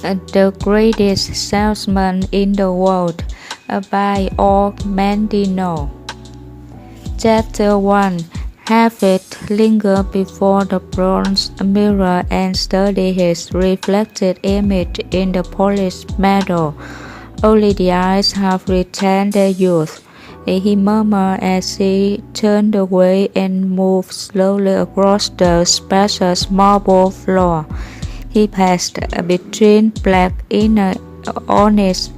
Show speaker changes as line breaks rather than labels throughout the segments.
The Greatest Salesman in the World by Og Mandino. Chapter 1. Have it linger before the bronze mirror and study his reflected image in the polished metal. Only the eyes have retained their youth. He murmured as he turned away and moved slowly across the spacious marble floor. He passed between black inner onyx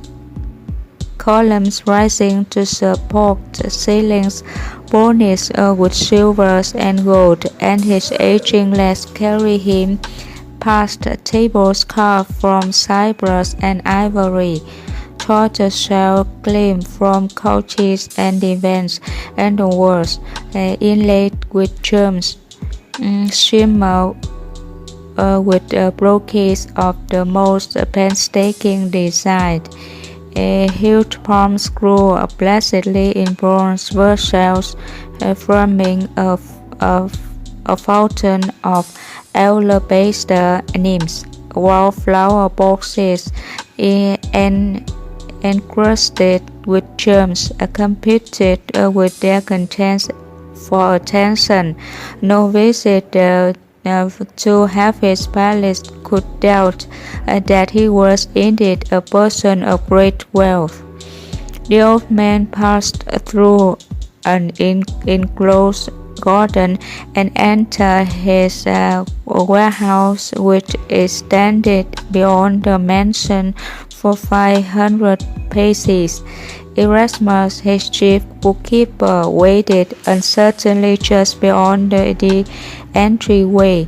columns rising to support ceilings burnished with silvers and gold, and his aging legs carried him past tables carved from cypress and ivory. Torches shall gleam from couches and divans, and the walls, inlaid with gems, shimmer with brocades of the most painstaking design. Huge palms grew placidly in bronze verses, forming a fountain of alabaster nymphs, while flower boxes encrusted with gems competed with their contents for attention. No visitor to have his palace could doubt that he was indeed a person of great wealth. The old man passed through an enclosed garden and entered his warehouse, which extended beyond the mansion for 500 paces. Erasmus, his chief bookkeeper, waited uncertainly just beyond the entryway.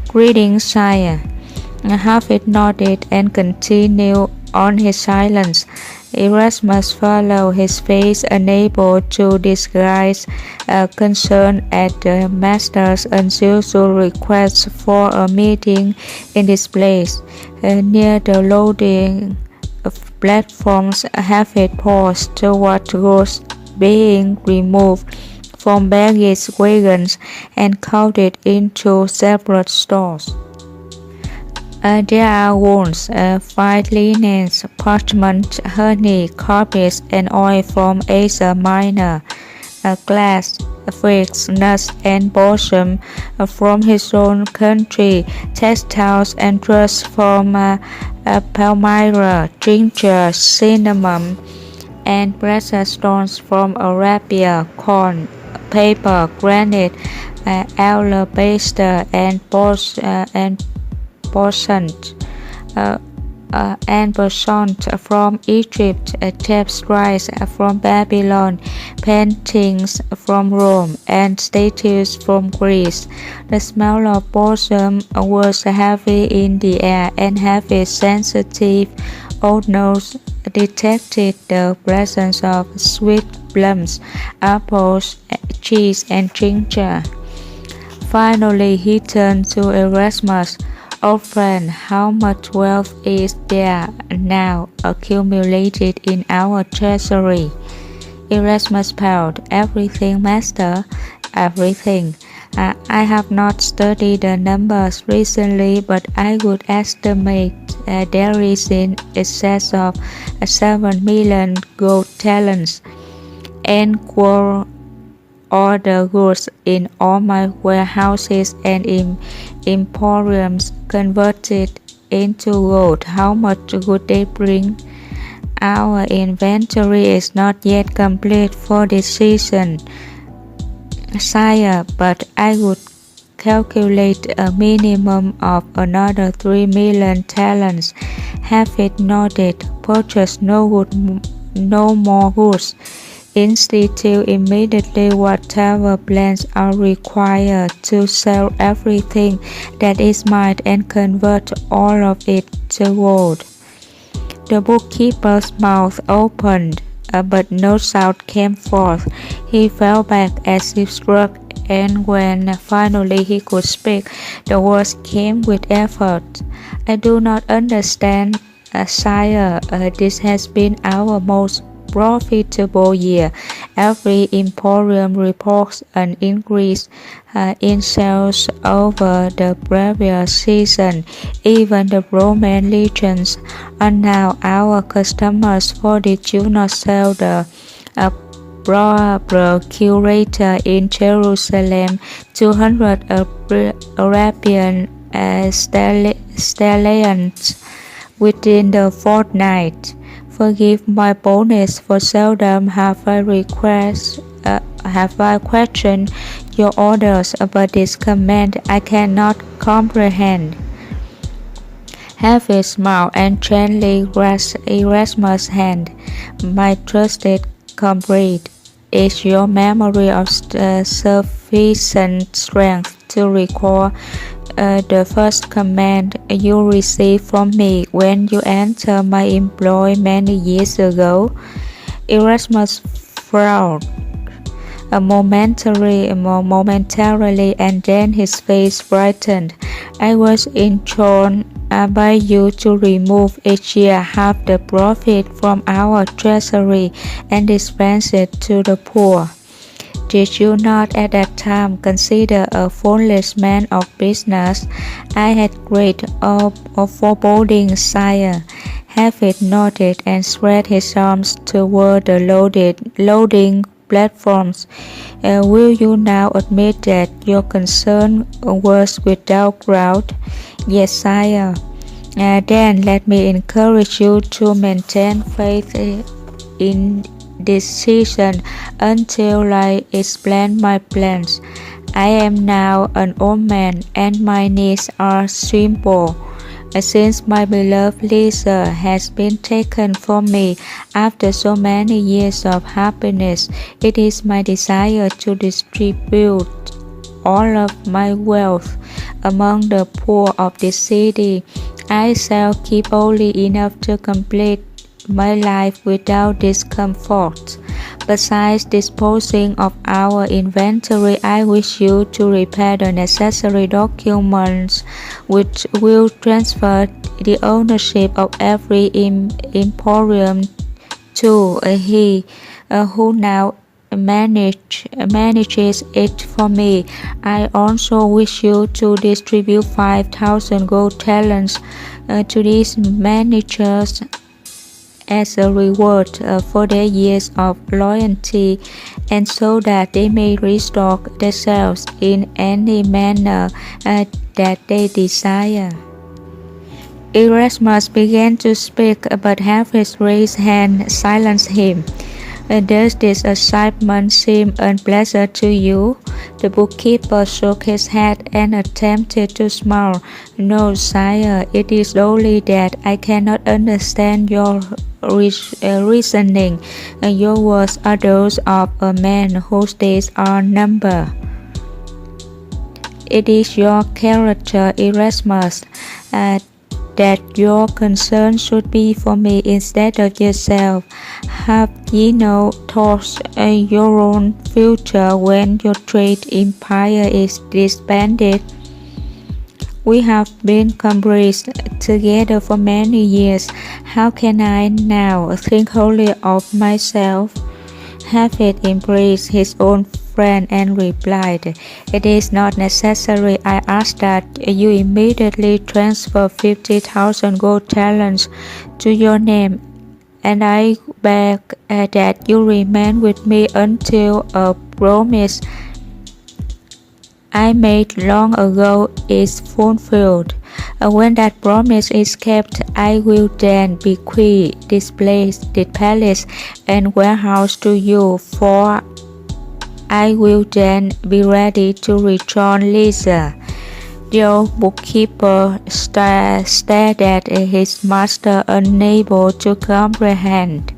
Greetings, sire. Harvey nodded and continued on his silence. Erasmus followed, his face unable to disguise concern at the master's unusual request for a meeting in this place. Near the loading platforms, Harvey paused to watch goods being removed from baggage wagons and counted into separate stores. There are wools, fine linens, parchment, honey, carpets, and oil from Asia Minor, glass, figs, nuts, and balsam from his own country, textiles and drugs from Palmyra, ginger, cinnamon, and precious stones from Arabia, corn, paper, granite, alabaster, and basalt from Egypt, tapestries from Babylon, paintings from Rome, and statues from Greece. The smell of balsam was heavy in the air, and heavy, sensitive old nose detected the presence of sweet plums, apples, cheese, and ginger. Finally, he turned to Erasmus. Old friend, how much wealth is there now accumulated in our treasury? Erasmus bowed. Everything, master, everything. I have not studied the numbers recently, but I would estimate there is in excess of 7 million gold talents, and all the goods in all my warehouses and emporiums converted into gold. How much would they bring? Our inventory is not yet complete for this season, sire, but I would calculate a minimum of another 3 million talents. Harvey nodded. Purchase no more goods. Institute immediately whatever plans are required to sell everything that is mine and convert all of it to gold. The bookkeeper's mouth opened, but no sound came forth. He fell back as if struck, and when finally he could speak, the words came with effort. I do not understand, sire. This has been our most profitable year, Every emporium reports an increase in sales over the previous season. Even the Roman legions are now our customers, for did you not sell the procurator in Jerusalem 200 Arabian stallions within the fortnight? Forgive my boldness, for seldom have I questioned your orders, but this command I cannot comprehend. Harvey smiled and gently grasped Erasmus' hand. My trusted comrade, is your memory of sufficient strength to recall the first command you received from me when you entered my employ many years ago? Erasmus frowned momentarily, and then his face brightened. I was enjoined by you to remove each year half the profit from our treasury and dispense it to the poor. Did you not at that time consider a foolish man of business? I had great foreboding, sire. Harvey nodded and spread his arms toward the loading platforms. Will you now admit that your concern was without ground? Yes, sire. Then let me encourage you to maintain faith in decision until I explain my plans. I am now an old man, and my needs are simple. Since my beloved Lisa has been taken from me after so many years of happiness, it is my desire to distribute all of my wealth among the poor of this city. I shall keep only enough to complete my life without discomfort. Besides disposing of our inventory, I wish you to prepare the necessary documents which will transfer the ownership of every emporium to he who now manages it for me. I also wish you to distribute 5,000 gold talents to these managers as a reward for their years of loyalty, and so that they may restock themselves in any manner that they desire. Erasmus began to speak, but Harvey's raised hand silenced him. Does this assignment seem unpleasant to you? The bookkeeper shook his head and attempted to smile. No, sire, it is only that I cannot understand your reasoning. Your words are those of a man whose days are numbered. It is your character, Erasmus, that your concern should be for me instead of yourself. Have ye no thoughts your own future when your great empire is disbanded? We have been comrades together for many years. How can I now think wholly of myself? Harvey embraced his own friend and replied, It is not necessary. I ask that you immediately transfer 50,000 gold talents to your name, and I beg that you remain with me until a promise I made long ago is fulfilled. When that promise is kept, I will then bequeath this place, this palace and warehouse to you, for I will then be ready to rejoin Lisa. The old bookkeeper stared at his master, unable to comprehend.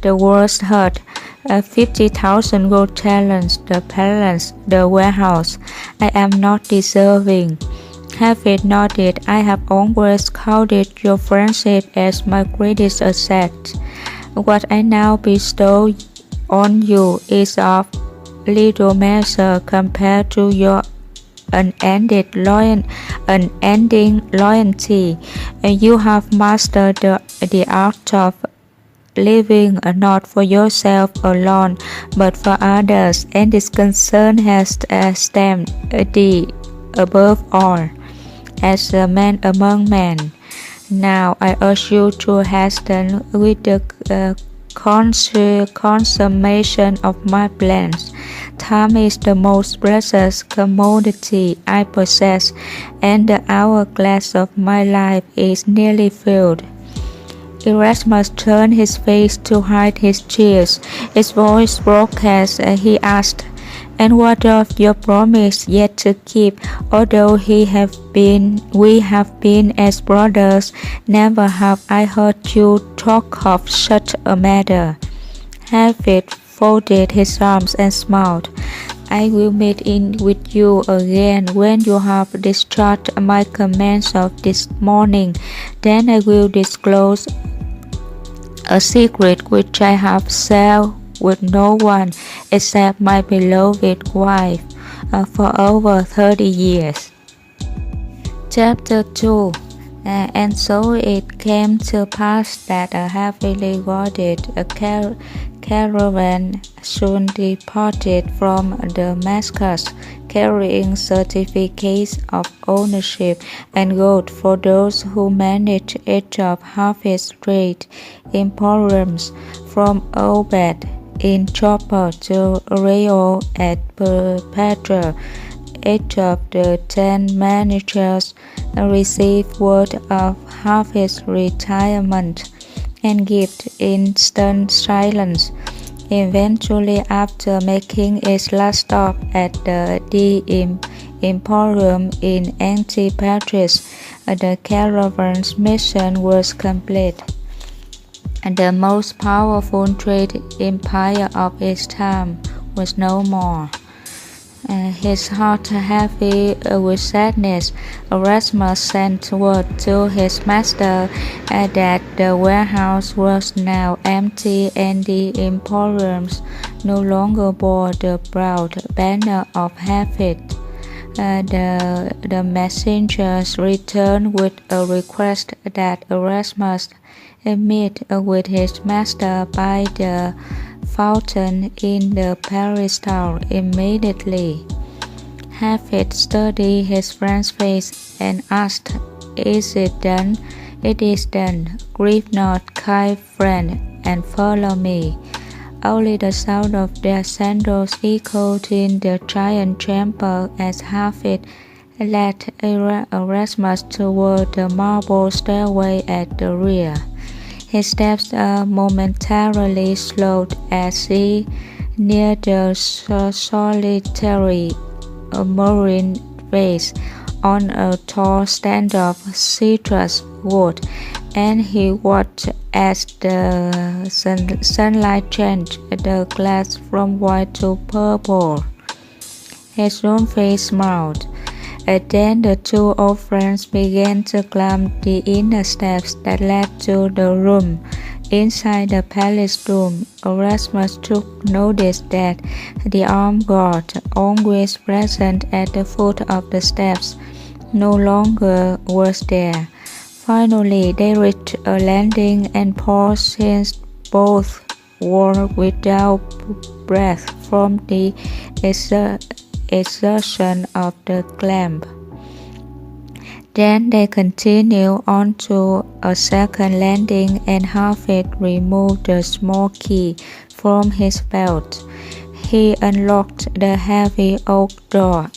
The words hurt. 50,000 gold talents, the palace, the warehouse. I am not deserving. Harvey nodded. I have always counted your friendship as my greatest asset. What I now bestow on you is of little measure compared to your unending loyalty. You have mastered the art of living not for yourself alone, but for others, and this concern has stamped thee above all, as a man among men. Now I urge you to hasten with the consummation of my plans. Time is the most precious commodity I possess, and the hourglass of my life is nearly filled. Erasmus turned his face to hide his tears. His voice broke as he asked, "And what of your promise yet to keep? Although we have been as brothers, never have I heard you talk of such a matter." Hafid folded his arms and smiled. "I will meet in with you again when you have discharged my commands of this morning. Then I will disclose a secret which I have shared with no one except my beloved wife for over 30 years. Chapter 2. And so it came to pass that a heavily guarded caravan soon departed from Damascus, carrying certificates of ownership and gold for those who managed each of Hafid's trade emporiums, from Obed in Joppa to Reo at Petra. Each of the 10 managers received word of Hafid's retirement and gift in stern silence. Eventually, after making its last stop at the Emporium in Antipatris, the caravan's mission was complete. The most powerful trade empire of its time was no more. His heart heavy with sadness, Erasmus sent word to his master that the warehouse was now empty and the emporiums no longer bore the proud banner of Hafid. The messengers returned with a request that Erasmus meet with his master by the fountain in the peristyle immediately. Hafid studied his friend's face and asked, "Is it done?" "It is done. Grieve not, kind friend, and follow me." Only the sound of their sandals echoed in the giant chamber as Hafid led Erasmus toward the marble stairway at the rear. His steps momentarily slowed as he neared the solitary mooring vase on a tall stand of citrus wood, and he watched as the sunlight changed the glass from white to purple. His own face smiled. Then the two old friends began to climb the inner steps that led to the room. Inside the palace room, Erasmus took notice that the armed guard, always present at the foot of the steps, no longer was there. Finally, they reached a landing and paused, since both were without breath from the exertion of the climb. Then they continued on to a second landing, and Hafid removed the small key from his belt. He unlocked the heavy oak door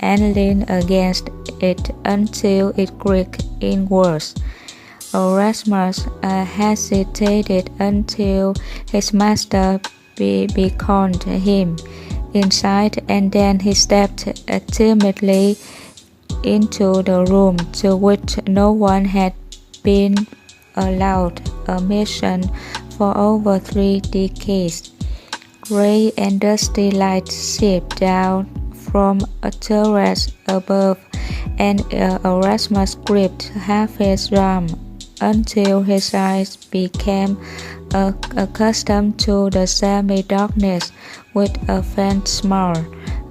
and leaned against it until it creaked inwards. Erasmus hesitated until his master beckoned him inside, and then he stepped timidly into the room to which no one had been allowed admission for over 3 decades. Gray and dusty light seeped down from a terrace above, and Erasmus gripped Hafid's arm until his eyes became accustomed to the semi-darkness. With a faint smile,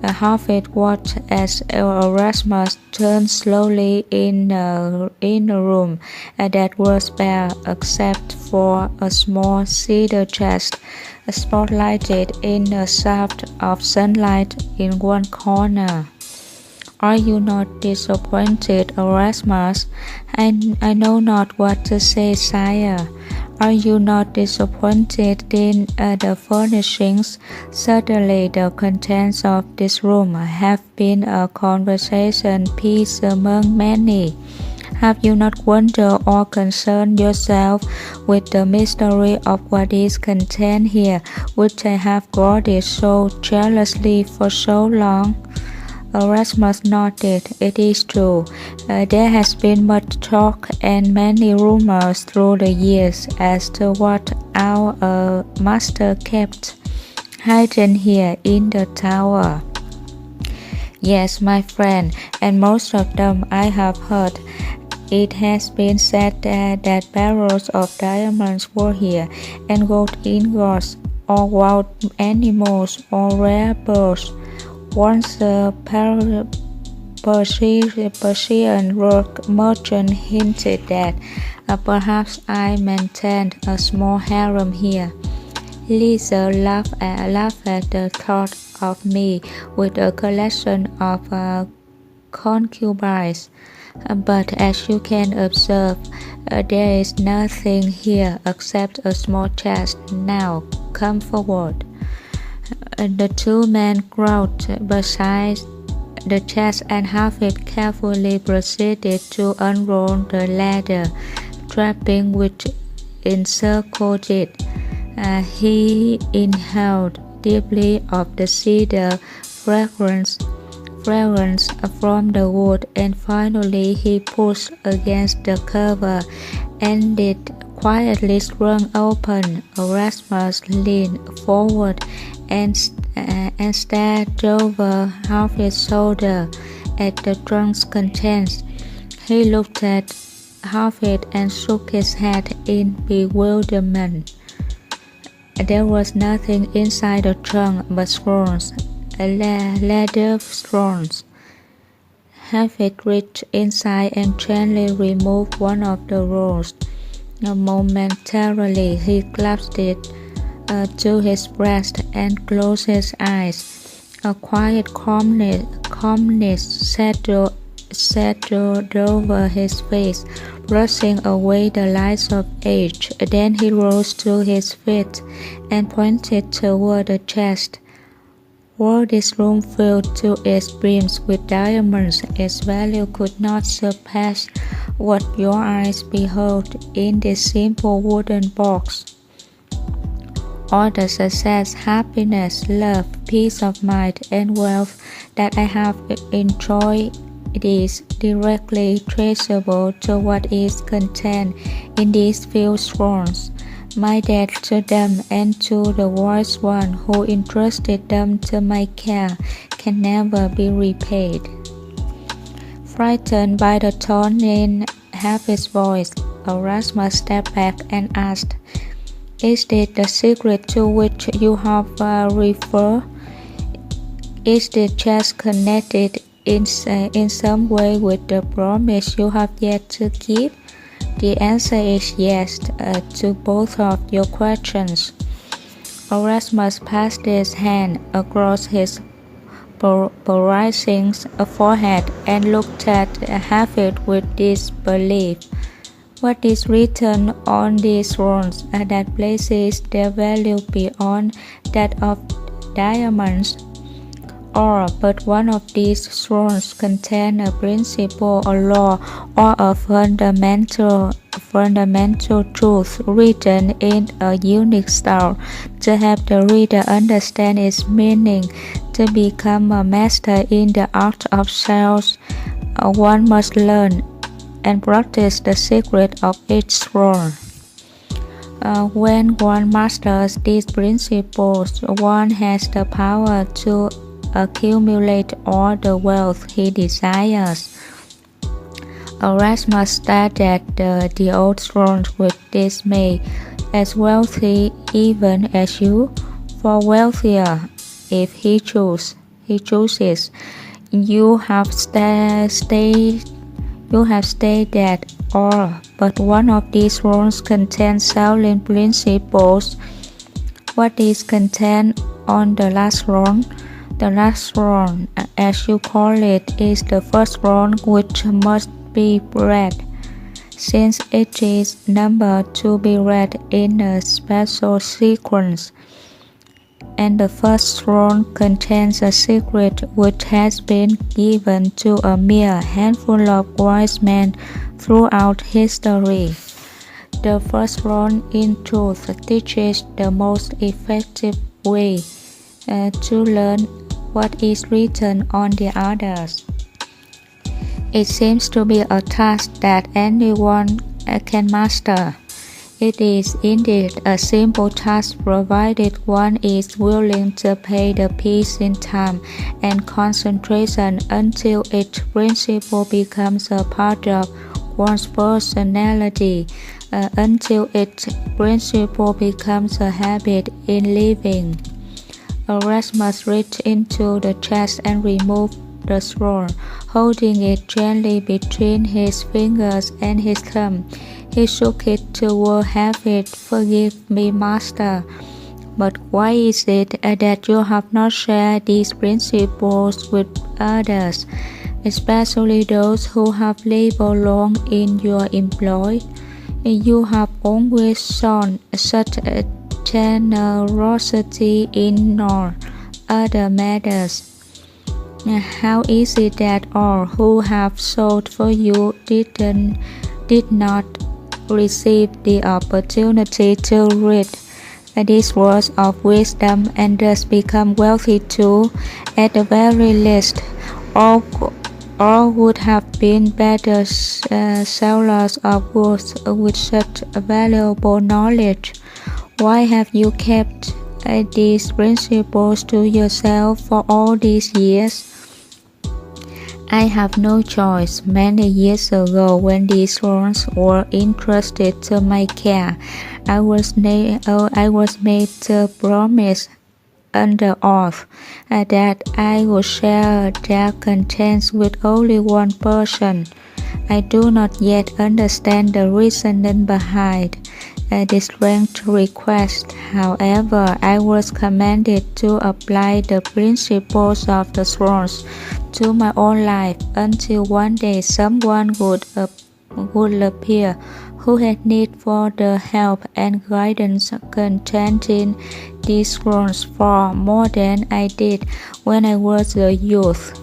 Harvard watched as Erasmus turned slowly in a room that was bare except for a small cedar chest, spotlighted in a shaft of sunlight in one corner. Are you not disappointed, Erasmus? I know not what to say, sire. Are you not disappointed in the furnishings? Certainly the contents of this room have been a conversation piece among many. Have you not wondered or concerned yourself with the mystery of what is contained here, which I have guarded so jealously for so long? Erasmus nodded. It is true. There has been much talk and many rumors through the years as to what our master kept hidden here in the tower. Yes, my friend, and most of them I have heard. It has been said that barrels of diamonds were here, and gold ingots, or wild animals, or rare birds. Once a Persian merchant hinted that perhaps I maintained a small harem here. Lisa laughed at the thought of me with a collection of concubines. But as you can observe, there is nothing here except a small chest. Now, come forward. The two men crouched beside the chest and Harvard carefully proceeded to unroll the leather trapping which encircled it. He inhaled deeply of the cedar fragrance from the wood, and finally he pushed against the cover and it quietly swung open. Erasmus leaned forward and stared over Harvard's shoulder at the trunk's contents. He looked at Harvard and shook his head in bewilderment. There was nothing inside the trunk but thrones, leather thrones. Harvard reached inside and gently removed one of the rolls. Momentarily he clasped it to his breast and closed his eyes. A quiet calmness settled over his face, brushing away the lines of age. Then he rose to his feet and pointed toward the chest. Were this room filled to its brims with diamonds, its value could not surpass what your eyes behold in this simple wooden box. All the success, happiness, love, peace of mind, and wealth that I have enjoyed is directly traceable to what is contained in these few thrones. My debt to them and to the wise one who entrusted them to my care can never be repaid. Frightened by the tone in Harvard's voice, Erasmus stepped back and asked, "Is it the secret to which you have referred? Is the chest connected in some way with the promise you have yet to keep?" The answer is yes to both of your questions. Erasmus passed his hand across his rising forehead and looked at Harvard with disbelief. What is written on these thrones that places their value beyond that of diamonds? Or but one of these thrones contain a principle, a law, or a fundamental truth written in a unique style. To help the reader understand its meaning, to become a master in the art of sales, one must learn and practice the secret of each throne. When one masters these principles, one has the power to accumulate all the wealth he desires. Erasmus stared at the old thrones with dismay. As wealthy even as you, for wealthier if he chose. he chooses. You have stated that all but one of these rules contains selling principles. What is contained on the last run? The last run, as you call it, is the first run which must be read, since it is numbered to be read in a special sequence. And the first run contains a secret which has been given to a mere handful of wise men throughout history. The first run, in truth, teaches the most effective way to learn what is written on the others. It seems to be a task that anyone can master. It is indeed a simple task provided one is willing to pay the piece in time and concentration until its principle becomes a part of one's personality, until its principle becomes a habit in living. Erasmus reached into the chest and removed the scroll, holding it gently between his fingers and his thumb. He shook it toward heaven. Forgive me, master, but why is it that you have not shared these principles with others, especially those who have labored long in your employ? You have always shown such a generosity in all other matters. How is it that all who have sought for you did not receive the opportunity to read these words of wisdom and thus become wealthy too? At the very least, all would have been better sellers of goods with such valuable knowledge. Why have you kept these principles to yourself for all these years? I have no choice. Many years ago, when these rules were entrusted to my care, I was made to promise under oath that I would share their contents with only one person. I do not yet understand the reasoning behind this strange request. However, I was commanded to apply the principles of the scrolls to my own life until one day someone would appear who had need for the help and guidance contained in these scrolls far more than I did when I was a youth.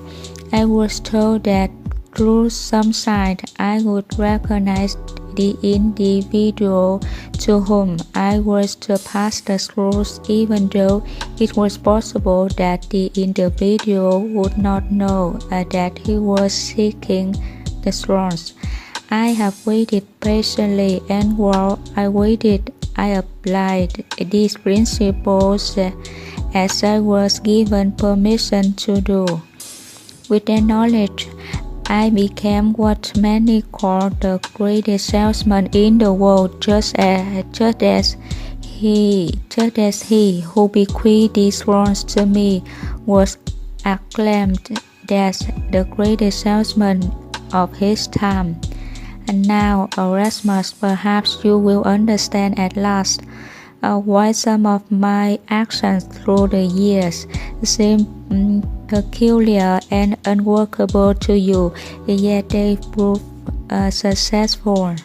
I was told that through some sign I would recognize the individual to whom I was to pass the scrolls, even though it was possible that the individual would not know that he was seeking the scrolls. I have waited patiently, and while I waited, I applied these principles as I was given permission to do. With that knowledge, I became what many call the greatest salesman in the world, just as he who bequeathed these words to me was acclaimed as the greatest salesman of his time. And now, Erasmus, perhaps you will understand at last why some of my actions through the years seem peculiar and unworkable to you, yet they prove successful.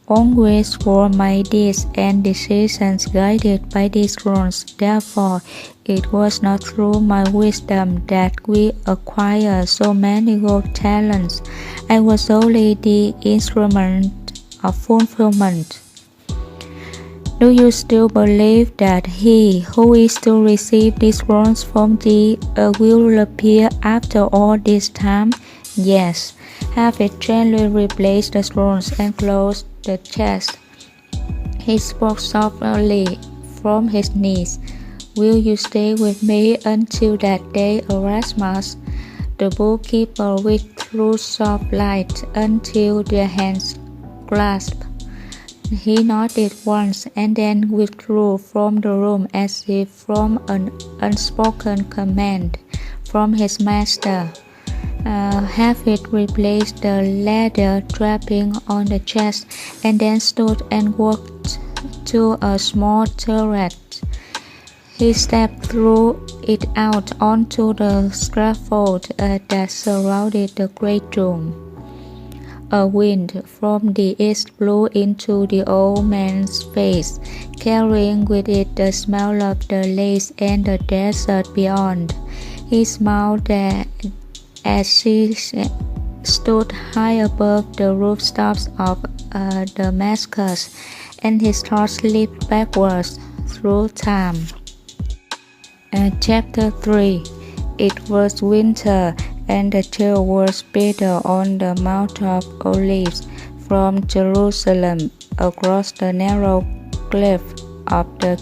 Always were my deeds and decisions guided by these rules. Therefore, it was not through my wisdom that we acquired so many good talents. I was only the instrument of fulfillment. Do you still believe that he who is to receive these rules from thee will appear after all this time? Yes. Have it gently replaced the scrolls and closed the chest. He spoke softly from his knees. Will you stay with me until that day, Erasmus? The bookkeeper withdrew soft light until their hands clasped. He nodded once and then withdrew from the room as if from an unspoken command. from his master. Have it replace the leather trapping on the chest, and then stood and walked to a small turret. He stepped through it out onto the scaffold that surrounded the great room. A wind from the east blew into the old man's face, carrying with it the smell of the lakes and the desert beyond. He smiled as he stood high above the rooftops of Damascus, and his thoughts slipped backwards through time. Chapter 3. It was winter, and the chill was bitter on the Mount of Olives. From Jerusalem, across the narrow cliff of the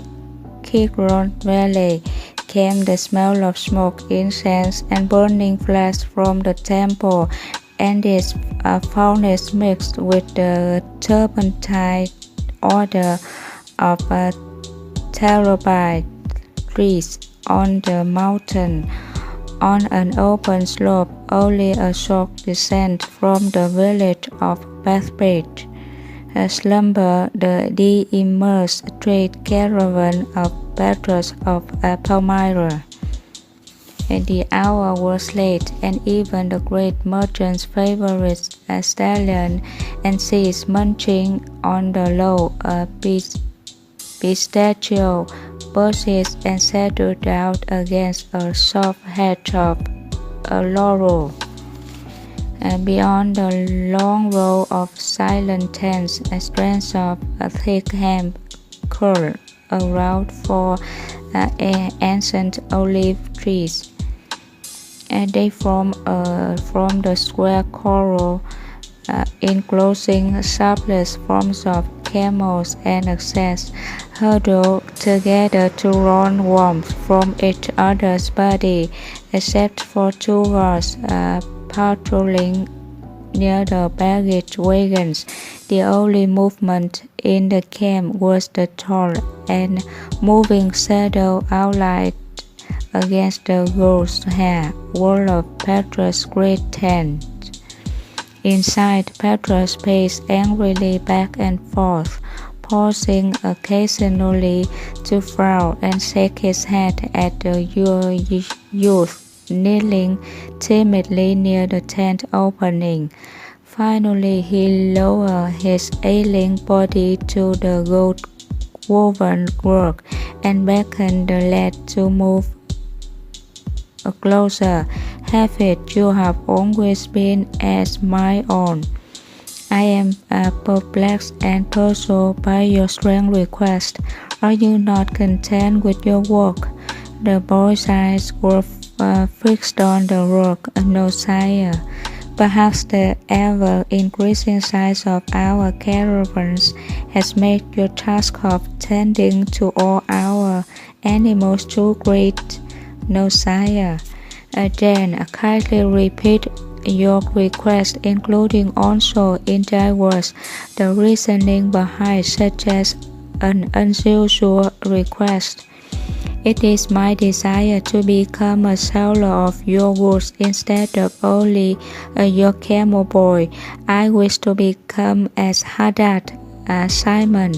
Kidron Valley, came the smell of smoke, incense, and burning flesh from the temple, and its foulness mixed with the turpentine odor of terebinth trees on the mountain. On an open slope, only a short descent from the village of Bethpage, slumbered the immersed trade caravan of Petrus of Palmyra. And the hour was late, and even the great merchant's favorite stallion and ceased munching on the low pistachio bushes and settled down against a soft hedge of laurel. Beyond the long row of silent tents, strands of thick hemp curled around 4 ancient olive trees. They form the square corral, enclosing shapeless forms of camels and asses, huddled together to draw warmth from each other's body, except for 2 guards patrolling near the baggage wagons. The only movement in the camp was the tall and moving shadow outlined against the ghost hair wall of Petrus' great tent. Inside, Petrus paced angrily back and forth, pausing occasionally to frown and shake his head at the youth kneeling timidly near the tent opening. Finally, he lowered his ailing body to the gold-woven work and beckoned the lad to move closer. Have it, you have always been as my own. I am perplexed and puzzled by your strange request. Are you not content with your work? The boy's eyes were fixed on the rock. No, sire. Perhaps the ever-increasing size of our caravans has made your task of tending to all our animals too great. No, sire. Then kindly repeat your request, including also in thy words the reasoning behind such as an unusual request. It is my desire to become a seller of your goods instead of only your camel boy. I wish to become as Hadad, Simon,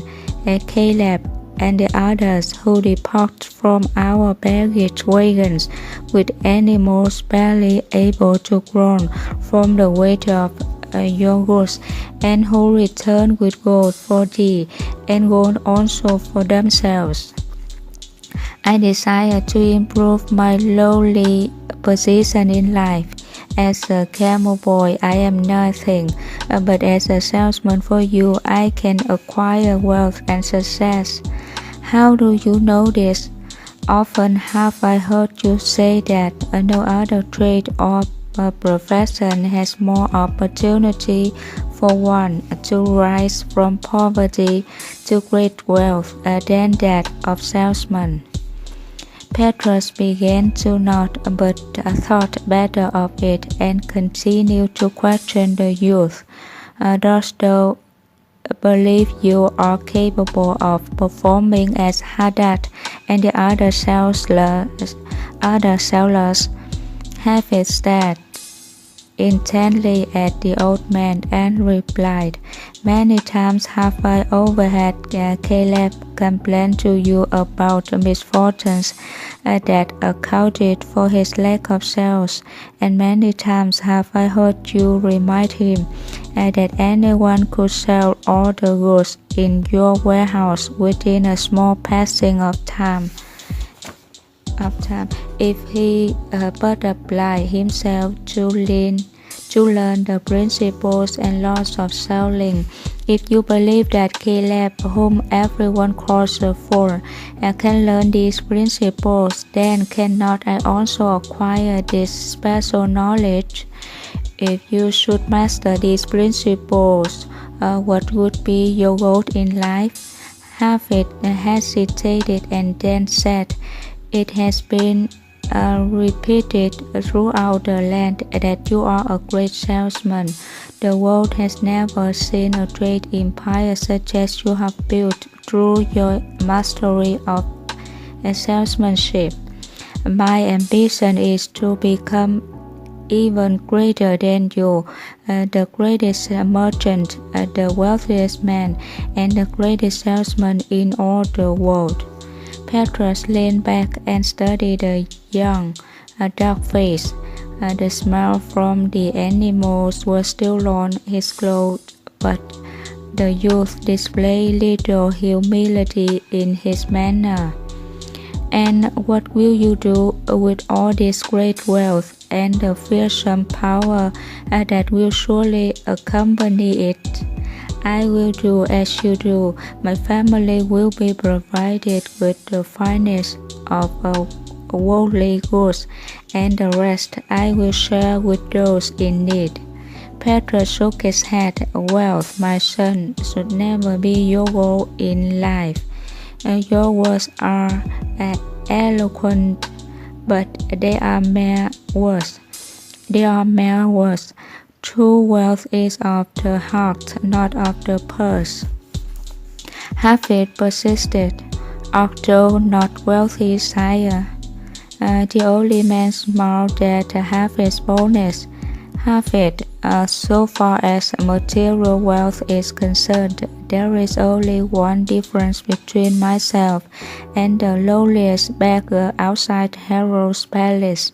Caleb, and the others who depart from our baggage wagons with animals barely able to groan from the weight of your goods, and who return with gold for thee, and gold also for themselves. I desire to improve my lowly position in life. As a camel boy, I am nothing, but as a salesman for you, I can acquire wealth and success. How do you know this? Often have I heard you say that no other trade or profession has more opportunity for one to rise from poverty to great wealth than that of salesman. Petrus began to nod, but thought better of it and continued to question the youth. Dost thou believe you are capable of performing as Hadad and the other sellers? Hafid stared intently at the old man and replied, "Many times have I overheard Caleb complain to you about the misfortunes that accounted for his lack of sales, and many times have I heard you remind him that anyone could sell all the goods in your warehouse within a small passing of time. If he but apply himself to learn the principles and laws of selling. If you believe that Caleb, whom everyone calls a fool, can learn these principles, then cannot I also acquire this special knowledge? If you should master these principles, what would be your goal in life?" Hafid hesitated and then said, "It has been repeated throughout the land that you are a great salesman. The world has never seen a great empire such as you have built through your mastery of salesmanship. My ambition is to become even greater than you, the greatest merchant, the wealthiest man, and the greatest salesman in all the world." Petrus leaned back and studied the young, dark face. The smile from the animals was still on his clothes, but the youth displayed little humility in his manner. "And what will you do with all this great wealth and the fearsome power that will surely accompany it?" "I will do as you do. My family will be provided with the finest of worldly goods, and the rest I will share with those in need." Petrus shook his head. "Wealth, my son, should never be your goal in life. Your words are eloquent, but they are mere words. True wealth is of the heart, not of the purse." Hafid persisted. "Although not wealthy, sire." The old man smiled at Hafid's boldness. "Hafid, so far as material wealth is concerned, there is only one difference between myself and the lowliest beggar outside Herod's palace.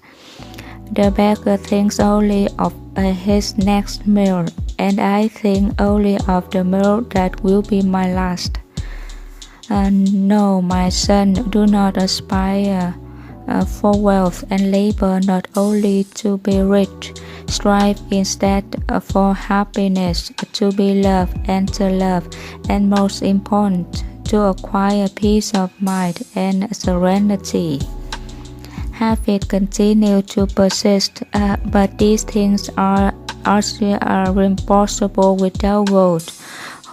The beggar thinks only of his next meal, and I think only of the meal that will be my last. No, my son, do not aspire for wealth and labor not only to be rich. Strive instead for happiness, to be loved and to love, and most important, to acquire peace of mind and serenity." Hafid continued to persist, "But these things are impossible without gold.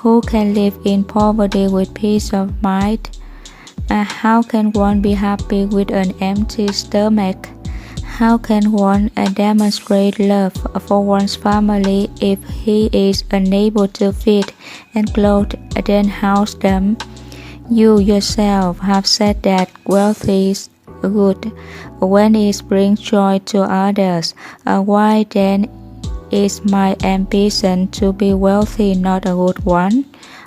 Who can live in poverty with peace of mind? How can one be happy with an empty stomach? How can one demonstrate love for one's family if he is unable to feed and clothe and house them? You yourself have said that wealth is good when it brings joy to others. Why then is my ambition to be wealthy not a good one?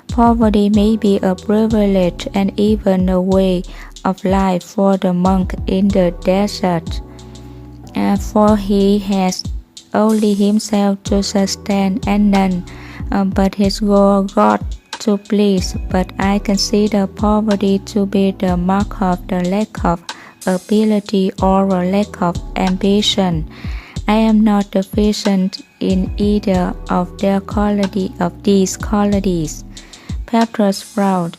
Poverty may be a privilege and even a way of life for the monk in the desert, for he has only himself to sustain and none but his God to please. But I consider poverty to be the mark of the lack of ability or a lack of ambition. I am not deficient in either of these qualities." Petrus frowned.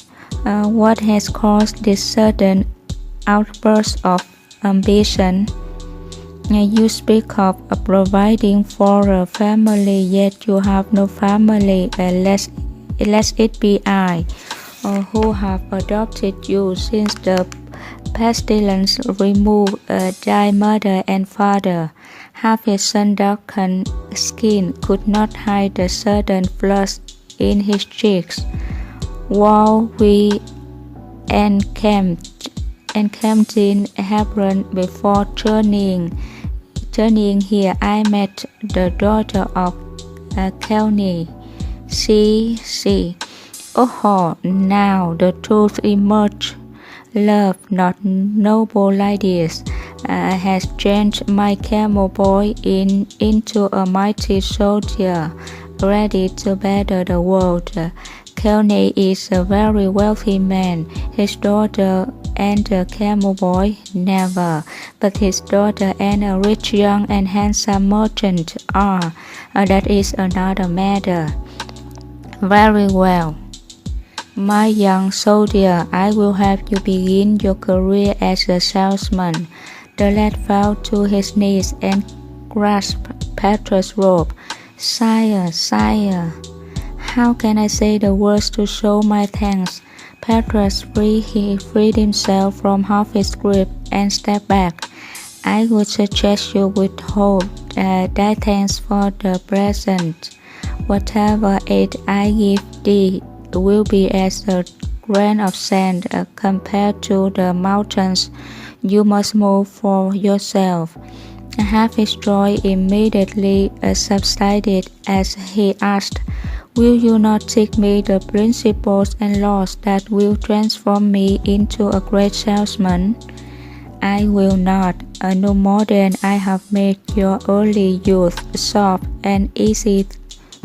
What has caused this sudden outburst of ambition? You speak of providing for a family, yet you have no family, lest it be I, who have adopted you since the pestilence removed thy mother and father. Hafid's sun-darkened skin could not hide the sudden flush in his cheeks. While we encamped in Hebron before journeying Turning here, I met the daughter of Kelly. See. Oh, now the truth emerged. Love, not noble ideas, has changed my camel boy into a mighty soldier, ready to better the world. Kelly is a very wealthy man. His daughter and the camel boy never, but his daughter and a rich young and handsome merchant are. That is another matter. Very well. My young soldier, I will have you begin your career as a salesman. The lad fell to his knees and grasped Petrus' robe. Sire, how can I say the words to show my thanks? Petrus freed himself from half his grip and stepped back. I would suggest you withhold thy thanks for the present. Whatever aid I give thee will be as a grain of sand compared to the mountains you must move for yourself. Half his joy immediately subsided as he asked, Will you not teach me the principles and laws that will transform me into a great salesman? I will not, no more than I have made your early youth soft and easy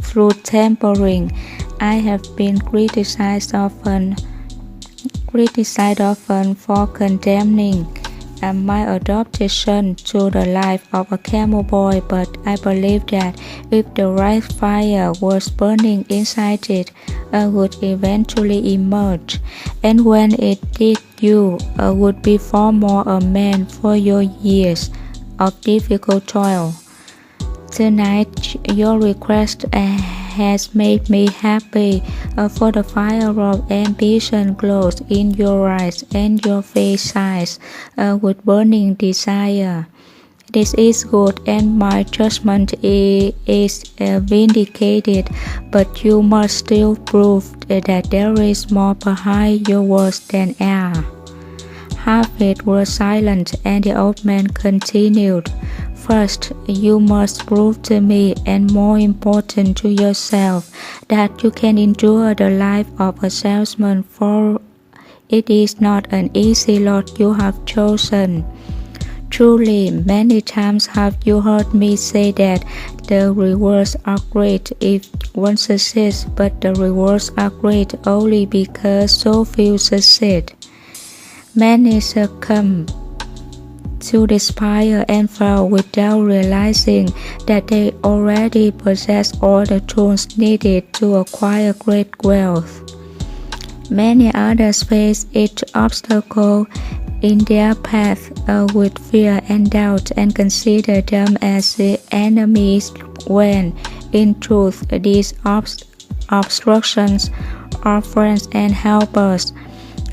through tempering. I have been criticized often for condemning my adopted son to the life of a camel boy, but I believe that if the right fire was burning inside it, would eventually emerge, and when it did, you would be far more a man for your years of difficult toil. Tonight, your request has made me happy, for the fire of ambition glows in your eyes and your face shines with burning desire. This is good and my judgment is vindicated, but you must still prove that there is more behind your words than air. Half it was silent, and the old man continued. First, you must prove to me, and more important to yourself, that you can endure the life of a salesman, for it is not an easy lot you have chosen. Truly, many times have you heard me say that the rewards are great if one succeeds, but the rewards are great only because so few succeed. Many succumb to despair and fall without realizing that they already possess all the tools needed to acquire great wealth. Many others face each obstacle in their path with fear and doubt and consider them as the enemies when, in truth, these obstructions are friends and helpers.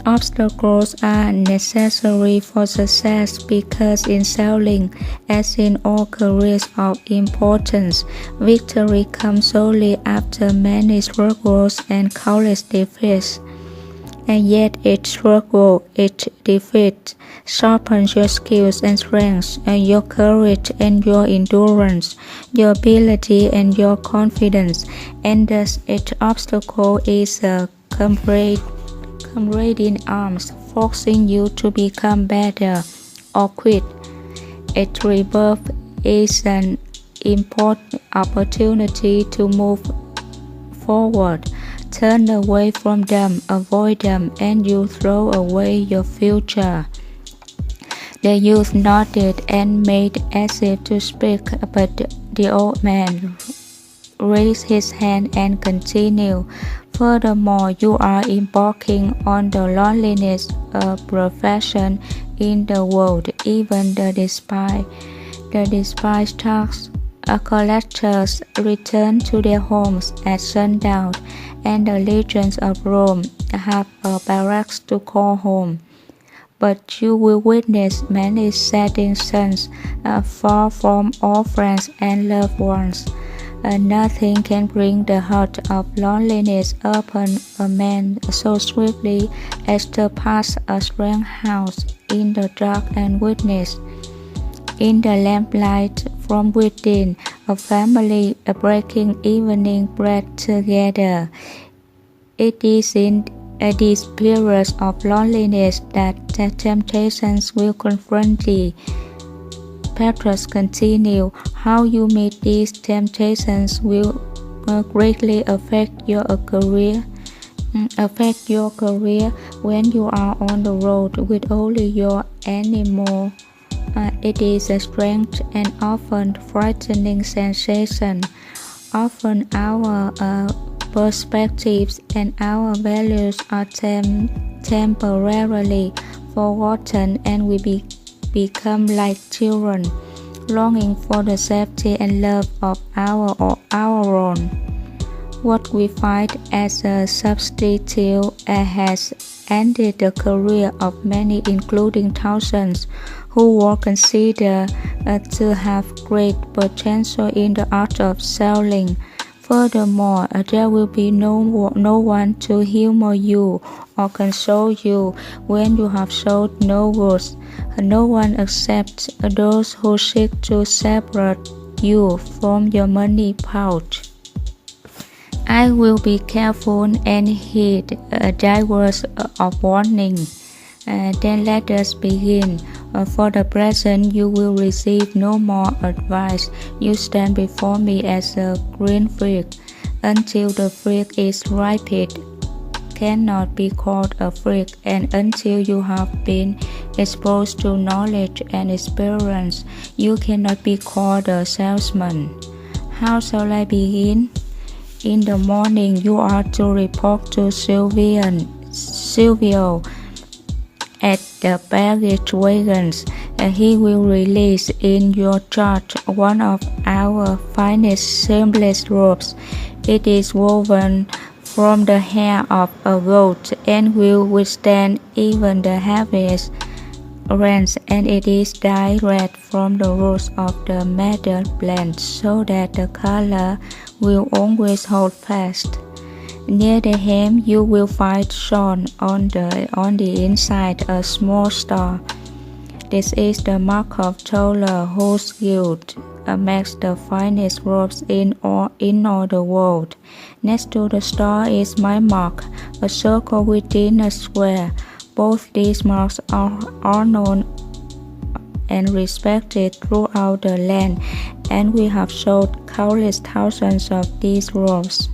Obstacles are necessary for success because in selling, as in all careers of importance, victory comes solely after many struggles and countless defeats. And yet each struggle, each defeat, sharpens your skills and strengths, and your courage and your endurance, your ability and your confidence, and thus each obstacle is a comrade in arms, forcing you to become better or quit. Each rebirth is an important opportunity to move forward. Turn away from them, avoid them, and you throw away your future. The youth nodded and made as if to speak, but the old man raised his hand and continued. Furthermore, you are embarking on the loneliness of profession in the world. Even the despised tax collectors return to their homes at sundown, and the legions of Rome have a barracks to call home. But you will witness many setting suns, far from all friends and loved ones. Nothing can bring the heart of loneliness upon a man so swiftly as to pass a strange house in the dark and witness In the lamplight from within, a family breaking evening bread together. It is in these periods of loneliness that the temptations will confront thee. Petrus continued, how you meet these temptations will greatly affect your career. When you are on the road with only your animal. It is a strange and often frightening sensation. Often our perspectives and our values are temporarily forgotten, and we become like children, longing for the safety and love of our own. What we find as a substitute has ended the career of many, including thousands, who were considered to have great potential in the art of selling. Furthermore, there will be no one to humor you or console you when you have sold no goods. No one except those who seek to separate you from your money pouch. I will be careful and heed thy words of warning. Then let us begin. For the present you will receive no more advice. You stand before me as a green fig. Until the fig is ripe, it cannot be called a fig, and until you have been exposed to knowledge and experience, you cannot be called a salesman. How shall I begin? In the morning you are to report to Silvio at the baggage wagons. He will release in your charge one of our finest seamless robes. It is woven from the hair of a goat and will withstand even the heaviest rains, and it is dyed red from the roots of the meadow plant, so that the color will always hold fast. Near the hem you will find shone on the inside a small star. This is the mark of toiler whose guild makes the finest robes in all the world. Next to the star is my mark, a circle within a square. Both these marks are known and respected throughout the land, and we have sold countless thousands of these robes.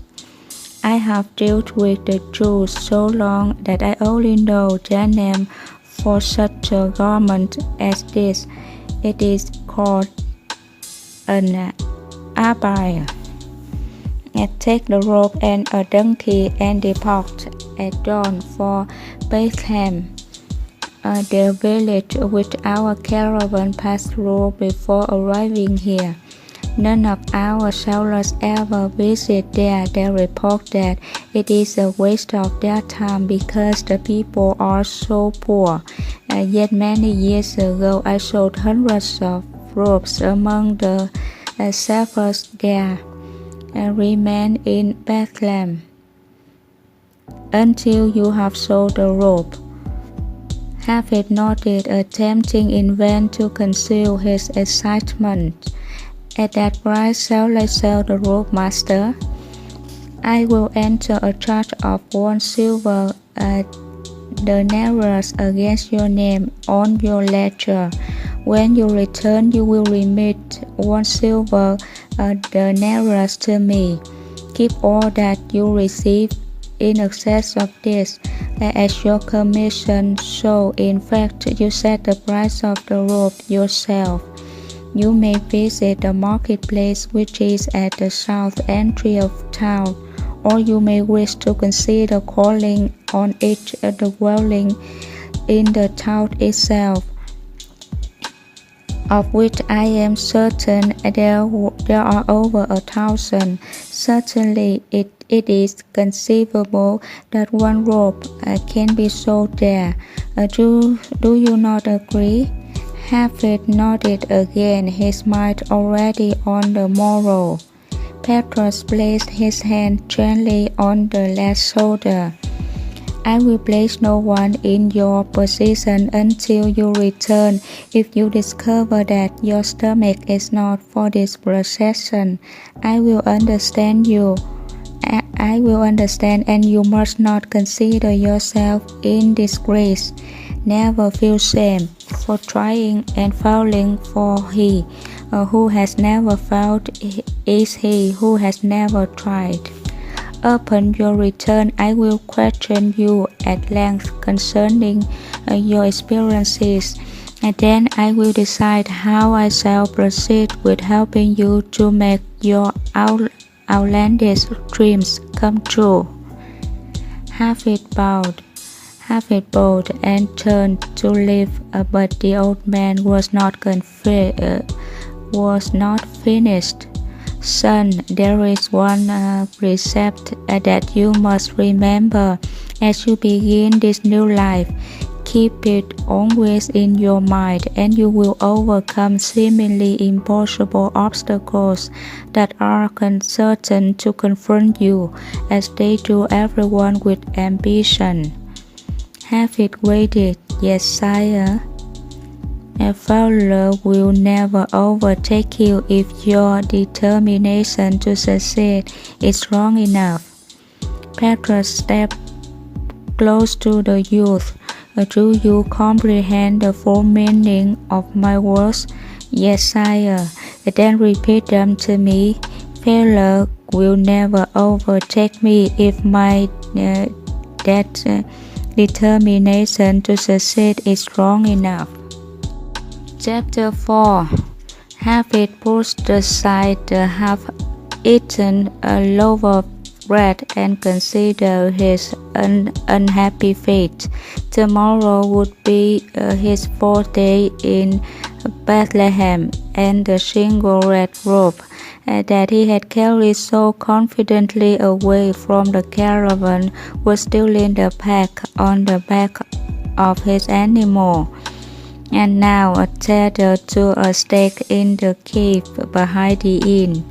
I have dealt with the Jews so long that I only know their name for such a garment as this. It is called an abaya. Take the robe and a donkey and depart at dawn for Bethlehem, the village which our caravan passed through before arriving here. None of our sailors ever visit there. They report that it is a waste of their time because the people are so poor. Yet many years ago I sold hundreds of robes among the shepherds there. Remain in Bethlehem until you have sold the robe. Have it noted, attempting in vain to conceal his excitement. At that price shall I sell the robe, master? I will enter a charge of 1 silver denarius against your name on your ledger. When you return, you will remit 1 silver denarius to me. Keep all that you receive in excess of this, as your commission, so in fact you set the price of the robe yourself. You may visit the marketplace, which is at the south entry of town, or you may wish to consider calling on each dwelling in the town itself, of which I am certain there are over 1,000. Certainly it is conceivable that 1 robe can be sold there. Do you not agree? Have it noted again, his mind already on the morrow. Petrus placed his hand gently on the lad's shoulder. I will place no one in your position until you return. If you discover that your stomach is not for this procession, I will understand you. I will understand, and you must not consider yourself in disgrace. Never feel shame for trying and failing, for he who has never failed is he who has never tried. Upon your return, I will question you at length concerning your experiences, and then I will decide how I shall proceed with helping you to make your outlandish dreams come true. Half it bowed and turned to leave, but the old man was not finished. Son, there is one precept that you must remember as you begin this new life. Keep it always in your mind, and you will overcome seemingly impossible obstacles that are certain to confront you, as they do everyone with ambition. Have it waited, yes, sire. A failure will never overtake you if your determination to succeed is strong enough. Petrus stepped close to the youth. Do you comprehend the full meaning of my words? Yes, sire. Then repeat them to me. Failure will never overtake me if my determination to succeed is strong enough. Chapter 4. Have it pushed aside the half-eaten loaf of bread and consider his unhappy fate. Tomorrow would be his 4th day in Bethlehem, and the single red robe that he had carried so confidently away from the caravan was still in the pack on the back of his animal, and now tethered to a stake in the cave behind the inn.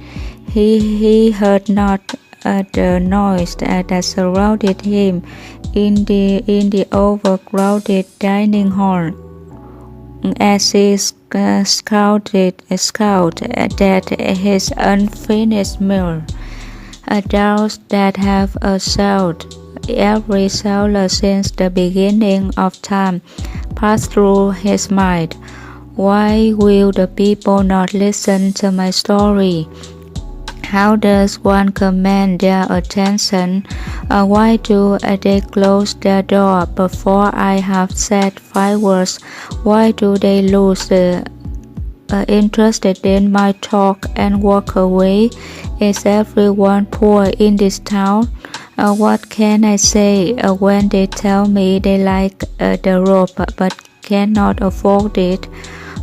He heard not the noise that surrounded him in the overcrowded dining hall, as he scowled at his unfinished meal. Doubts that have assailed every sailor since the beginning of time passed through his mind. Why will the people not listen to my story? How does one command their attention? Why do they close their door before I have said 5 words? Why do they lose interested in my talk and walk away? Is everyone poor in this town? What can I say when they tell me they like the robe but cannot afford it?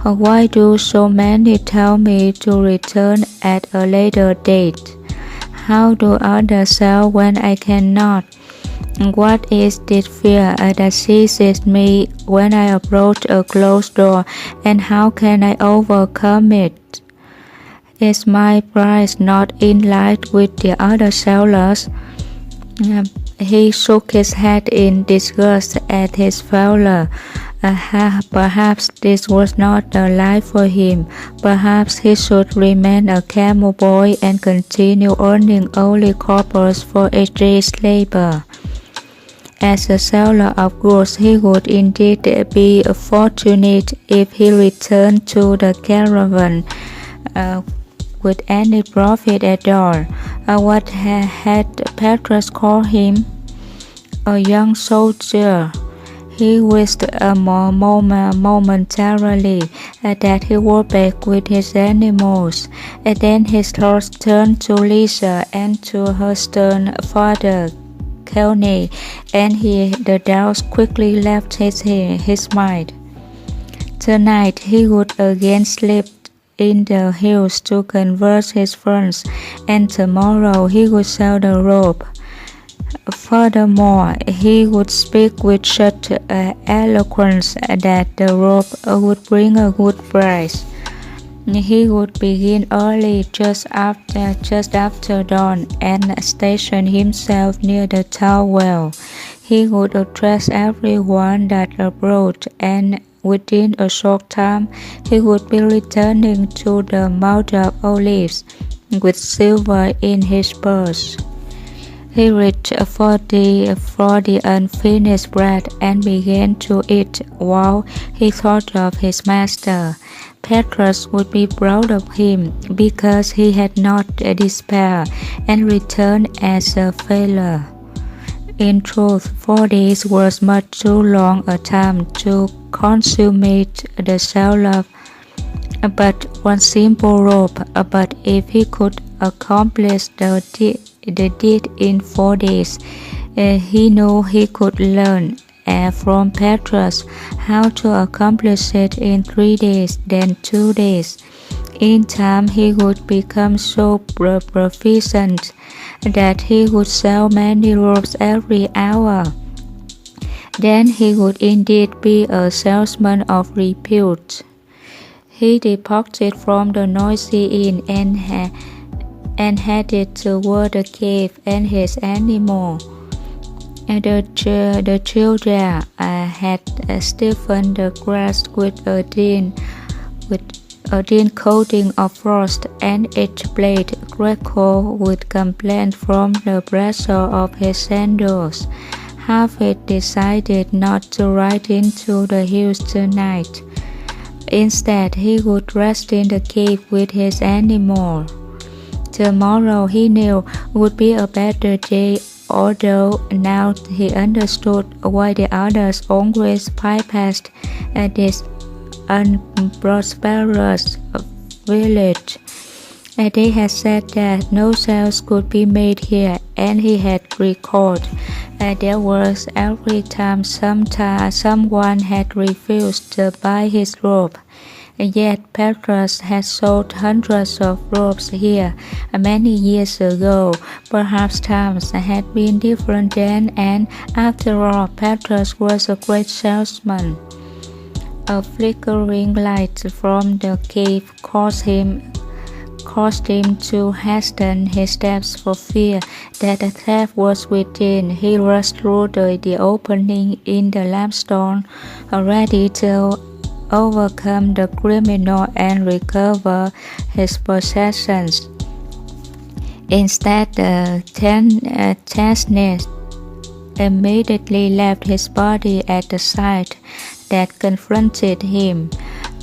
Why do so many tell me to return at a later date? How do others sell when I cannot? What is this fear that seizes me when I approach a closed door, and how can I overcome it? Is my price not in line with the other sellers? He shook his head in disgust at his failure. Perhaps this was not the life for him. Perhaps he should remain a camel boy and continue earning only coppers for a day's labor. As a seller of goods, he would indeed be fortunate if he returned to the caravan with any profit at all. What had Petrus called him? A young soldier. He wished momentarily that he were back with his animals, and then his thoughts turned to Lisa and to her stern father, Kelly, and the doubts quickly left his mind. Tonight he would again sleep in the hills to converse his friends, and tomorrow he would sell the robe. Furthermore, he would speak with such eloquence that the robe would bring a good price. He would begin early, just after dawn, and station himself near the town well. He would address everyone that approached, and within a short time he would be returning to the Mount of Olives with silver in his purse. He reached for the unfinished bread and began to eat while he thought of his master. Petrus would be proud of him because he had not despaired and returned as a failure. In truth, 4 days was much too long a time to consummate the self-love but one simple rope. But if he could accomplish the deed in 4 days, he knew he could learn from Petrus how to accomplish it in 3 days, then 2 days. In time he would become so proficient that he would sell many ropes every hour. Then he would indeed be a salesman of repute. He departed from the noisy inn and headed toward the cave and his animal. The children had stiffened the grass with a thin coating of frost, and each blade crackled with complaint from the pressure of his sandals. Harvard decided not to ride into the hills tonight. Instead, he would rest in the cave with his animal. Tomorrow, he knew, would be a better day, although now he understood why the others always bypassed this unprosperous village. They had said that no sales could be made here, and he had recalled there was every time someone had refused to buy his robe. Yet Petrus had sold hundreds of robes here many years ago. Perhaps times had been different then, and after all, Petrus was a great salesman. A flickering light from the cave caused him to hasten his steps for fear that a thief was within. He rushed through the opening in the lampstand, ready to overcome the criminal and recover his possessions. Instead, the chestnut immediately left his body at the sight that confronted him.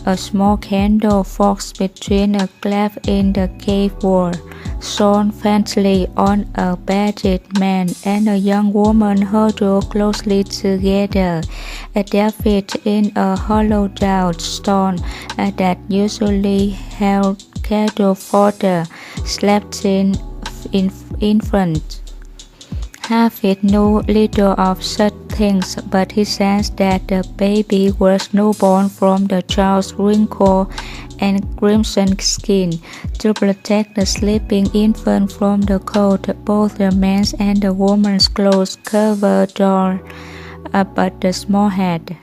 A small candle forks between a cleft in the cave wall shone faintly on a bearded man and a young woman huddled closely together. Their feet in a hollowed-out stone that usually held cattle fodder slept in front. Harvard knew little of such things, but he sensed that the baby was newborn from the child's wrinkled and crimson skin. To protect the sleeping infant from the cold, both the man's and the woman's clothes covered all but the small head.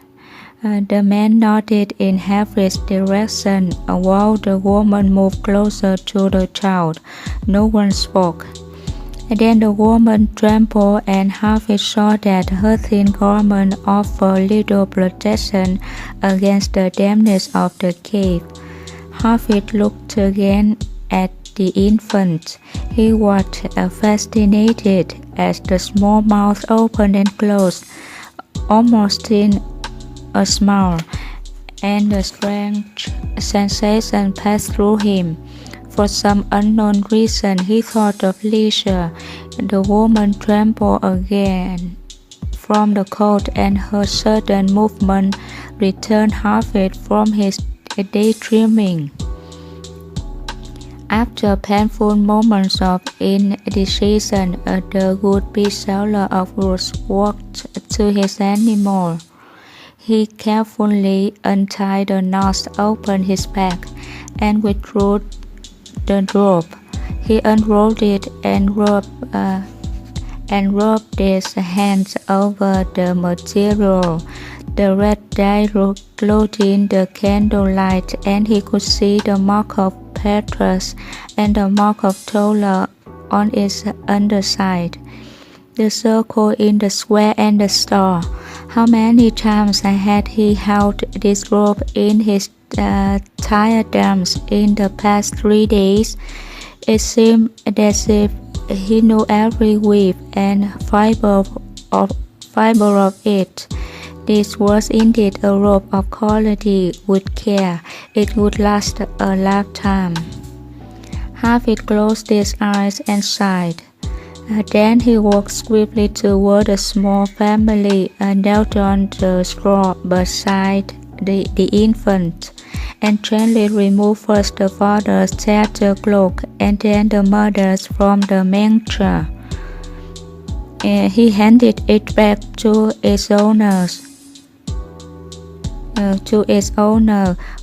The man nodded in Harvard's direction while the woman moved closer to the child. No one spoke. Then the woman trembled, and Harvard saw that her thin garment offered little protection against the dampness of the cave. Harvard looked again at the infant. He was fascinated as the small mouth opened and closed, almost in a smile, and a strange sensation passed through him. For some unknown reason, he thought of leisure. The woman trembled again from the cold, and her sudden movement returned Harvard from his daydreaming. After painful moments of indecision, the would-be seller of goods walked to his animal. He carefully untied the knots, opened his pack, and withdrew the rope. He unrolled it and rubbed his hands over the material. The red dye glowed in the candlelight, and he could see the mark of Petrus and the mark of Toller on its underside. the circle in the square and the star. How many times had he held this rope in his tired arms in the past 3 days? It seemed as if he knew every weave and fiber of it. This was indeed a rope of quality. With care, it would last a lifetime. Harvey closed his eyes and sighed. Then he walked swiftly toward a small family and knelt on the straw beside the infant, and gently removed first the father's tattered cloak and then the mother's from the manger. He handed it back to its owner.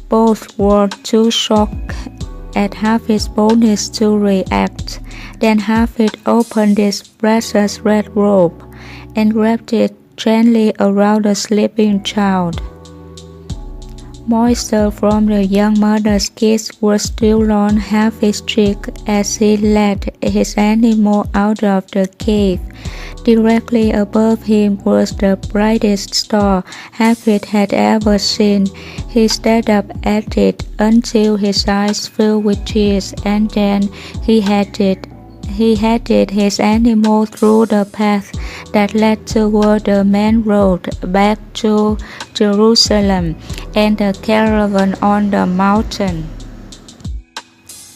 Both were too shocked at Harvey's boldness to react. Then Harvey opened this precious red robe and wrapped it gently around the sleeping child. Moisture from the young mother's kiss was still on Harvey's cheek as he led his animal out of the cave. Directly above him was the brightest star Harvey had ever seen. He stared up at it until his eyes filled with tears, and then he headed his animal through the path that led toward the main road back to Jerusalem and the caravan on the mountain.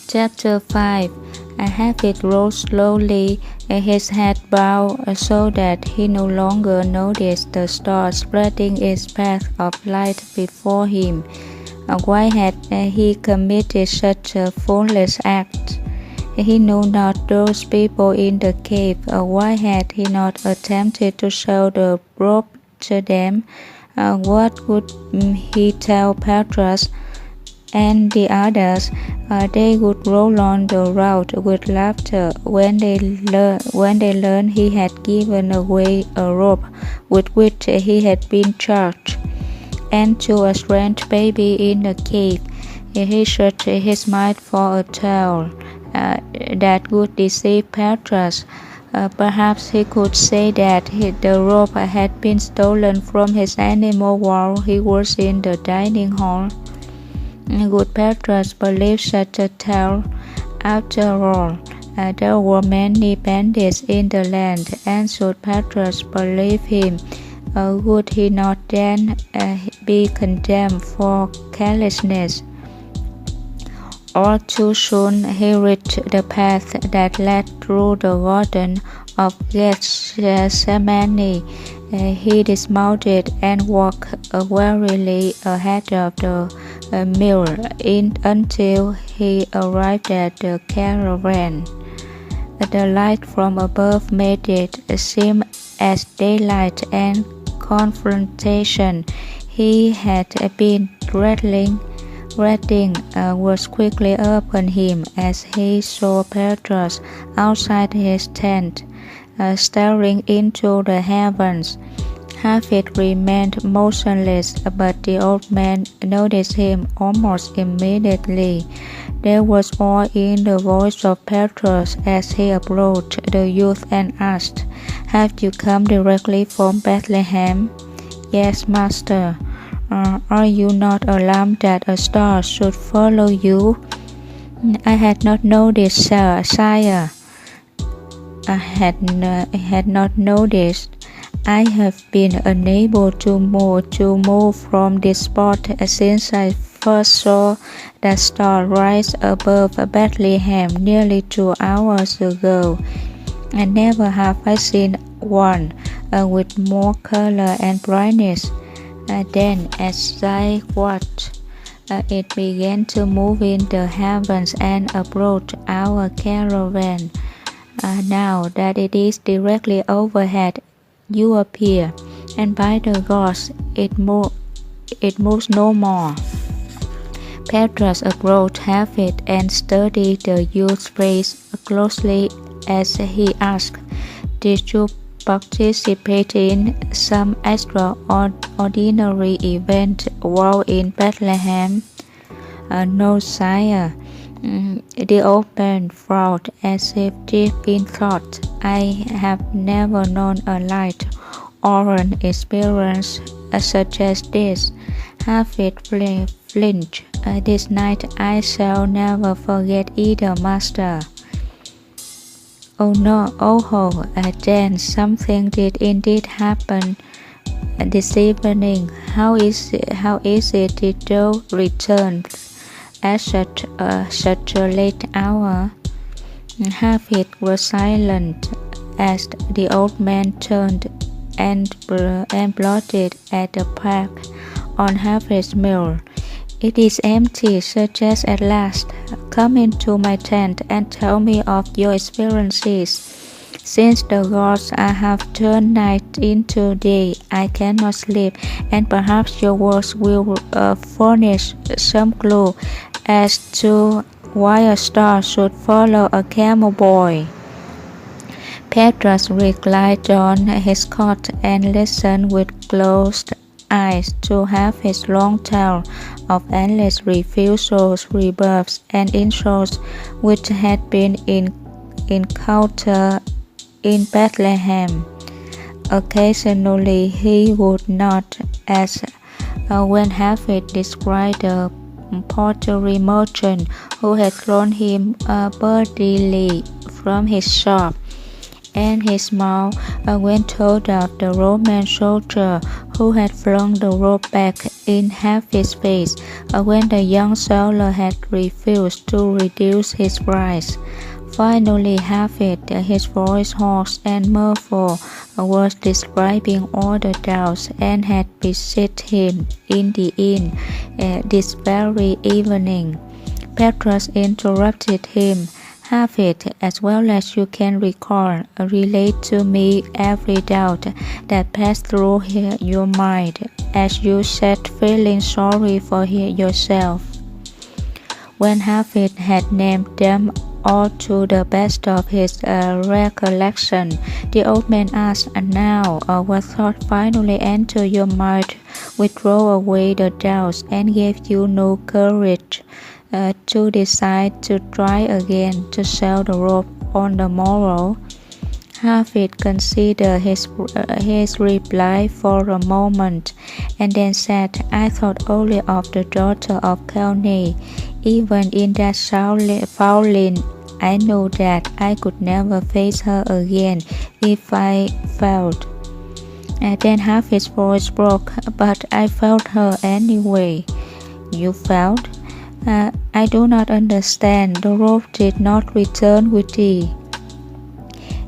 Chapter 5. Harvey rose slowly, his head bowed so that he no longer noticed the star spreading its path of light before him. Why had he committed such a foolish act? He knew not those people in the cave. Why had he not attempted to show the rope to them? What would he tell Petrus and the others? They would roll on the road with laughter when they learned he had given away a rope with which he had been charged. And to a strange baby in the cave, he searched his mind for a tale that would deceive Petrus. Perhaps he could say that the rope had been stolen from his animal while he was in the dining hall. Would Petrus believe such a tale? After all, there were many bandits in the land, and should Petrus believe him, would he not then be condemned for carelessness? All too soon he reached the path that led through the garden of Gethsemane. He dismounted and walked warily ahead of the mule until he arrived at the caravan. The light from above made it seem as daylight and confrontation he had been dreading was quickly upon him as he saw Petrus outside his tent, staring into the heavens. Harvey remained motionless, but the old man noticed him almost immediately. There was awe in the voice of Petrus as he approached the youth and asked, "Have you come directly from Bethlehem?" "Yes, Master." Are you not alarmed that a star should follow you?" "I had not noticed, sire." I had not noticed. I have been unable to move from this spot since I first saw that star rise above Bethlehem nearly 2 hours ago. And never have I seen one with more color and brightness. Then, as I watched, it began to move in the heavens and approach our caravan. Now that it is directly overhead, you appear, and by the gods, it moves no more." Petrus approached Harvey and studied the youth's face closely as he asked, "Did you participate in some extraordinary event while in Bethlehem?" "No, sire. The old man frowned as if deep in thought. I have never known a light or an experience such as this. Hafid flinched. This night I shall never forget either, master. Oh no, oh, then something did indeed happen this evening. How is it did thou return at such a late hour? Hafid was silent as the old man turned and blotted at the pack on Hafid's mirror. It is empty, suggest at last. Come into my tent and tell me of your experiences. Since the gods have turned night into day, I cannot sleep, and perhaps your words will furnish some clue as to why a star should follow a camel boy. Petrus reclined on his cot and listened with closed eyes to have his long tale of endless refusals, rebuffs, and insults which had been encountered in Bethlehem. Occasionally he would nod as when Hafid described the pottery merchant who had thrown him bodily from his shop, and he smiled when told of the Roman soldier who had flung the rope back in Hafid's face when the young sailor had refused to reduce his price. Finally, Hafid, his voice hoarse and muffled, was describing all the doubts and had besieged him in the inn this very evening. Petrus interrupted him. Hafid, as well as you can recall, relate to me every doubt that passed through your mind as you sat feeling sorry for yourself. When Hafid had named them all to the best of his recollection, the old man asked, now, what thought finally entered your mind, which drove away the doubts and gave you no courage to decide to try again to sell the rope on the morrow? Hafid considered his reply for a moment and then said, I thought only of the daughter of Calne. Even in that fouling, I knew that I could never face her again if I failed. And then Hafid's voice broke, but I felt her anyway. You failed? I do not understand. The rope did not return with thee.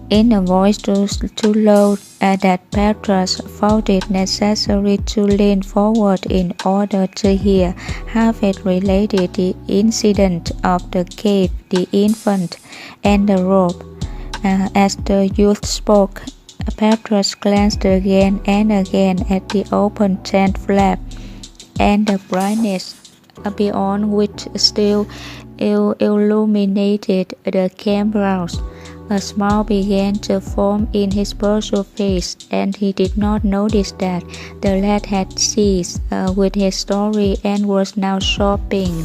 In a voice too low that Petrus found it necessary to lean forward in order to hear, Hafid related the incident of the cave, the infant, and the rope. As the youth spoke, Petrus glanced again and again at the open tent flap and the brightness beyond which still illuminated the campgrounds. A smile began to form in his puzzled face, and he did not notice that the lad had ceased with his story and was now shopping.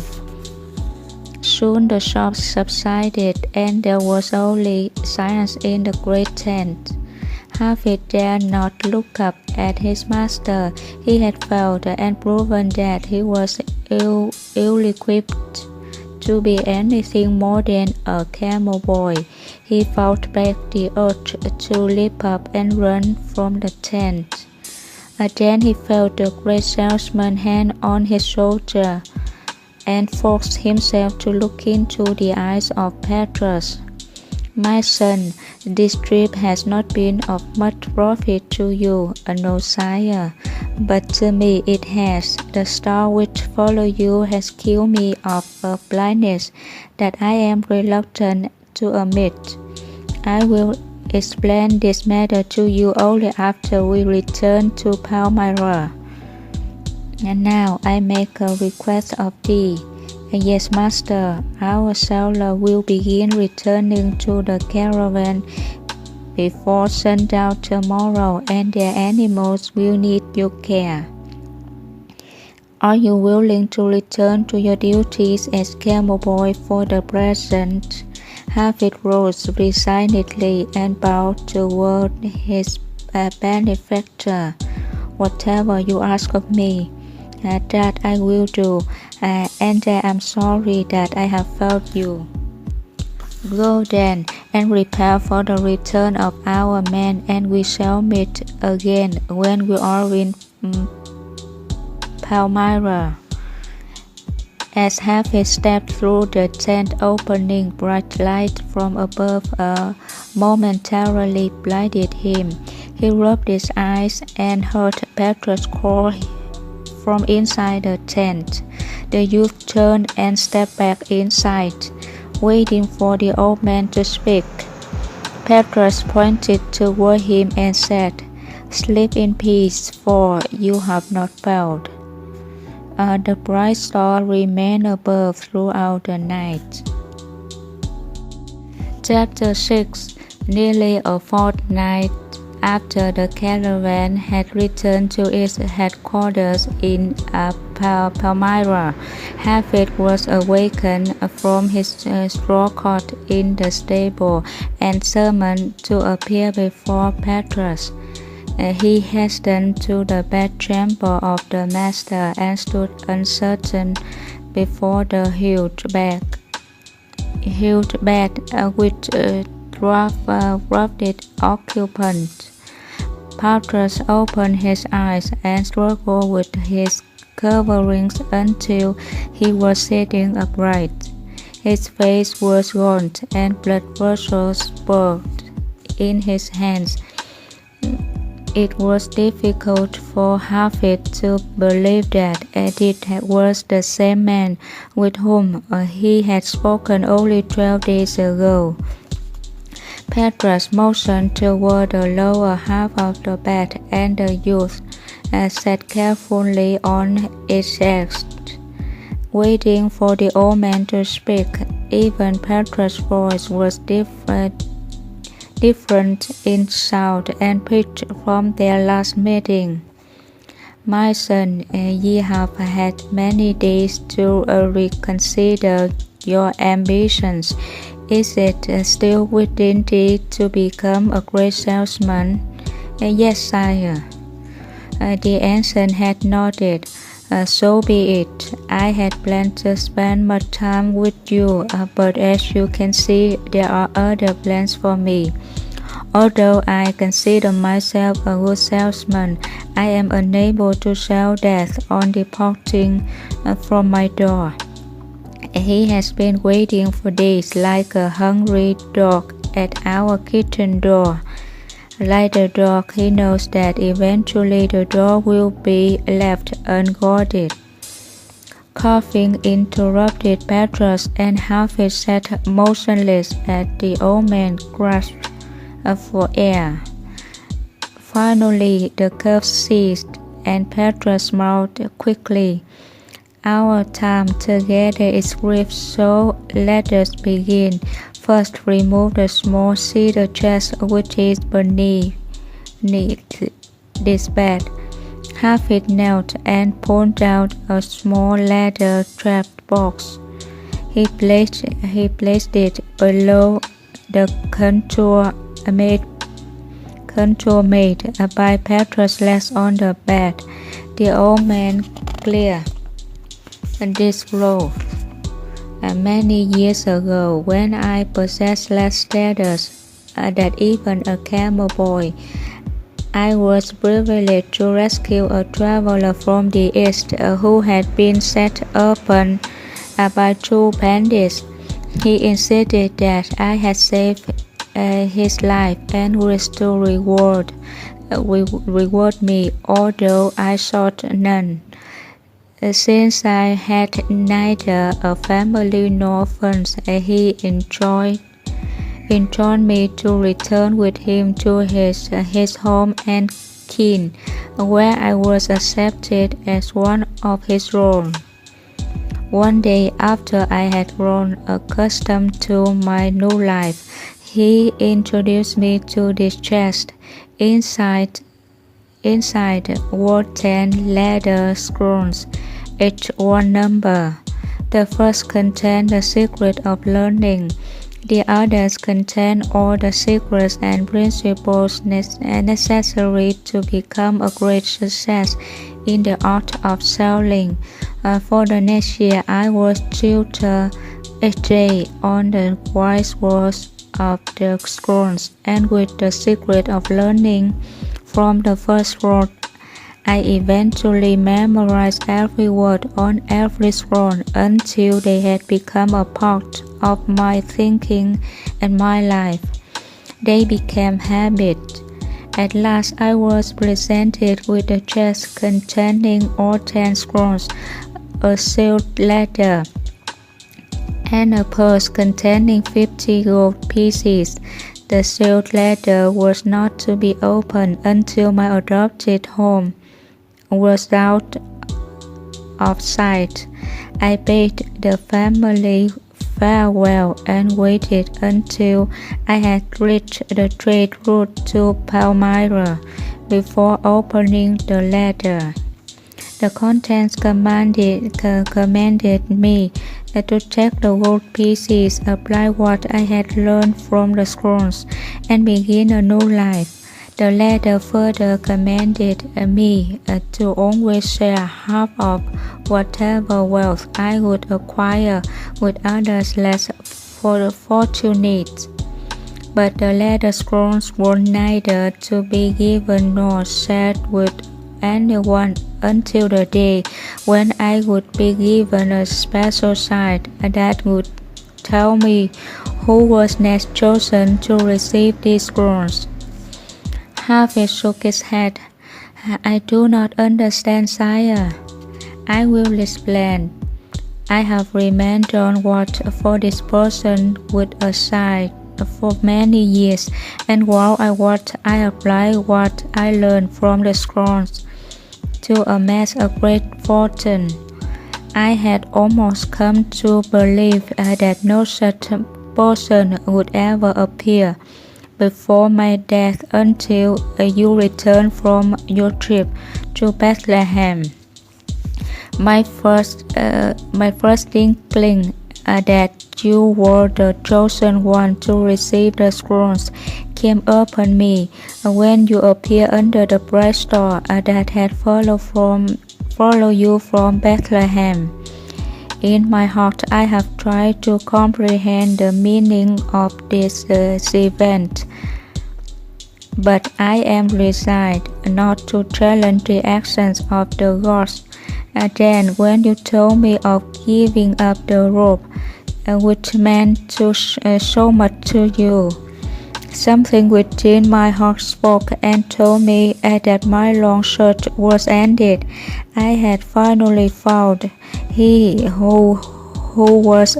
Soon the shop subsided, and there was only silence in the great tent. Hafid dared not look up at his master. He had failed and proven that he was ill-equipped to be anything more than a camel boy. He fought back the urge to leap up and run from the tent. Then he felt the great salesman's hand on his shoulder and forced himself to look into the eyes of Petrus. My son, this trip has not been of much profit to you, no sire, but to me it has. The star which followed you has killed me of a blindness that I am reluctant to admit. I will explain this matter to you only after we return to Palmyra. And now I make a request of thee. Yes, master, our sailor will begin returning to the caravan before sundown tomorrow, and their animals will need your care. Are you willing to return to your duties as cowboy for the present? Hafid rose resignedly and bowed toward his benefactor. Whatever you ask of me, that I will do, and I am sorry that I have failed you. Go then, and prepare for the return of our men, and we shall meet again when we are in Palmyra. As Hafid stepped through the tent opening, bright light from above momentarily blinded him. He rubbed his eyes and heard Petrus call from inside the tent. The youth turned and stepped back inside, waiting for the old man to speak. Petrus pointed toward him and said, "Sleep in peace, for you have not failed." The bright star remained above throughout the night. Chapter 6. Nearly a fortnight after the caravan had returned to its headquarters in Palmyra, Hafid was awakened from his straw cot in the stable and summoned to appear before Petrus. He hastened to the bedchamber of the master and stood uncertain before the huge bed with roughed occupants. Petrus opened his eyes and struggled with his coverings until he was sitting upright. His face was gaunt and blood vessels spurred in his hands. It was difficult for Hafid to believe that it was the same man with whom he had spoken only 12 days ago. Petrus motioned toward the lower half of the bed, and the youth sat carefully on its edge, waiting for the old man to speak. Even Petrus' voice was different in sound and pitch from their last meeting. "My son, ye have had many days to reconsider your ambitions. Is it still within thee to become a great salesman?" "Yes, sire." The ancient had nodded. "So be it. I had planned to spend much time with you, but as you can see, there are other plans for me. Although I consider myself a good salesman, I am unable to sell death on departing from my door. He has been waiting for days like a hungry dog at our kitchen door. Like the dog, he knows that eventually the door will be left unguarded." Coughing interrupted Petrus, and Hafid sat motionless as the old man grasped for air. Finally, the cough ceased, and Petrus smiled quickly. "Our time together is brief, so let us begin. First, remove the small cedar chest which is beneath this bed." Hafid knelt and pulled out a small leather-trapped box. He placed it below the contour made by Petrus legs on the bed. The old man cleared this growth. Many years ago, when I possessed less status than even a camel boy, I was privileged to rescue a traveler from the east who had been set upon by two bandits. He insisted that I had saved his life and wished to reward me, although I sought none. Since I had neither a family nor funds, he enjoined me to return with him to his home and kin, where I was accepted as one of his own. One day, after I had grown accustomed to my new life, he introduced me to this chest. Inside were 10 leather scrolls, each one number. The first contained the secret of learning. The others contain all the secrets and principles necessary to become a great success in the art of selling. For the next year, I was tutor each day on the wise words of the scrolls, and with the secret of learning from the first word, I eventually memorized every word on every scroll until they had become a part of my thinking and my life. They became habits. At last I was presented with a chest containing all 10 scrolls, a sealed letter, and a purse containing 50 gold pieces. The sealed letter was not to be opened until my adopted home was out of sight. I bade the family farewell and waited until I had reached the trade route to Palmyra before opening the letter. The contents commanded me to take the gold pieces, apply what I had learned from the scrolls, and begin a new life. The letter further commanded me to always share half of whatever wealth I would acquire with others less fortunate. But the letter scrolls were neither to be given nor shared with anyone until the day when I would be given a special sign that would tell me who was next chosen to receive these scrolls. Harvey shook his head. I do not understand, sire. I will explain. I have remained on watch for this person with a sigh for many years, and while I watch, I apply what I learned from the scrolls to amass a great fortune. I had almost come to believe that no such person would ever appear before my death until you return from your trip to Bethlehem. My first inkling that you were the chosen one to receive the scrolls came upon me when you appeared under the bright star that had followed you from Bethlehem. In my heart, I have tried to comprehend the meaning of this event, but I am resigned not to challenge the actions of the gods. Then, when you told me of giving up the robe, which meant so much to you, something within my heart spoke and told me that my long search was ended. I had finally found he who was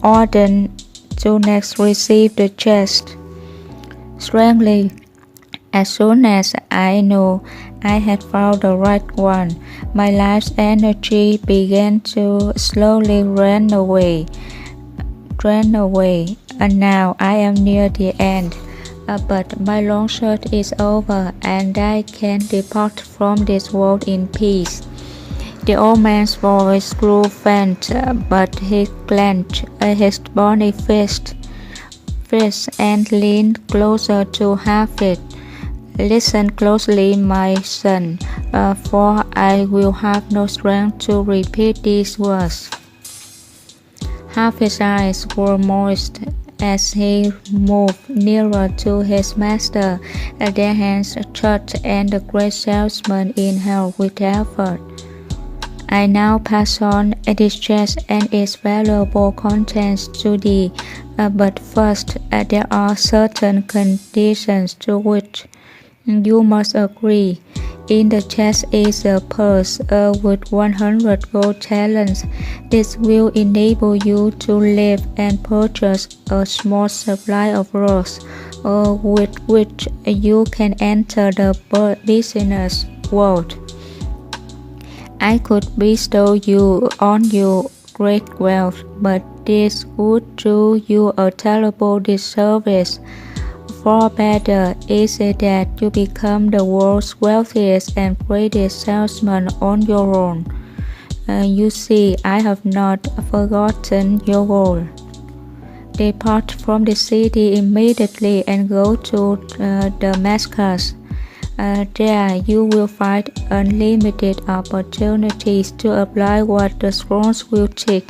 ordained to next receive the chest. Strangely, as soon as I knew I had found the right one, my life's energy began to slowly drain away. And now I am near the end. But my long search is over, and I can depart from this world in peace. The old man's voice grew faint, but he clenched his bony fist and leaned closer to Harvey. Listen closely, my son, for I will have no strength to repeat these words. Harvey's eyes were moist as he moved nearer to his master. Their hands touched, and the great salesman inhaled with effort. I now pass on this chest and its valuable contents to thee, but first there are certain conditions to which you must agree. In the chest is a purse with 100 gold talents. This will enable you to live and purchase a small supply of rolls, with which you can enter the business world. I could bestow you on you great wealth, but this would do you a terrible disservice. Far better is it that you become the world's wealthiest and greatest salesman on your own. You see, I have not forgotten your goal. Depart from the city immediately and go to Damascus. There you will find unlimited opportunities to apply what the scrolls will teach.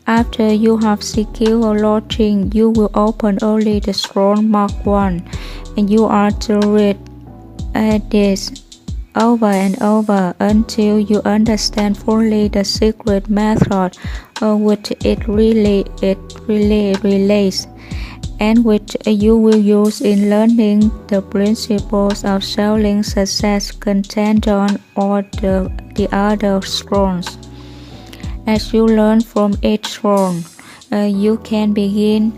After you have secured a lodging, you will open only the scroll marked 1, and you are to read this over and over until you understand fully the secret method which it really relates, and which you will use in learning the principles of selling success contained on all the other scrolls. As you learn from each scroll, you can begin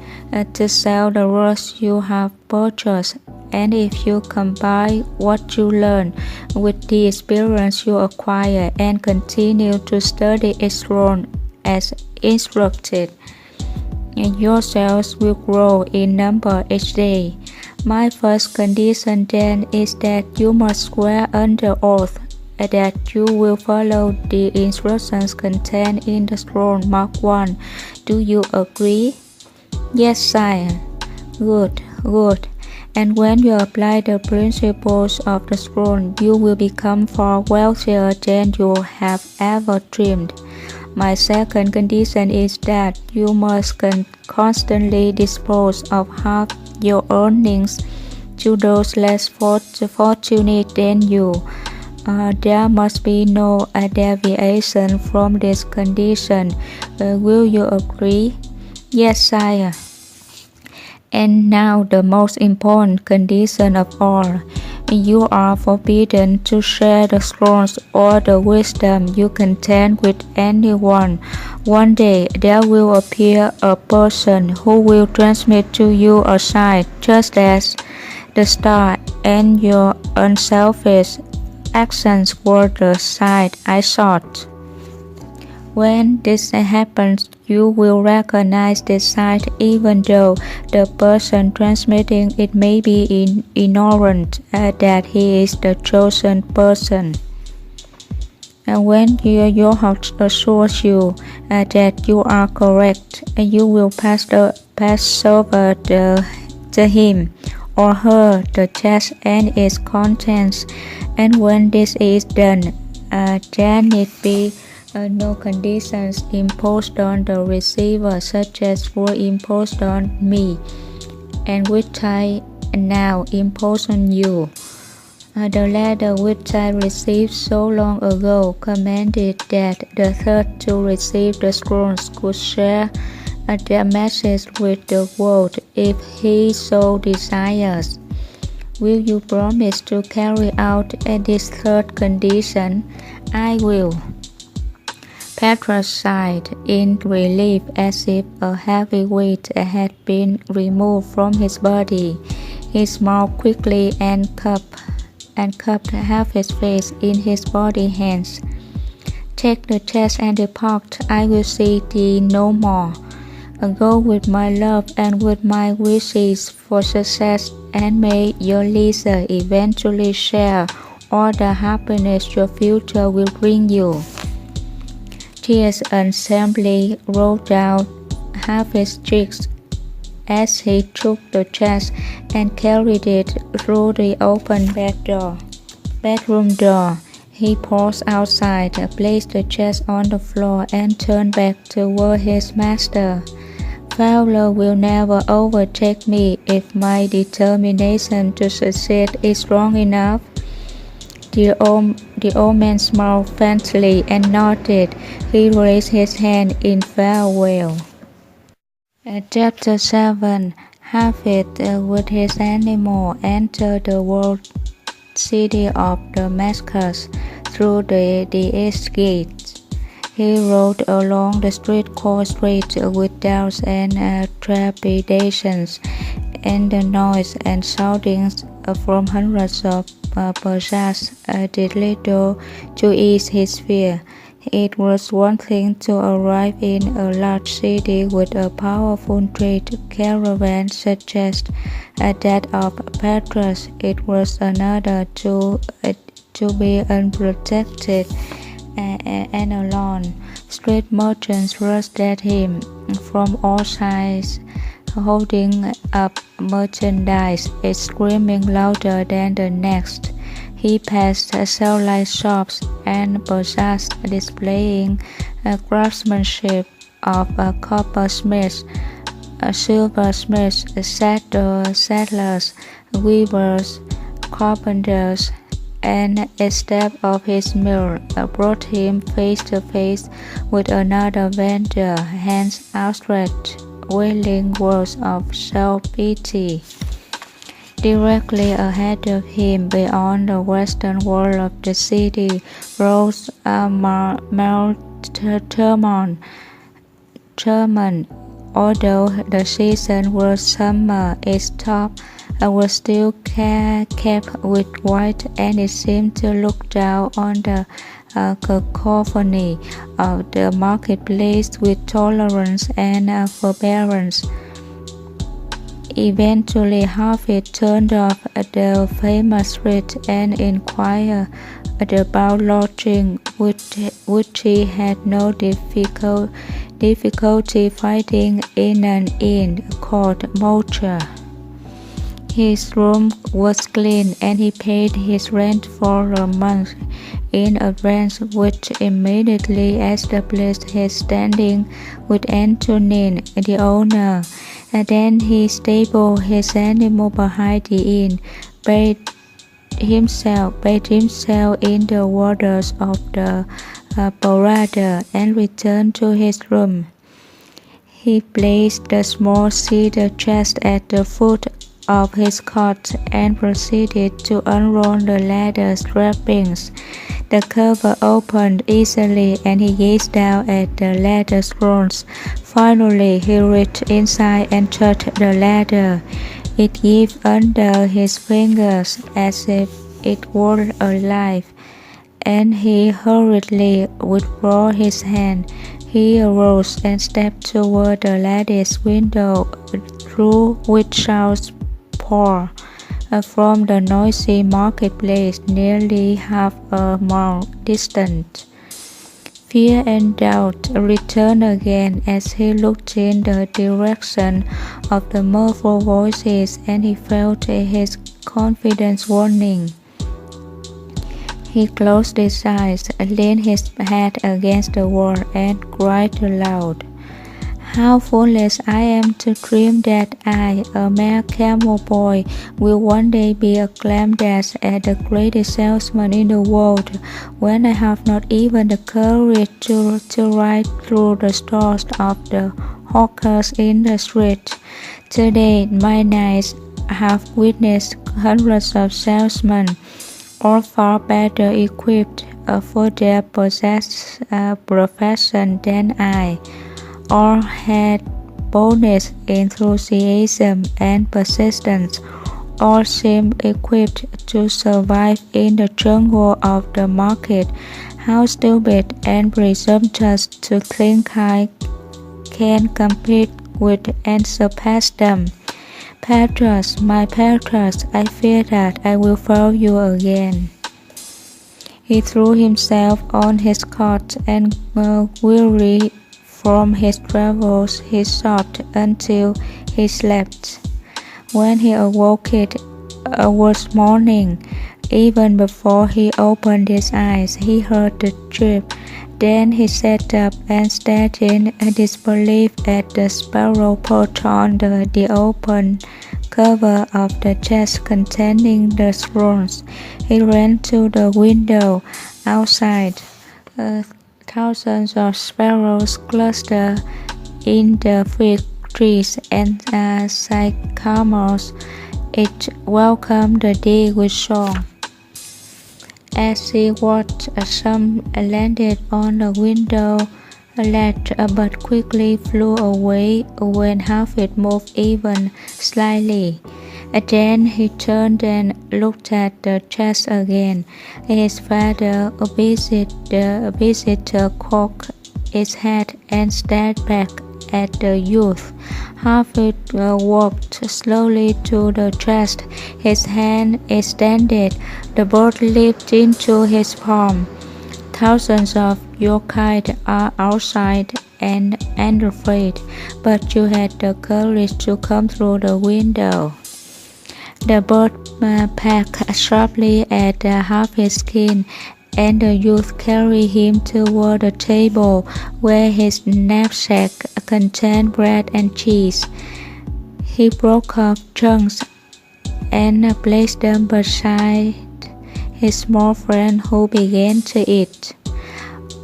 to sell the rest you have purchased. And if you combine what you learn with the experience you acquire and continue to study each scroll as instructed, your sales will grow in number each day. My first condition then is that you must swear under oath that you will follow the instructions contained in the scroll marked 1. Do you agree? Yes, sire. Good. And when you apply the principles of the scroll, you will become far wealthier than you have ever dreamed. My second condition is that you must constantly dispose of half your earnings to those less fortunate than you. There must be no deviation from this condition. Will you agree? Yes, sire. And now the most important condition of all. You are forbidden to share the scrolls or the wisdom you contain with anyone. One day there will appear a person who will transmit to you a sight just as the star, and your unselfish actions were the sight I sought. When this happens, you will recognize the sight even though the person transmitting it may be ignorant that he is the chosen person. And when your heart assures you that you are correct, you will pass over to him or her the chest and its contents. And when this is done, there need be no conditions imposed on the receiver such as were imposed on me, and which I now impose on you. The letter which I received so long ago commanded that the third to receive the scrolls could share their message with the world if he so desires. Will you promise to carry out this third condition? I will. Petrus sighed in relief as if a heavy weight had been removed from his body. He smiled quickly and cupped half his face in his body hands. Take the chest and depart. I will see thee no more. Go with my love and with my wishes for success, and may your leisure eventually share all the happiness your future will bring you. Tears unshamedly rolled down half his cheeks as he took the chest and carried it through the open bedroom door. He paused outside, placed the chest on the floor, and turned back toward his master. Failure will never overtake me if my determination to succeed is strong enough. The old man smiled faintly and nodded. He raised his hand in farewell. Chapter 7. Hafid with his animal entered the walled city of Damascus through the east gate. He rode along the called Street with doubts and trepidations, and the noise and shoutings from hundreds of Persians did little to ease his fear. It was one thing to arrive in a large city with a powerful trade caravan such as that of Petrus. It was another to be unprotected and alone. Street merchants rushed at him from all sides, holding up merchandise, each screaming louder than the next. He passed sell-like shops and bazaars displaying craftsmanship of coppersmiths, silversmiths, settlers, weavers, carpenters, and a step of his mill brought him face to face with another vendor, hands outstretched, wailing words of self-pity. Directly ahead of him, beyond the western wall of the city, rose a German. Although the season was summer, its top was still capped with white, and it seemed to look down on the cacophony of the marketplace with tolerance and forbearance. Eventually, Harvey turned off the famous street and inquired about lodging, which he had no difficulty finding in an inn called Mocha. His room was clean, and he paid his rent for a month in advance, which immediately established his standing with Antonin, the owner. And then he stabled his animal behind the inn, bathed himself in the waters of the Borada, and returned to his room. He placed the small cedar chest at the foot of his cot and proceeded to unroll the leather strappings. The cover opened easily, and he gazed down at the leather scrolls. Finally, he reached inside and touched the leather. It gave under his fingers as if it were alive, and he hurriedly withdrew his hand. He arose and stepped toward the lattice window, through which shouts poured from the noisy marketplace nearly half a mile distant. Fear and doubt returned again as he looked in the direction of the muffled voices, and he felt his confidence waning. He closed his eyes, leaned his head against the wall, and cried aloud, "How foolish I am to dream that I, a mere camel boy, will one day be acclaimed as the greatest salesman in the world, when I have not even the courage to ride through the stores of the hawkers in the street. Today my eyes have witnessed hundreds of salesmen, all far better equipped for their profession than I. All had boldness, enthusiasm, and persistence. All seemed equipped to survive in the jungle of the market. How stupid and presumptuous to think I can compete with and surpass them. Petrus, my Petrus, I fear that I will fail you again." He threw himself on his cot, and weary from his travels, he sobbed until he slept. When he awoke, it was morning. Even before he opened his eyes, he heard the trip. Then he sat up and stared in disbelief at the sparrow perched on the open cover of the chest containing the scrolls. He ran to the window. Outside, thousands of sparrows clustered in the fig trees and sycamores. Each welcomed the day with song. As he watched, some landed on the window ledge but quickly flew away when Harvey moved even slightly. Then he turned and looked at the chest again. His father, a visitor, cocked his head and stared back at the youth. Harvey walked slowly to the chest, his hand extended. The bird leaped into his palm. Thousands of your kind are outside and afraid, but you had the courage to come through the window. The bird pecked sharply at half his skin, and the youth carried him toward the table where his knapsack contained bread and cheese. He broke off chunks and placed them beside his small friend, who began to eat.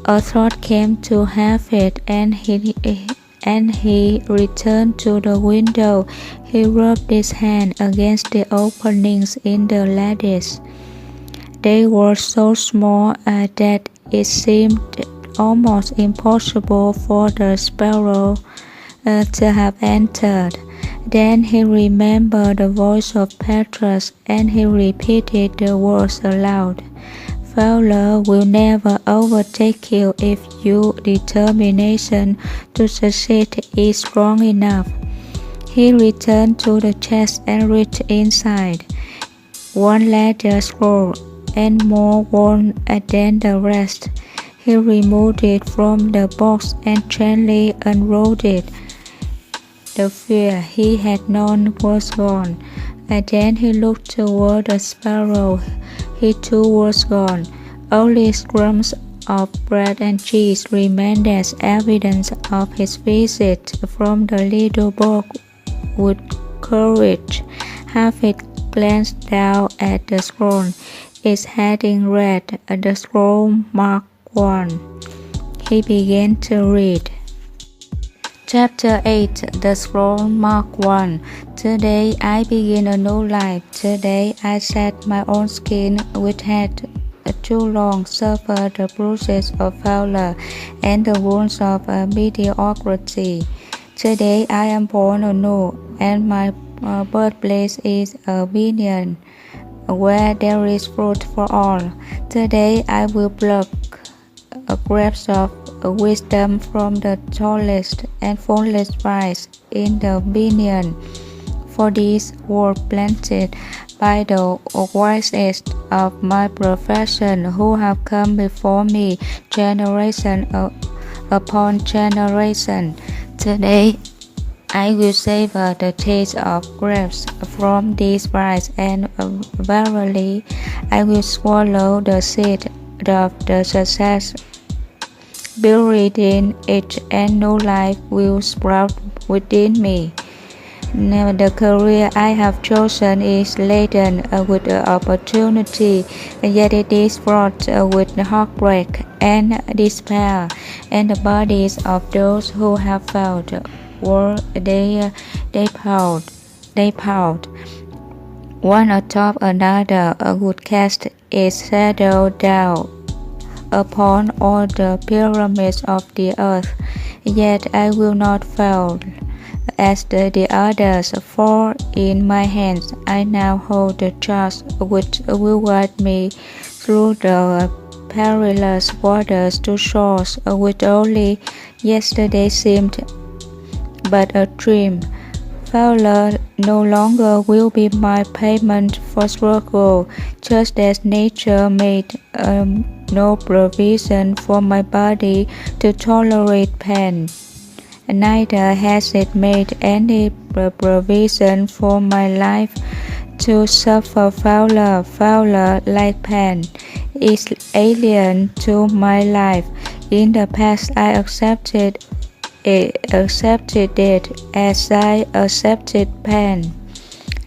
A thought came to have it, and he returned to the window. He rubbed his hand against the openings in the lattice. They were so small that it seemed almost impossible for the sparrow to have entered. Then he remembered the voice of Petrus, and he repeated the words aloud. Failure will never overtake you if your determination to succeed is strong enough. He returned to the chest and reached inside. One ledger scroll, and more worn than the rest. He removed it from the box and gently unrolled it. The fear he had known was gone. And then he looked toward the sparrow. He too was gone. Only crumbs of bread and cheese remained as evidence of his visit from the little bird with courage. Half-it glanced down at the scroll. Its heading read, "The scroll marked 1." He began to read. Chapter 8. The Scroll Mark 1. Today I begin a new life. Today I shed my own skin, which had too long suffered the bruises of failure and the wounds of mediocrity. Today I am born anew, and my birthplace is a vineyard where there is fruit for all. Today I will pluck grapes of wisdom from the tallest and fullest vines in the vineyard, for these were planted by the wisest of my profession, who have come before me generation upon generation. Today I will savor the taste of grapes from these vines, and verily I will swallow the seed of the success buried in it, and new life will sprout within me. Now the career I have chosen is laden with opportunity, yet it is fraught with heartbreak and despair, and the bodies of those who have failed were they piled one atop another, would cast its shadow down upon all the pyramids of the earth. Yet I will not fail as the others, for in my hands I now hold the charge which will guide me through the perilous waters to shores which only yesterday seemed but a dream. Failure no longer will be my payment for struggle, just as nature made no provision for my body to tolerate pain. Neither has it made any provision for my life to suffer failure. Failure, like pain, is alien to my life. In the past I accepted it as I accepted pain.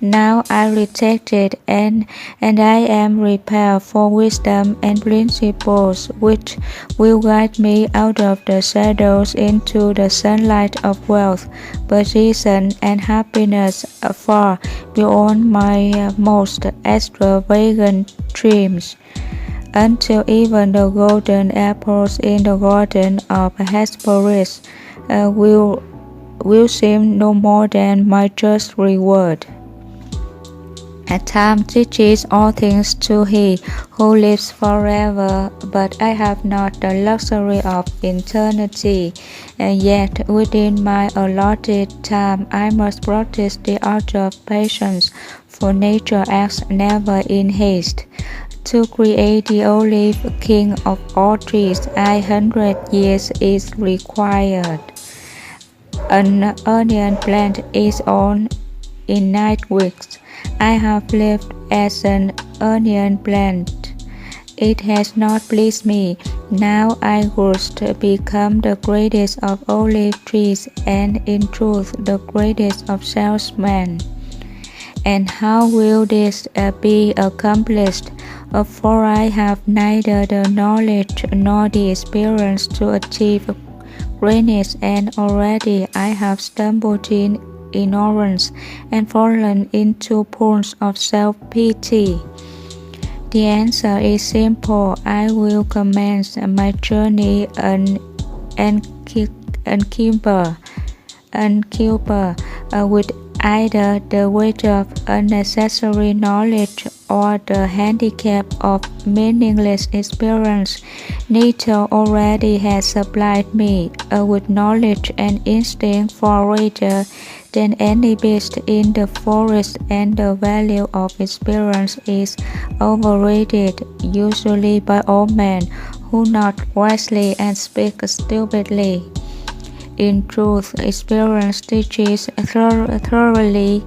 Now I reject it, and I am prepared for wisdom and principles which will guide me out of the shadows into the sunlight of wealth, position, and happiness, far beyond my most extravagant dreams, until even the golden apples in the garden of Hesperus will seem no more than my just reward. Time teaches all things to he who lives forever, but I have not the luxury of eternity, and yet within my allotted time I must practice the art of patience, for nature acts never in haste. To create the olive king of all trees, 100 years is required. An onion plant is on in 9 weeks. I have lived as an onion plant. It has not pleased me. Now I would become the greatest of olive trees, and in truth the greatest of salesmen. And how will this be accomplished? For I have neither the knowledge nor the experience to achieve greatness, and already I have stumbled in ignorance and fallen into pools of self-pity. The answer is simple. I will commence my journey unkillable with either the weight of unnecessary knowledge or the handicap of meaningless experience. Nature already has supplied me with knowledge and instinct far greater than any beast in the forest, and the value of experience is overrated, usually by all men who not wisely and speak stupidly. In truth, experience teaches thoroughly,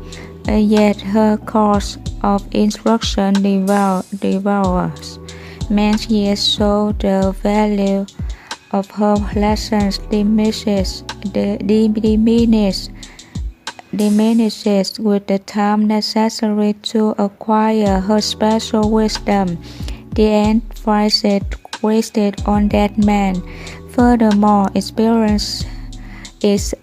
yet her course of instruction devours man's years, so the value of her lessons diminishes with the time necessary to acquire her special wisdom. The emphasis wasted on that man. Furthermore, experience is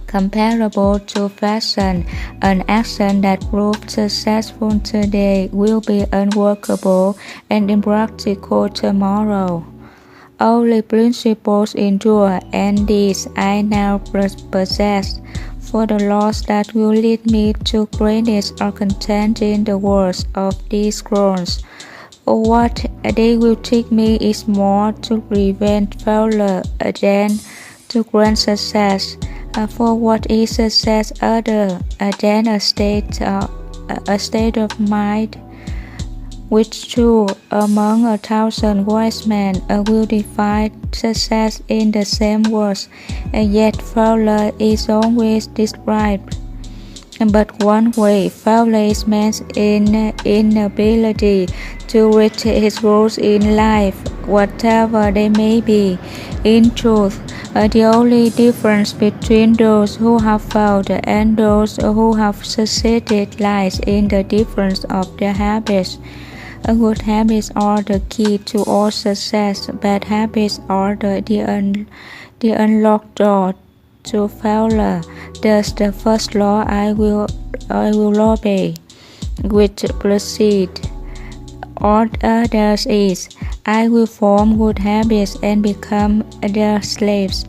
comparable to fashion. An action that proved successful today will be unworkable and impractical tomorrow. Only principles endure, and these I now possess. For the laws that will lead me to greatness are contained in the words of these scrolls. What they will teach me is more to prevent failure than to grant success. For what is success other than a state of mind, which two among 1,000 wise men will define success in the same words, and yet failure is always described but one way. Failure is man's inability to reach his goals in life, whatever they may be. In truth, the only difference between those who have failed and those who have succeeded lies in the difference of their habits. Good habits are the key to all success. Bad habits are the unlocked door to failure. Thus, the first law I will obey, which precedes all others, is I will form good habits and become their slaves.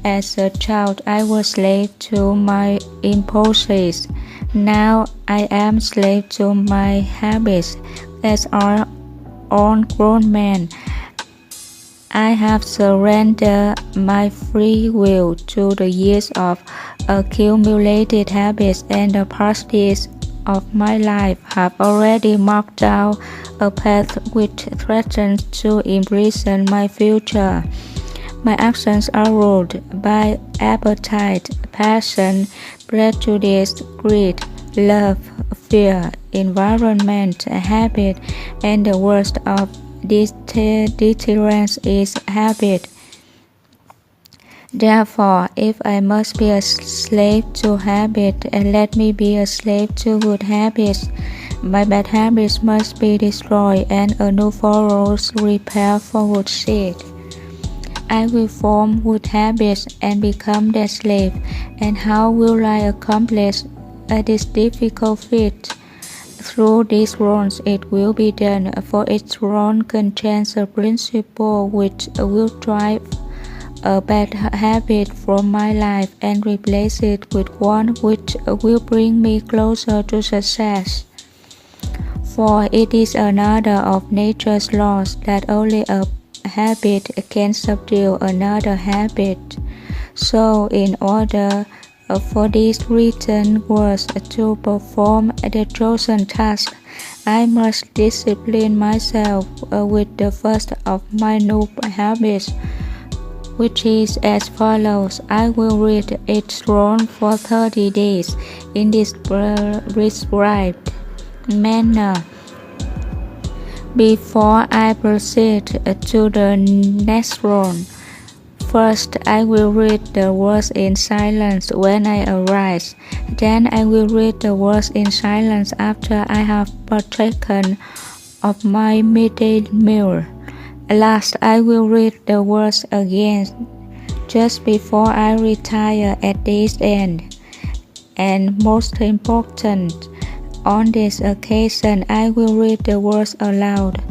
As a child, I was slave to my impulses. Now I am slave to my habits. As an grown man, I have surrendered my free will to the years of accumulated habits, and the past years of my life have already marked out a path which threatens to imprison my future. My actions are ruled by appetite, passion, prejudice, greed, love, fear, environment, habit, and the worst of deterrence is habit. Therefore, if I must be a slave to habit, let me be a slave to good habits. My bad habits must be destroyed, and a new furrows repaired for good seed. I will form good habits and become their slave. And how will I accomplish this difficult feat? Through these rules it will be done, for each rule contains a principle which will drive a bad habit from my life and replace it with one which will bring me closer to success. For it is another of nature's laws that only a habit can subdue another habit. So in order For these written words to perform the chosen task, I must discipline myself with the first of my new habits, which is as follows. I will read each throne for 30 days in this prescribed manner. Before I proceed to the next throne, first I will read the words in silence when I arise. Then I will read the words in silence after I have partaken of my midday meal. Last, I will read the words again just before I retire at day's end. And most important, on this occasion, I will read the words aloud.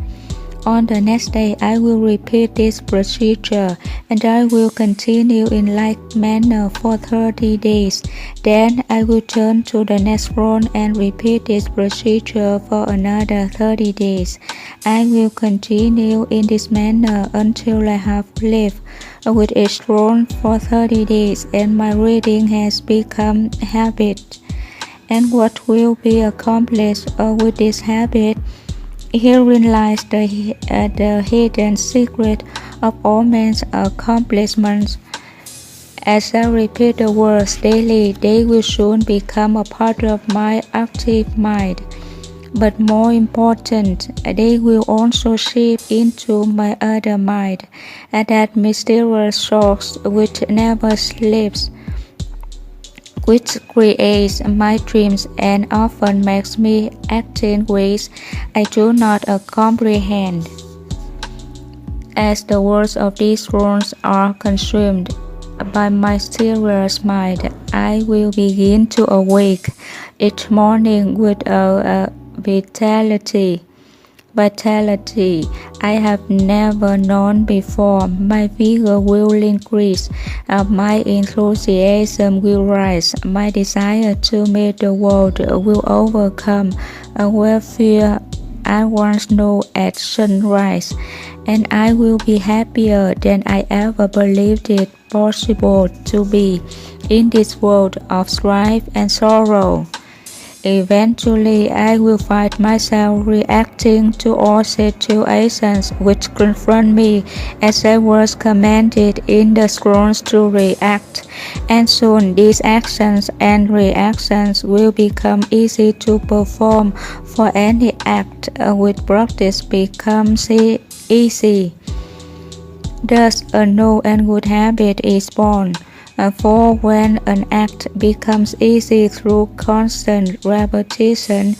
On the next day, I will repeat this procedure, and I will continue in like manner for 30 days. Then I will turn to the next throne and repeat this procedure for another 30 days. I will continue in this manner until I have lived with each throne for 30 days, and my reading has become a habit. And what will be accomplished with this habit? Herein lies the hidden secret of all man's accomplishments. As I repeat the words daily, they will soon become a part of my active mind. But more important, they will also seep into my other mind, and that mysterious source which never sleeps, which creates my dreams and often makes me act in ways I do not comprehend. As the words of these runes are consumed by my serious mind, I will begin to awake each morning with a vitality I have never known before. My vigor will increase, my enthusiasm will rise, my desire to meet the world will overcome where fear I once knew at sunrise, and I will be happier than I ever believed it possible to be in this world of strife and sorrow. Eventually, I will find myself reacting to all situations which confront me as I was commanded in the scrolls to react, and soon these actions and reactions will become easy to perform, for any act with practice becomes easy. Thus, a new and good habit is born. For when an act becomes easy through constant repetition,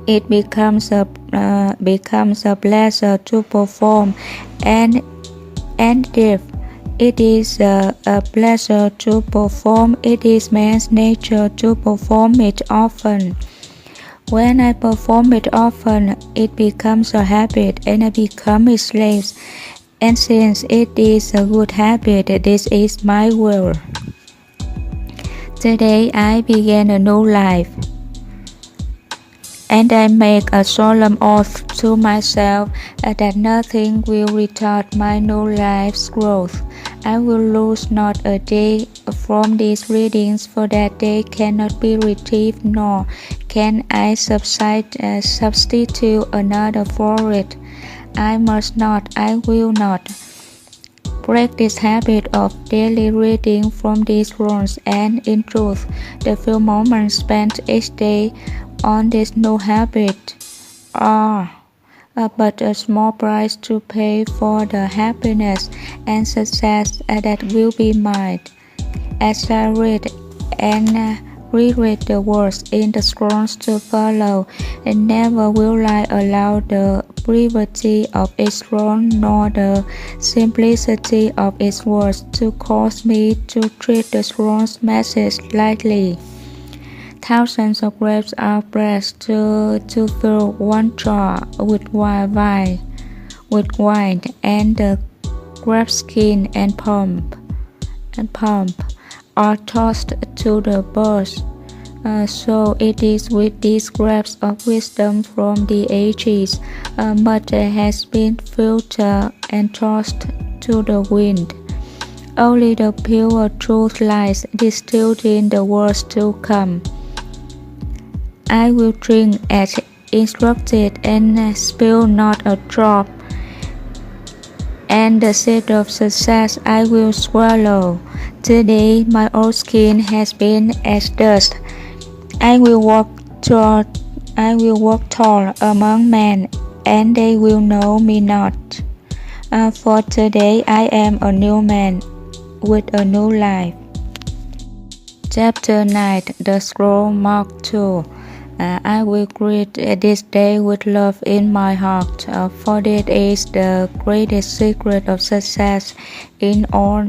it becomes a pleasure to perform, and if it is a pleasure to perform, it is man's nature to perform it often. When I perform it often, it becomes a habit, and I become its slave. And since it is a good habit, this is my will. Today I begin a new life, and I make a solemn oath to myself that nothing will retard my new life's growth. I will lose not a day from these readings, for that day cannot be retrieved, nor can I substitute another for it. I must not, I will not break this habit of daily reading from these runes, and in truth, the few moments spent each day on this new habit are but a small price to pay for the happiness and success that will be mine. As I read and reread the words in the scrolls to follow, and never will I allow the brevity of its throne nor the simplicity of its words to cause me to treat the throne's message lightly. Thousands of grapes are pressed to fill one jar with wine, and the grape skin and pulp are tossed to the birds. So it is with these grapes of wisdom from the ages. Much has been filtered and tossed to the wind. Only the pure truth lies distilled in the words to come. I will drink as instructed and spill not a drop, and the seed of success I will swallow. Today my old skin has been as dust. I will walk tall among men, and they will know me not. For today I am a new man with a new life. Chapter 9. The Scroll Mark II. I will greet this day with love in my heart, for it is the greatest secret of success in all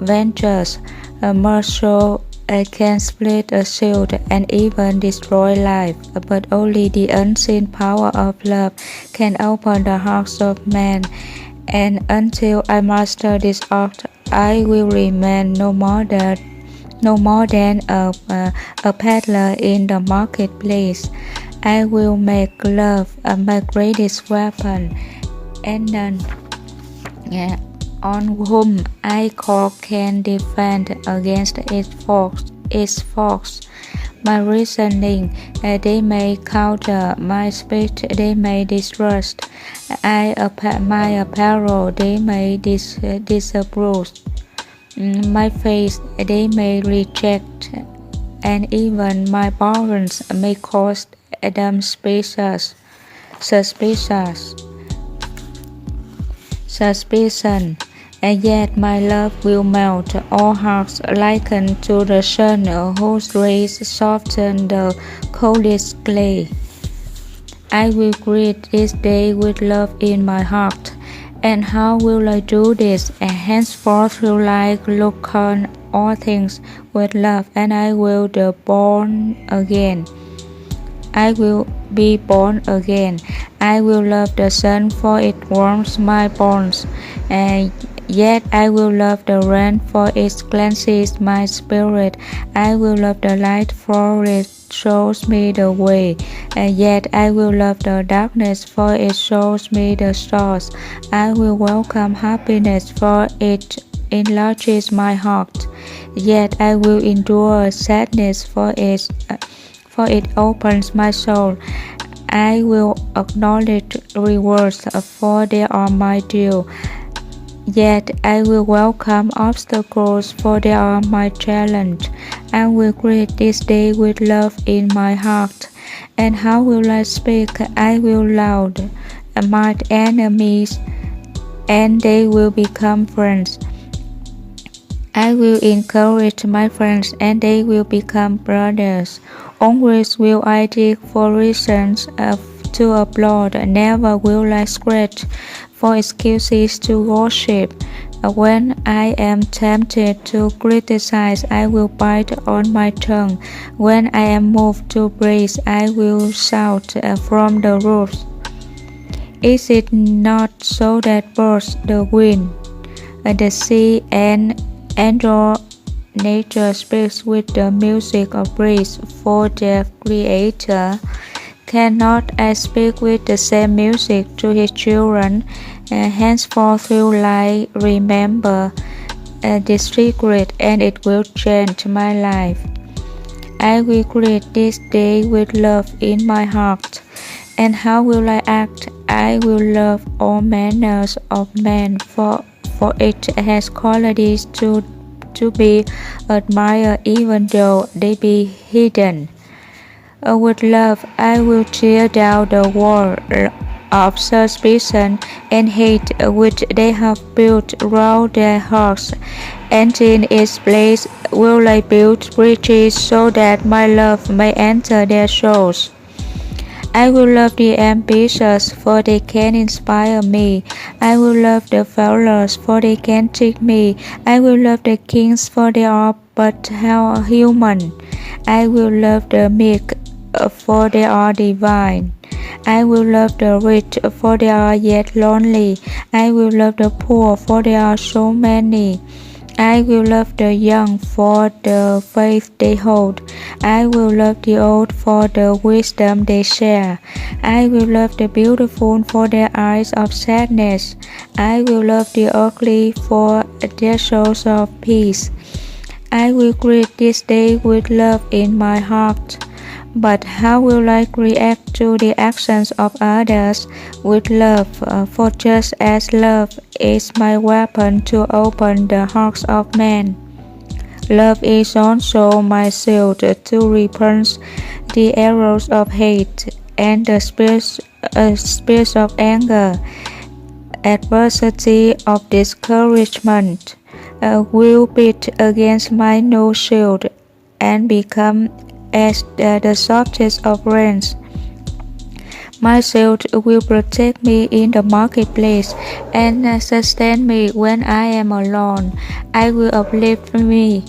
ventures. Martial can split a shield and even destroy life, but only the unseen power of love can open the hearts of men. And until I master this art, I will remain no more than a peddler in the marketplace. I will make love my greatest weapon, and none on whom I call can defend against its foes. My reasoning they may counter, my speech they may distrust, my apparel they may disapprove. My face they may reject, and even my bargains may cause them suspicion, and yet my love will melt all hearts likened to the sun whose rays soften the coldest clay. I will greet this day with love in my heart. And how will I do this? And henceforth will I look on all things with love, and I will be born again. I will be born again. I will love the sun, for it warms my bones, and yet I will love the rain, for it cleanses my spirit. I will love the light, for it shows me the way, and yet I will love the darkness, for it shows me the stars. I will welcome happiness, for it enlarges my heart, yet I will endure sadness, for it opens my soul. I will acknowledge rewards, for they are my due, yet I will welcome obstacles, for they are my challenge. I will greet this day with love in my heart. And how will I speak? I will loud my enemies, and they will become friends. I will encourage my friends, and they will become brothers. Always will I dig for reasons to applaud, never will I scratch for excuses to worship. When I am tempted to criticize, I will bite on my tongue. When I am moved to praise, I will shout from the roofs. Is it not so that birds, the wind, the sea, and all nature speaks with the music of praise for their Creator? Cannot I speak with the same music to his children? Henceforth will I remember this secret, and it will change my life. I will greet this day with love in my heart. And how will I act? I will love all manners of men, for it has qualities to be admired even though they be hidden. With love I will tear down the wall of suspicion and hate which they have built round their hearts, and in its place will I build bridges so that my love may enter their souls. I will love the ambitious, for they can inspire me. I will love the failures, for they can teach me. I will love the kings, for they are but human. I will love the meek, for they are divine. I will love the rich, for they are yet lonely. I will love the poor, for they are so many. I will love the young for the faith they hold. I will love the old for the wisdom they share. I will love the beautiful for their eyes of sadness. I will love the ugly for their source of peace. I will greet this day with love in my heart. But how will I react to the actions of others? With love, for just as love is my weapon to open the hearts of men, love is also my shield to repulse the arrows of hate and the spears of anger. Adversity of discouragement will beat against my no shield and become as the softest of rains. My shield will protect me in the marketplace and sustain me when I am alone. I will uplift me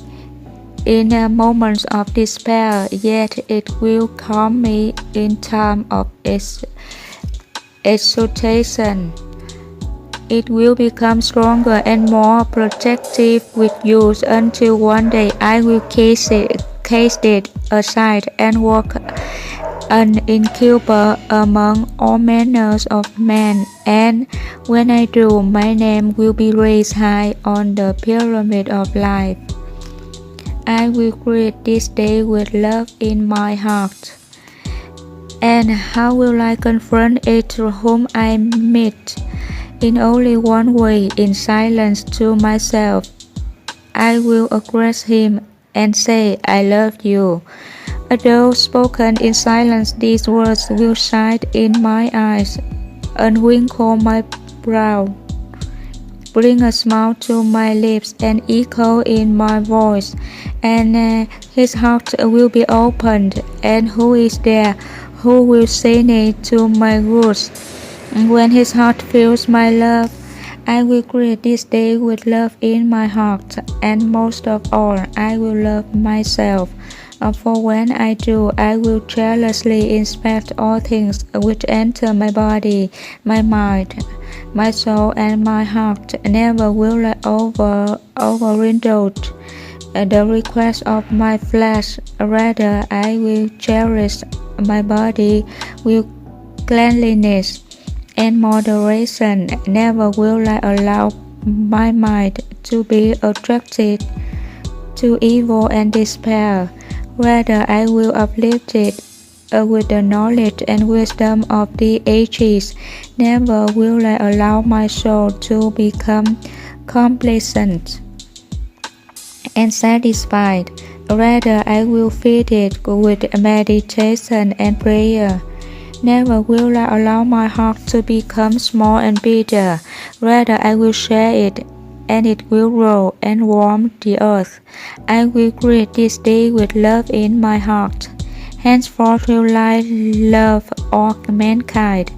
in moments of despair, yet it will calm me in time of exultation. It will become stronger and more protective with use until one day I will cast it aside and walk uninculpable among all manners of men, and when I do, my name will be raised high on the pyramid of life. I will greet this day with love in my heart. And how will I confront it whom I meet? In only one way, in silence to myself. I will address him and say, I love you. Although spoken in silence, these words will shine in my eyes, unwrinkle my brow, bring a smile to my lips, and echo in my voice. And his heart will be opened, and who is there who will say nay to my words? When his heart feels my love, I will greet this day with love in my heart, and most of all, I will love myself. For when I do, I will jealously inspect all things which enter my body, my mind, my soul, and my heart. Never will I overindulge the request of my flesh. Rather, I will cherish my body with cleanliness and moderation. Never will I allow my mind to be attracted to evil and despair. Rather, I will uplift it with the knowledge and wisdom of the ages. Never will I allow my soul to become complacent and satisfied. Rather, I will feed it with meditation and prayer. Never will I allow my heart to become small and bitter. Rather, I will share it, and it will grow and warm the earth. I will greet this day with love in my heart. Henceforth will I love all mankind.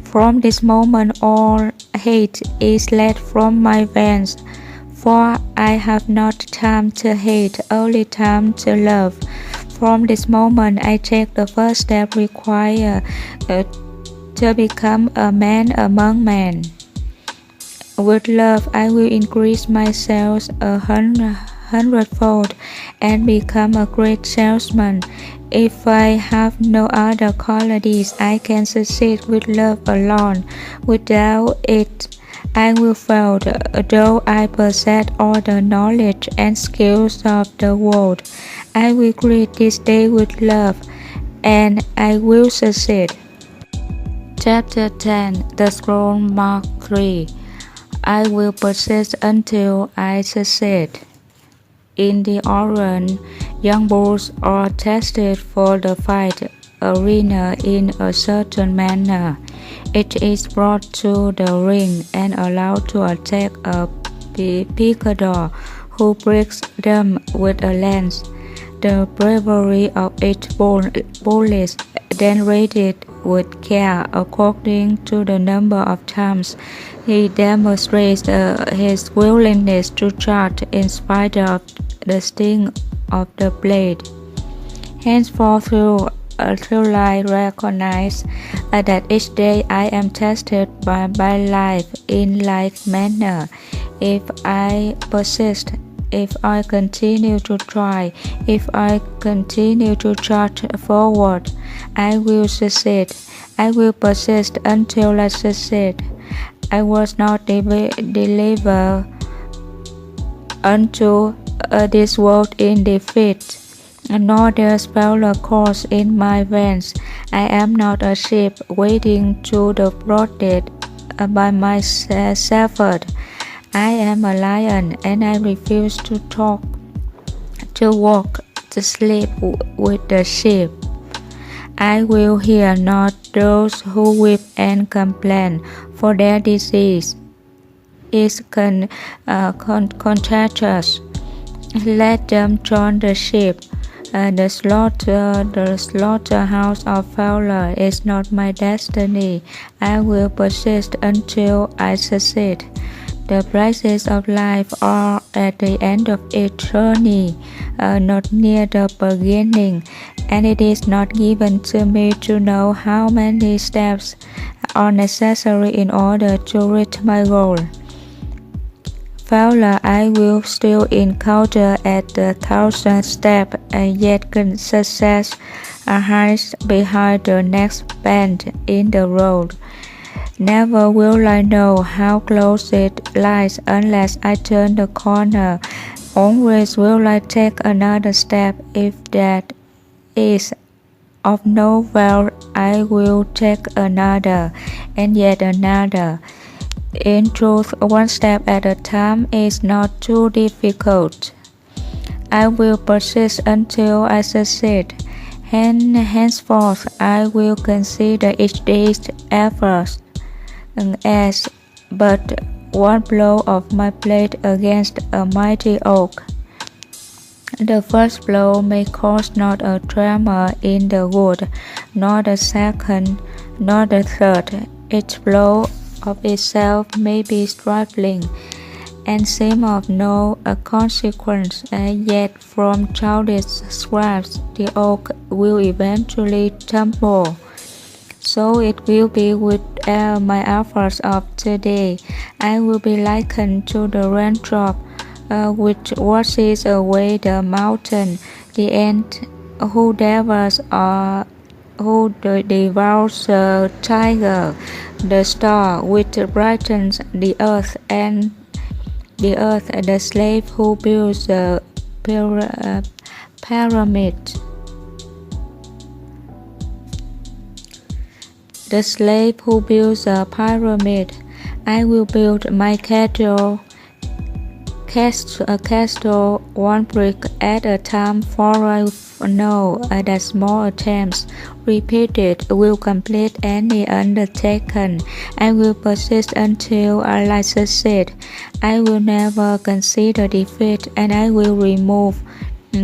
From this moment all hate is led from my veins, for I have not time to hate, only time to love. From this moment I take the first step required to become a man among men. With love I will increase my sales 100-fold and become a great salesman. If I have no other qualities, I can succeed with love alone. Without it, I will fail, though I possess all the knowledge and skills of the world. I will greet this day with love, and I will succeed. Chapter 10. The Scroll Mark 3. I will persist until I succeed. In the Orient, young bulls are tested for the fight arena in a certain manner. It is brought to the ring and allowed to attack a picador who breaks them with a lance. The bravery of each bull is then rated with care according to the number of times he demonstrates his willingness to charge in spite of the sting of the blade. Henceforth, till I recognize that each day I am tested by life in like manner. If I persist, if I continue to try, if I continue to charge forward, I will succeed. I will persist until I succeed. I was not delivered unto this world in defeat, nor there's failure course in my veins. I am not a sheep waiting to the blooded by my shepherd. I am a lion, and I refuse to walk, to sleep with the sheep. I will hear not those who weep and complain, for their disease is contagious. Let them join the sheep. The slaughterhouse of failure is not my destiny. I will persist until I succeed. The prices of life are at the end of each journey, not near the beginning, and it is not given to me to know how many steps are necessary in order to reach my goal. Failure I will still encounter at the 1000th step, and yet success hides behind the next bend in the road. Never will I know how close it lies unless I turn the corner. Always will I take another step. If that is of no avail, I will take another, and yet another. In truth, one step at a time is not too difficult. I will persist until I succeed. Henceforth, I will consider each day's effort as but one blow of my blade against a mighty oak. The first blow may cause not a tremor in the wood, nor the second, nor the third. Each blow of itself may be trifling and seem of no consequence, yet from childish scraps the oak will eventually tumble. So it will be with my efforts of today. I will be likened to the raindrop which washes away the mountain, the ant who devours the tiger, the star which brightens the earth, and the slave who builds the pyramid. The slave who builds a pyramid. I will build my castle one brick at a time, for I know that small attempts repeated will complete any undertaking. I will persist until I succeed. I will never consider defeat, and I will remove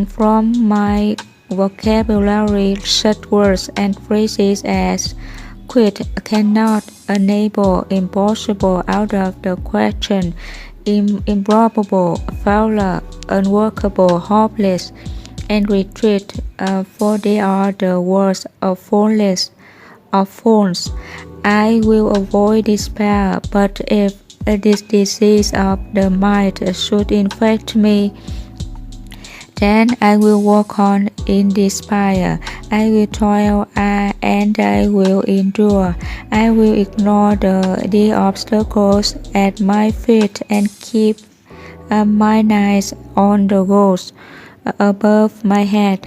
from my vocabulary such words and phrases as quit, cannot, unable, impossible, out of the question, improbable, failure, unworkable, hopeless, and retreat, for they are the words of fools. I will avoid despair, but if this disease of the mind should infect me, then I will walk on in despair. I will toil and I will endure. I will ignore the obstacles at my feet and keep my eyes on the goals above my head.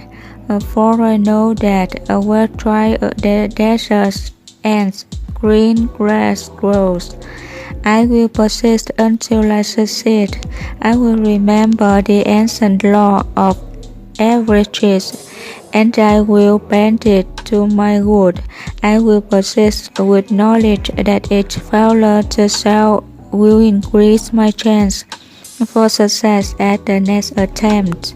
For I know that where dry deserts ends, green grass grows. I will persist until I succeed. I will remember the ancient law of averages, and I will bend it to my good. I will persist with knowledge that each failure to sell will increase my chance for success at the next attempt.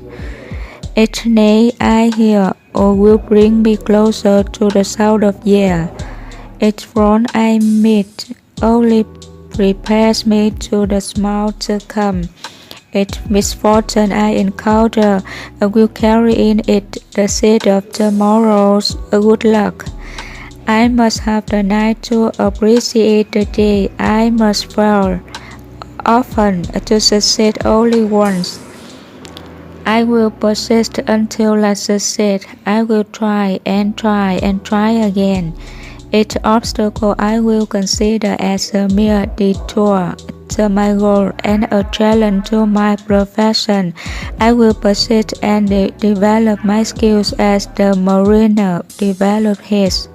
Each nay I hear will bring me closer to the south of year. Each front I meet only prepares me to the smile to come. Each misfortune I encounter will carry in it the seed of tomorrow's good luck. I must have the night to appreciate the day. I must fail often to succeed only once. I will persist until I succeed. I will try and try and try again. Each obstacle I will consider as a mere detour better my goal and a challenge to my profession. I will persist and develop my skills as the mariner developed his.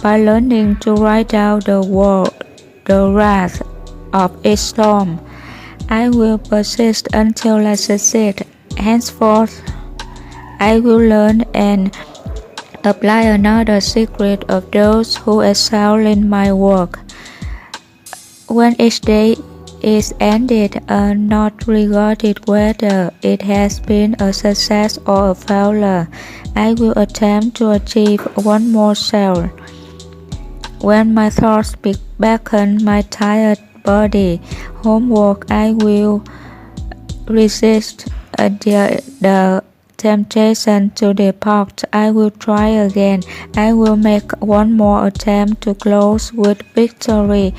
By learning to ride out the wrath of a storm, I will persist until I succeed. Henceforth, I will learn and apply another secret of those who excel in my work. When each day is ended, not regarded whether it has been a success or a failure, I will attempt to achieve one more sale. When my thoughts beckon my tired body homework, I will resist the temptation to depart. I will try again. I will make one more attempt to close with victory,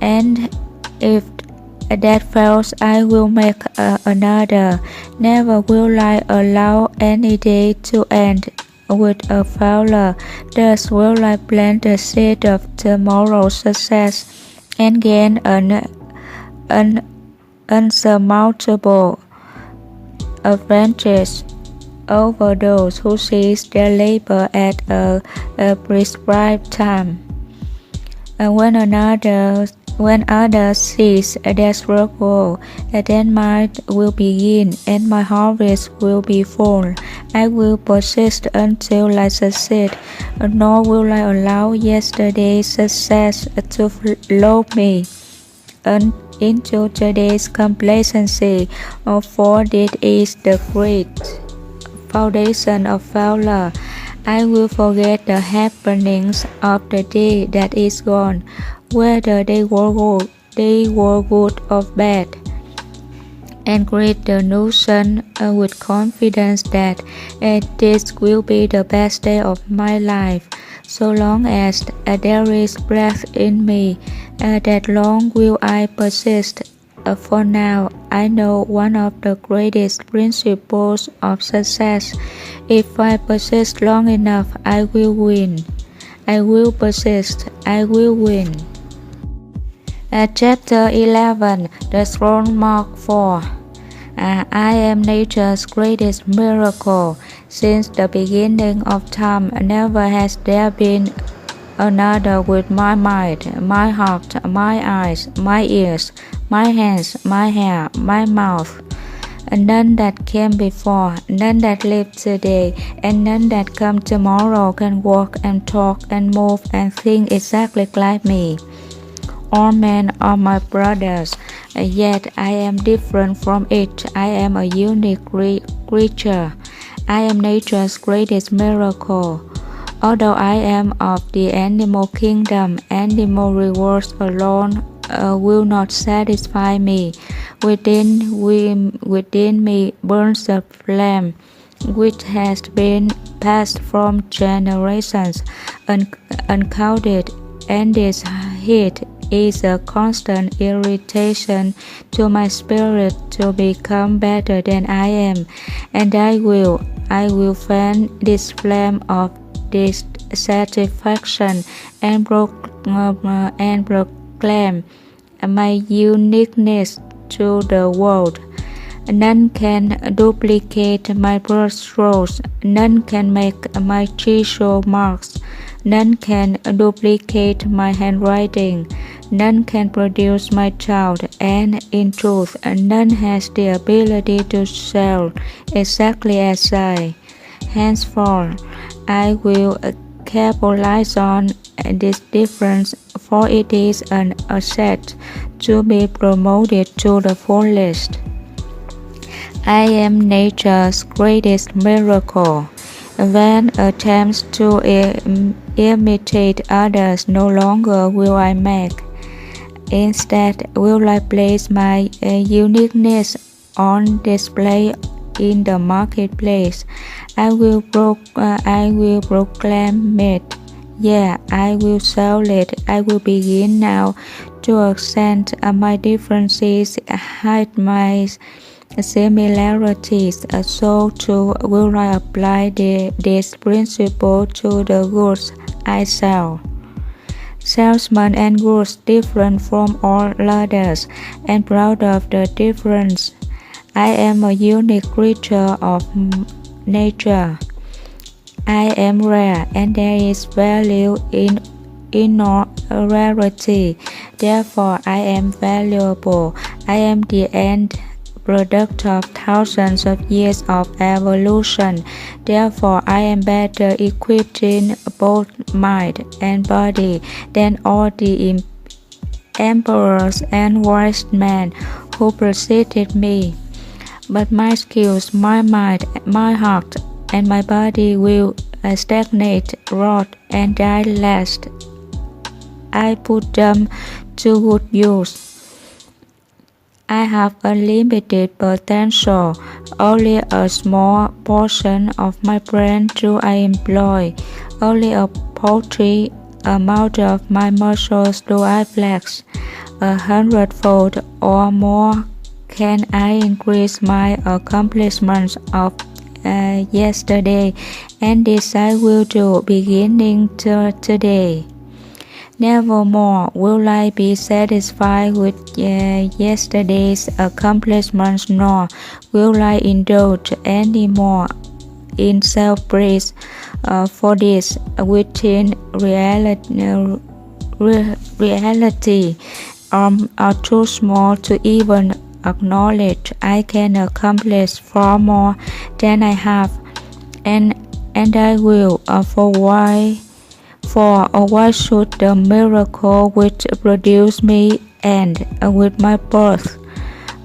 and if that fails, I will make another. Never will I allow any day to end with a failure. Thus will I plant the seed of tomorrow's success and gain an unsurmountable advantage over those who cease their labor at a prescribed time. And when others cease their struggle, then mine will begin and my harvest will be full. I will persist until I succeed, nor will I allow yesterday's success to lull me into today's complacency, for it is the great foundation of failure. I will forget the happenings of the day that is gone, whether they were good or bad, and greet the new sun with confidence that this will be the best day of my life. So long as there is breath in me, that long will I persist. For now, I know one of the greatest principles of success. If I persist long enough, I will win. I will persist, I will win. Chapter 11, The Throne Mark 4. I am nature's greatest miracle. Since the beginning of time, never has there been another with my mind, my heart, my eyes, my ears, my hands, my hair, my mouth. None that came before, none that lived today, and none that come tomorrow can walk and talk and move and think exactly like me. All men are my brothers, yet I am different from each. I am a unique creature. I am nature's greatest miracle. Although I am of the animal kingdom, animal rewards alone will not satisfy me. Within me burns a flame which has been passed from generations uncounted, and this heat is a constant irritation to my spirit to become better than I am, and I will fan this flame of dissatisfaction and proclaim my uniqueness to the world. None can duplicate my brushstrokes, none can make my chisel marks, none can duplicate my handwriting, none can produce my thought, and in truth, none has the ability to sell exactly as I. Henceforth, I will capitalize on this difference, for it is an asset to be promoted to the fullest. I am nature's greatest miracle. When attempts to imitate others no longer will I make. Instead, will I place my uniqueness on display in the marketplace. I will proclaim it. Yeah, I will sell it. I will begin now to accent my differences, hide my similarities. So too will I apply this principle to the goods I sell. salesman and goods different from all others, and proud of the difference. I am a unique creature of nature. I am rare, and there is value in rarity. Therefore, I am valuable. I am the end product of thousands of years of evolution. Therefore, I am better equipped in both mind and body than all the emperors and wise men who preceded me. But my skills, my mind, my heart, and my body will stagnate, rot, and die last. I put them to good use. I have unlimited potential. Only a small portion of my brain do I employ. Only a paltry amount of my muscles do I flex. 100-fold or more can I increase my accomplishments of yesterday, and this I will do beginning today. Nevermore will I be satisfied with yesterday's accomplishments, nor will I indulge any more in self-praise, for this within reality are too small to even acknowledge. I can accomplish far more than I have, and I will, for why should the miracle which produced me end with my birth?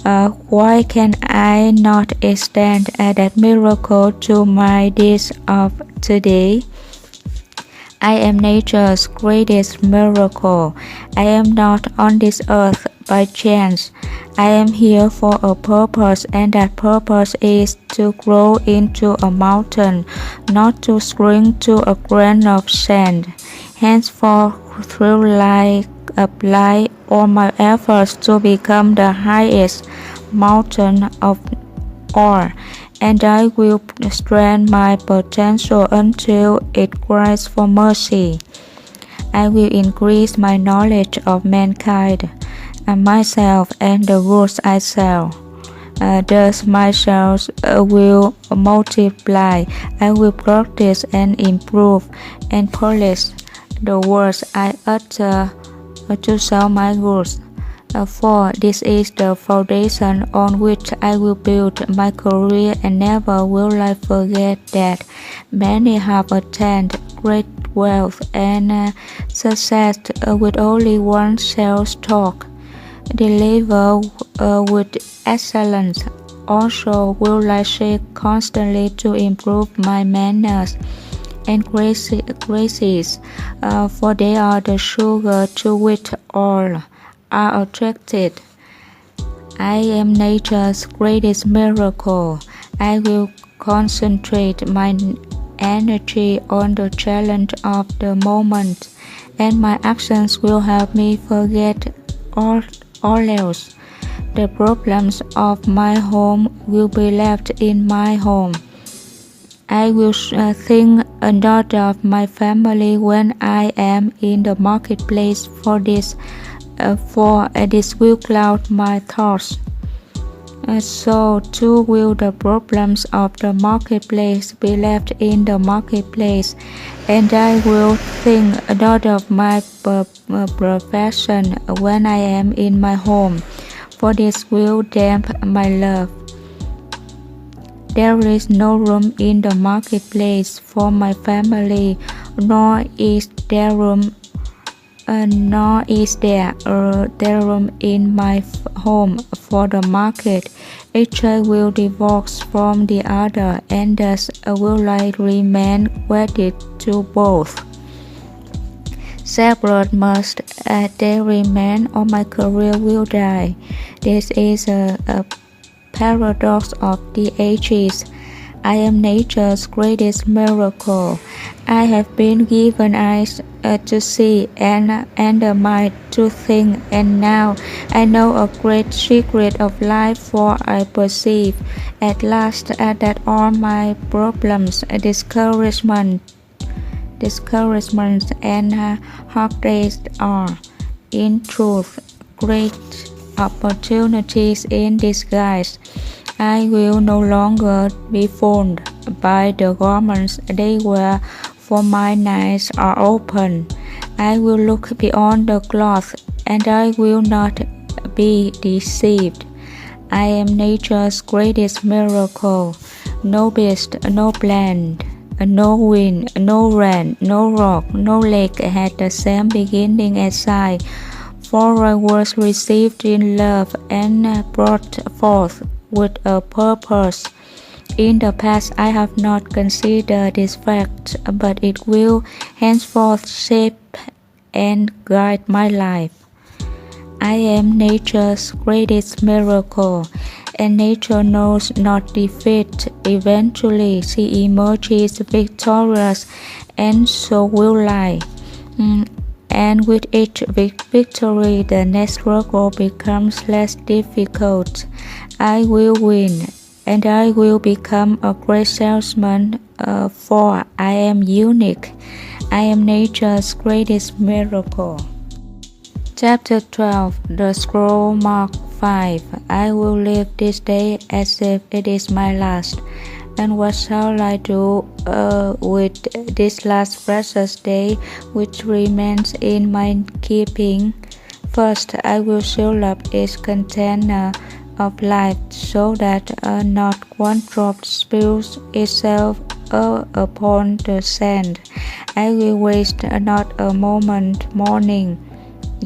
Why can I not extend that miracle to my deeds of today? I am nature's greatest miracle. I am not on this earth by chance. I am here for a purpose, and that purpose is to grow into a mountain, not to shrink to a grain of sand. Henceforth, I apply all my efforts to become the highest mountain of all, and I will strengthen my potential until it cries for mercy. I will increase my knowledge of mankind, and myself, and the goods I sell. Thus my sales will multiply. I will practice and improve and polish the words I utter to sell my goods. For this is the foundation on which I will build my career, and never will I forget that many have attained great wealth and success with only one sales talk. Deliver with excellence. Also will I seek constantly to improve my manners and graces, for they are the sugar to which all are attracted. I am nature's greatest miracle. I will concentrate my energy on the challenge of the moment, and my actions will help me forget all else. The problems of my home will be left in my home. I will think not of my family when I am in the marketplace, for this will cloud my thoughts. So too will the problems of the marketplace be left in the marketplace, and I will think not of my profession when I am in my home, for this will damp my love. There is no room in the marketplace for my family, nor is there room in my home for the market. Each will divorce from the other, and thus will I remain wedded to both. Separate must they remain, or my career will die. This is a paradox of the ages. I am nature's greatest miracle. I have been given eyes to see and a mind to think, and now I know a great secret of life, for I perceive at last that all my problems, discouragement, discouragements and hard days are, in truth, great opportunities in disguise. I will no longer be fooled by the garments they wear, for my eyes are open. I will look beyond the cloth, and I will not be deceived. I am nature's greatest miracle. No beast, no plant, no wind, no rain, no rock, no lake had the same beginning as I, for I was received in love and brought forth with a purpose. In the past I have not considered this fact, but it will henceforth shape and guide my life. I am nature's greatest miracle, and nature knows not defeat. Eventually she emerges victorious, and so will I. And with each victory, the next struggle becomes less difficult. I will win, and I will become a great salesman, for I am unique. I am nature's greatest miracle. Chapter 12. The Scroll Mark 5. I will live this day as if it is my last. And what shall I do with this last precious day which remains in my keeping? First, I will seal up its container of life, so that not one drop spills itself upon the sand. I will waste not a moment mourning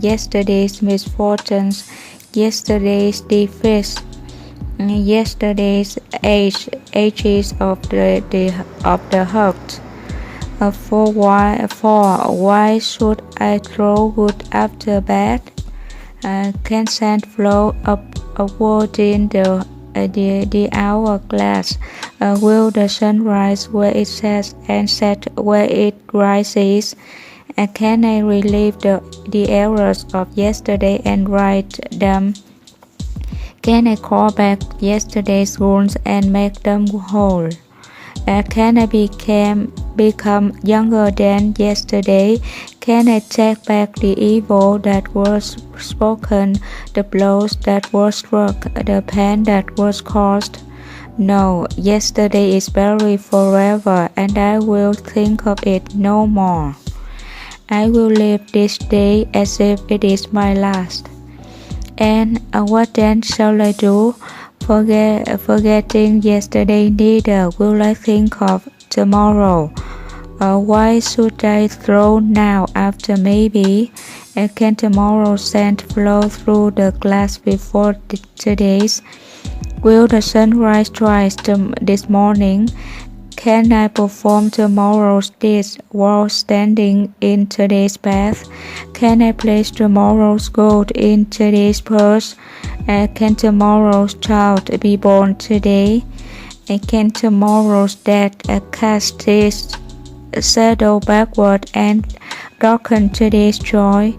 yesterday's misfortunes, yesterday's defeats, yesterday's ages of the hurt. For why should I throw good after bad? Can sand flow upward in the hourglass? Will the sun rise where it sets and set where it rises? Can I relieve the errors of yesterday and right them? Can I call back yesterday's wounds and make them whole? Can I become younger than yesterday? Can I take back the evil that was spoken, the blows that were struck, the pain that was caused? No, yesterday is buried forever, and I will think of it no more. I will live this day as if it is my last. And what then shall I do? Forgetting yesterday, neither will I think of tomorrow. Why should I throw now after maybe? Can tomorrow's sand flow through the glass before today's? Will the sun rise twice this morning? Can I perform tomorrow's deeds while standing in today's path? Can I place tomorrow's gold in today's purse? Can tomorrow's child be born today? Can tomorrow's death cast its shadow backward and darken today's joy?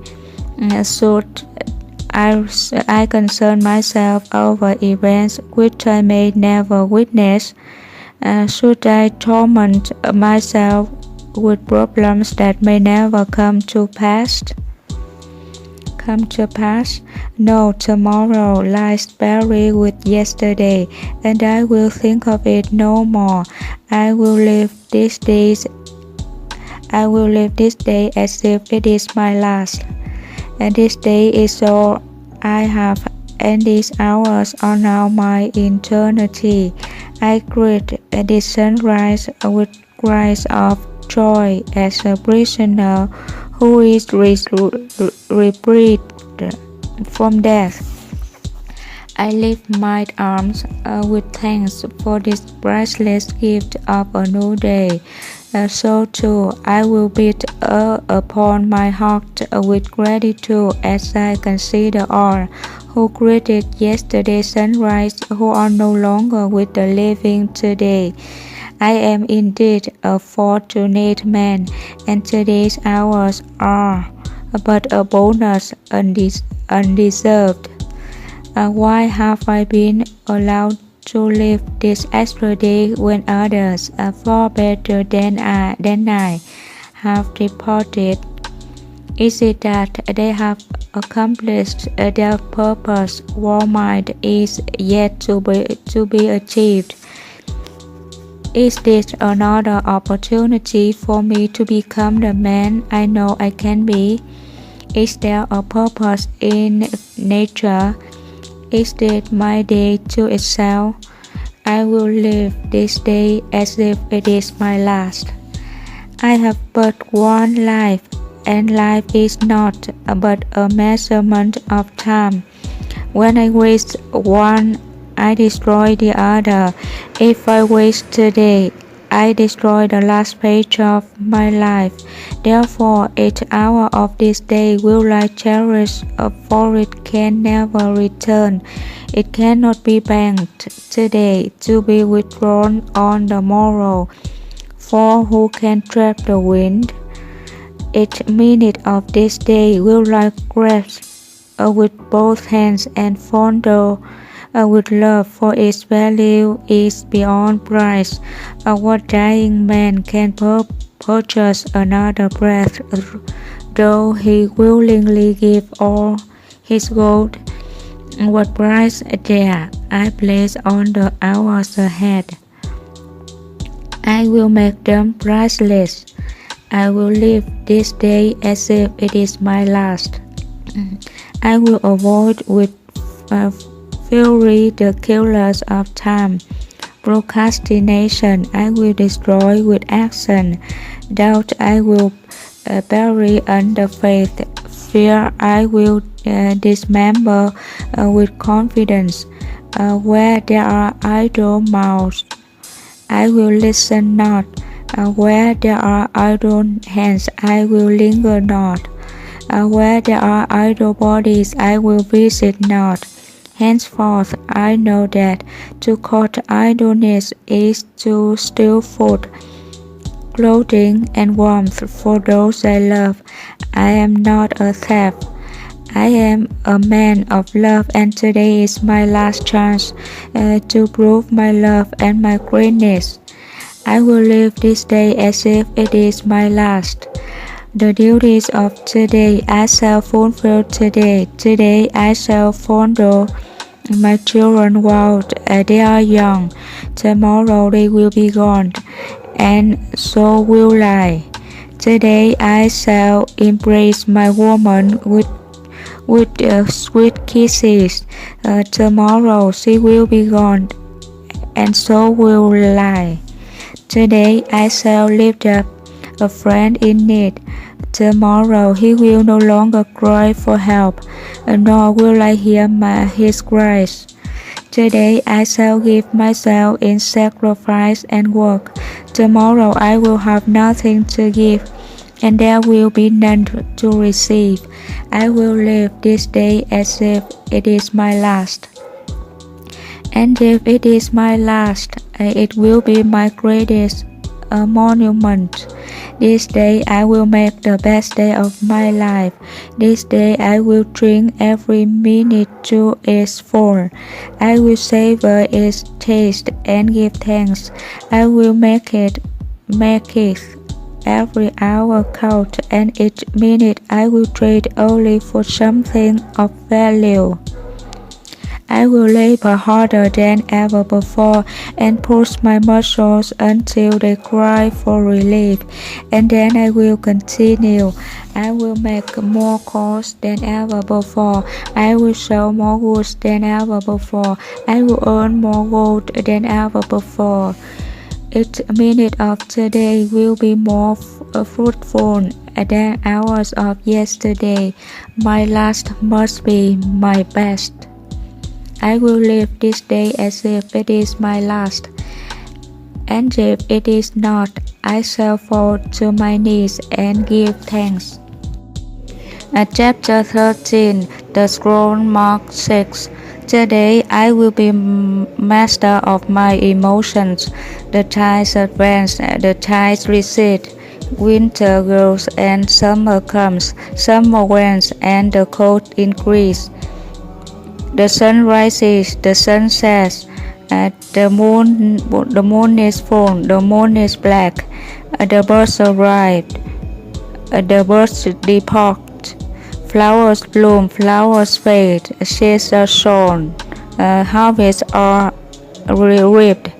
Should I concern myself over events which I may never witness? Should I torment myself with problems that may never come to pass? No, tomorrow lies buried with yesterday, and I will think of it no more. I will live this day as if it is my last. And this day is all I have, and these hours are now my eternity. I greet the sunrise with cries of joy as a prisoner who is reprieved from death. I lift my arms with thanks for this priceless gift of a new day. So too I will beat upon my heart with gratitude as I consider all who greeted yesterday's sunrise, who are no longer with the living today. I am indeed a fortunate man, and today's hours are but a bonus undeserved. Why have I been allowed to live this extra day when others are far better than I have departed? Is it that they have accomplished their purpose while mine is yet to be achieved? Is this another opportunity for me to become the man I know I can be? Is there a purpose in nature? Is it my day to excel? I will live this day as if it is my last. I have but one life, and life is not but a measurement of time. When I waste one, I destroy the other. If I waste today, I destroy the last page of my life. Therefore, each hour of this day will I cherish, for it can never return. It cannot be banked today to be withdrawn on the morrow. For who can trap the wind? Each minute of this day will I grasp with both hands and fondle with love, for its value is beyond price. What dying man can purchase another breath, though he willingly give all his gold? What price dare I place on the hours ahead? I will make them priceless. I will live this day as if it is my last. I will avoid with fury the killers of time. Procrastination I will destroy with action. Doubt I will bury under faith. Fear I will dismember with confidence. Where there are idle mouths, I will listen not. Where there are idle hands, I will linger not. Where there are idle bodies, I will visit not. Henceforth I know that to court idleness is to steal food, clothing, and warmth for those I love. I am not a thief. I am a man of love, and today is my last chance to prove my love and my greatness. I will live this day as if it is my last. The duties of today I shall fulfill today. Today I shall fondle my children while they are young. Tomorrow they will be gone, and so will I. Today I shall embrace my woman with sweet kisses. Tomorrow she will be gone, and so will I. Today I shall lift up a friend in need. Tomorrow he will no longer cry for help, nor will I hear his cries. Today I shall give myself in sacrifice and work. Tomorrow I will have nothing to give, and there will be none to receive. I will live this day as if it is my last. And if it is my last, it will be my greatest monument. This day I will make the best day of my life. This day I will drink every minute to its full. I will savor its taste and give thanks. I will make it every hour count, and each minute I will trade only for something of value. I will labor harder than ever before and push my muscles until they cry for relief, and then I will continue. I will make more calls than ever before. I will sell more goods than ever before. I will earn more gold than ever before. Each minute of today will be more fruitful than hours of yesterday. My last must be my best. I will live this day as if it is my last, and if it is not, I shall fall to my knees and give thanks. Chapter 13. The Scroll Mark 6. Today I will be master of my emotions. The tides advance, the tides recede. Winter grows and summer comes. Summer wanes and the cold increases. The sun rises, the sun sets. The moon is full, the moon is black. The birds arrive. The birds depart, flowers bloom, flowers fade, seeds are sown, harvests are reaped.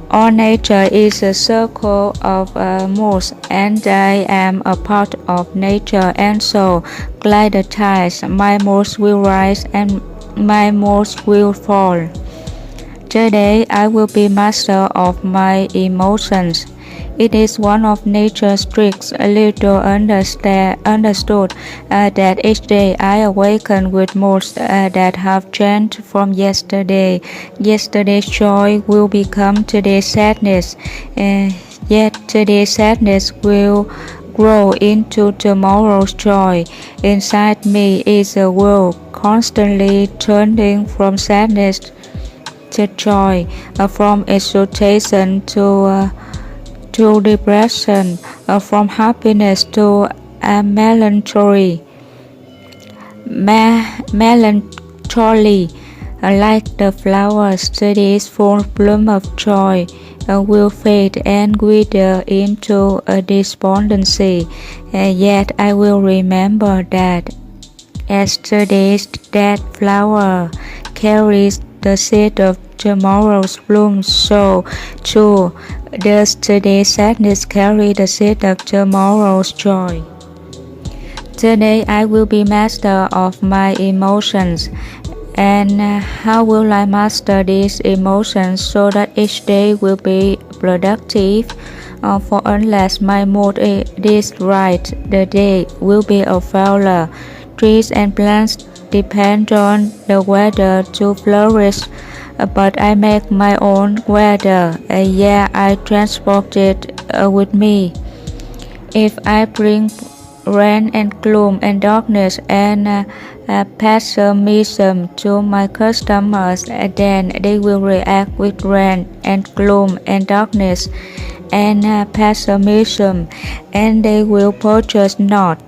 All nature is a circle of moods, and I am a part of nature, and so glide the tides. My moods will rise and my moods will fall. Today I will be master of my emotions. It is one of nature's tricks, a little understood, that each day I awaken with moods that have changed from yesterday. Yesterday's joy will become today's sadness, yet today's sadness will grow into tomorrow's joy. Inside me is a world constantly turning from sadness to joy, from exultation to depression, from happiness to melancholy. Melancholy, like the flowers, today's full bloom of joy will fade and wither into a despondency. Yet I will remember that yesterday's dead flower carries the seed of tomorrow's bloom, so too does today's sadness carry the seed of tomorrow's joy. Today I will be master of my emotions. And how will I master these emotions so that each day will be productive? For unless my mood is right, the day will be a failure. Trees and plants depend on the weather to flourish, but I make my own weather. I transport it with me. If I bring rain and gloom and darkness and pessimism to my customers, then they will react with rain and gloom and darkness and pessimism, and they will purchase not.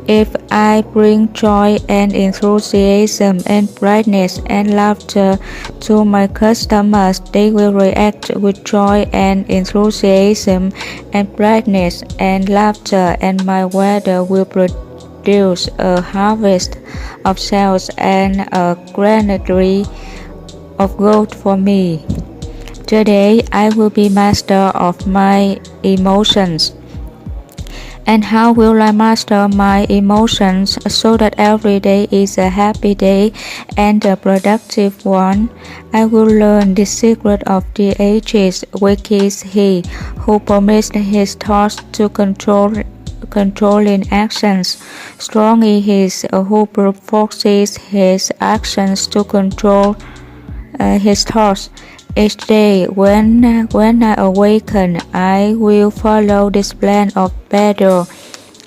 If I bring joy and enthusiasm and brightness and laughter to my customers, they will react with joy and enthusiasm and brightness and laughter, and my weather will produce a harvest of sales and a granary of gold for me. Today I will be master of my emotions. And how will I master my emotions so that every day is a happy day and a productive one? I will learn the secret of the ages, which is he who permits his thoughts to controlling actions. Strong is he who provokes his actions to control his thoughts. Each day when I awaken, I will follow this plan of battle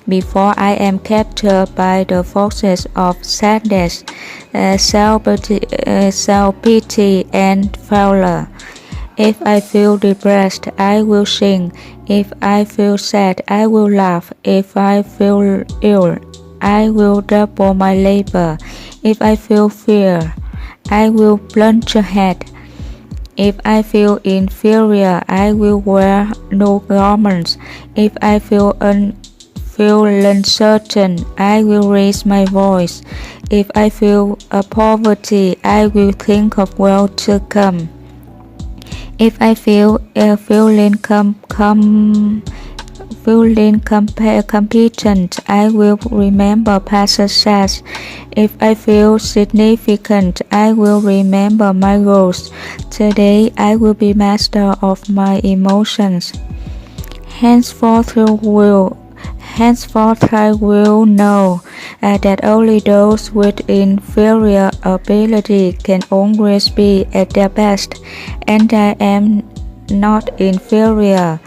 before I am captured by the forces of sadness, self-pity and failure. If I feel depressed, I will sing. If I feel sad, I will laugh. If I feel ill, I will double my labor. If I feel fear, I will plunge ahead. If I feel inferior, I will wear no garments. If I feel uncertain, I will raise my voice. If I feel poverty, I will think of wealth to come. If I feel competent, I will remember past success. If I feel significant, I will remember my goals. Today I will be master of my emotions. Henceforth I will know that only those with inferior ability can always be at their best, and I am not inferior.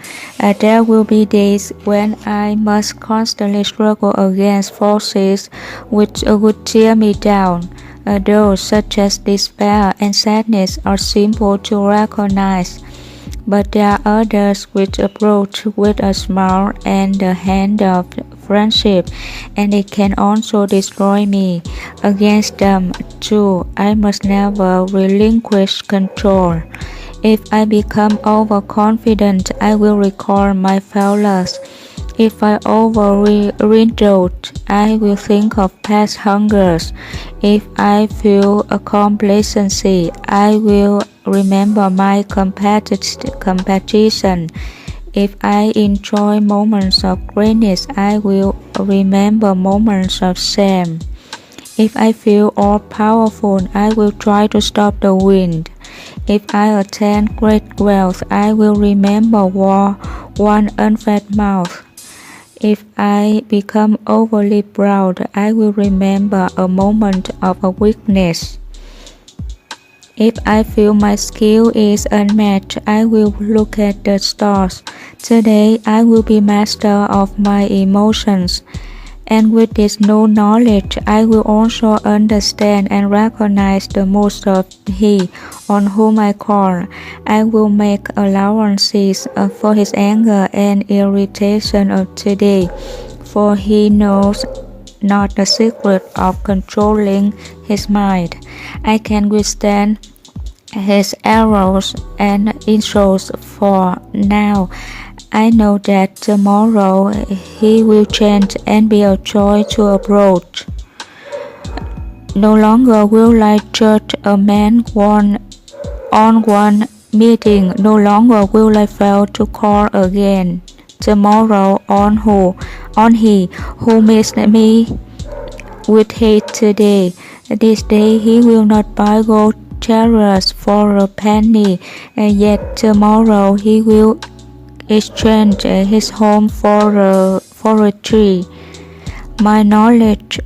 There will be days when I must constantly struggle against forces which would tear me down. Those such as despair and sadness are simple to recognize, but there are others which approach with a smile and the hand of friendship, and it can also destroy me. Against them, too, I must never relinquish control. If I become overconfident, I will recall my failures. If I overindulge, I will think of past hungers. If I feel a complacency, I will remember my competition. If I enjoy moments of greatness, I will remember moments of shame. If I feel all-powerful, I will try to stop the wind. If I attain great wealth, I will remember one unfed mouth. If I become overly proud, I will remember a moment of a weakness. If I feel my skill is unmatched, I will look at the stars. Today, I will be master of my emotions. And with this new knowledge, I will also understand and recognize the moods of he on whom I call. I will make allowances for his anger and irritation of today, for he knows not the secret of controlling his mind. I can withstand his arrows and insults, for now I know that tomorrow he will change and be a joy to approach. No longer will I judge a man on one meeting. No longer will I fail to call again. Tomorrow on he who meets me with hate today. This day he will not buy gold chariots for a penny, and yet tomorrow he will exchange his home for a tree. My knowledge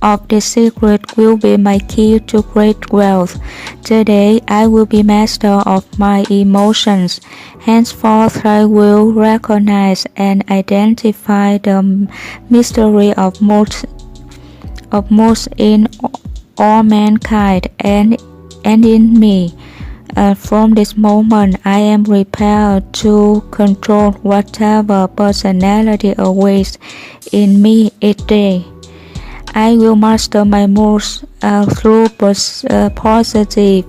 of the secret will be my key to great wealth. Today I will be master of my emotions. Henceforth I will recognize and identify the mystery of moods in all mankind and in me. From this moment, I am prepared to control whatever personality awaits in me each day. I will master my moods through positive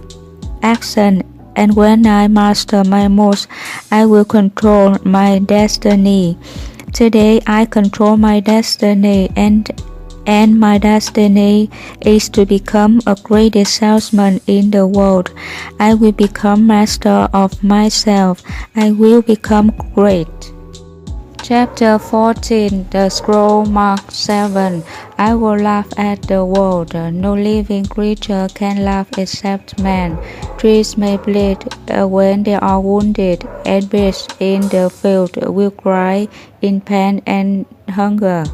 action, and when I master my moods, I will control my destiny. Today, I control my destiny, and my destiny is to become a greatest salesman in the world. I will become master of myself. I will become great. Chapter 14. The Scroll Mark 7. I will laugh at the world. No living creature can laugh except man. Trees may bleed when they are wounded, and beasts in the field will cry in pain and hunger.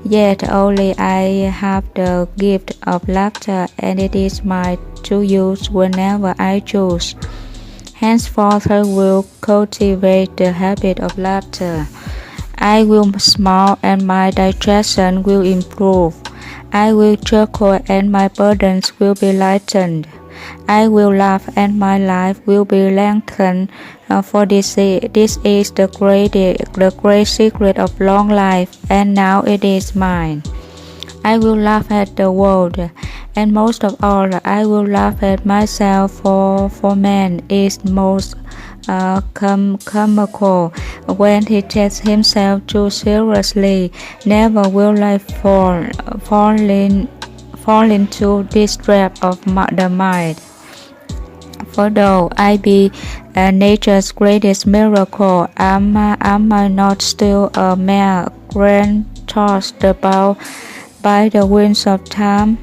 Yet only I have the gift of laughter, and it is mine to use whenever I choose. Henceforth I will cultivate the habit of laughter. I will smile and my digestion will improve. I will chuckle and my burdens will be lightened. I will laugh and my life will be lengthened, for this is the great secret of long life, and now it is mine. I will laugh at the world, and most of all I will laugh at myself, for man is most comical when he takes himself too seriously. Never will I fall into this trap of the mind. For though I be nature's greatest miracle, am I not still a mere grain tossed about by the winds of time?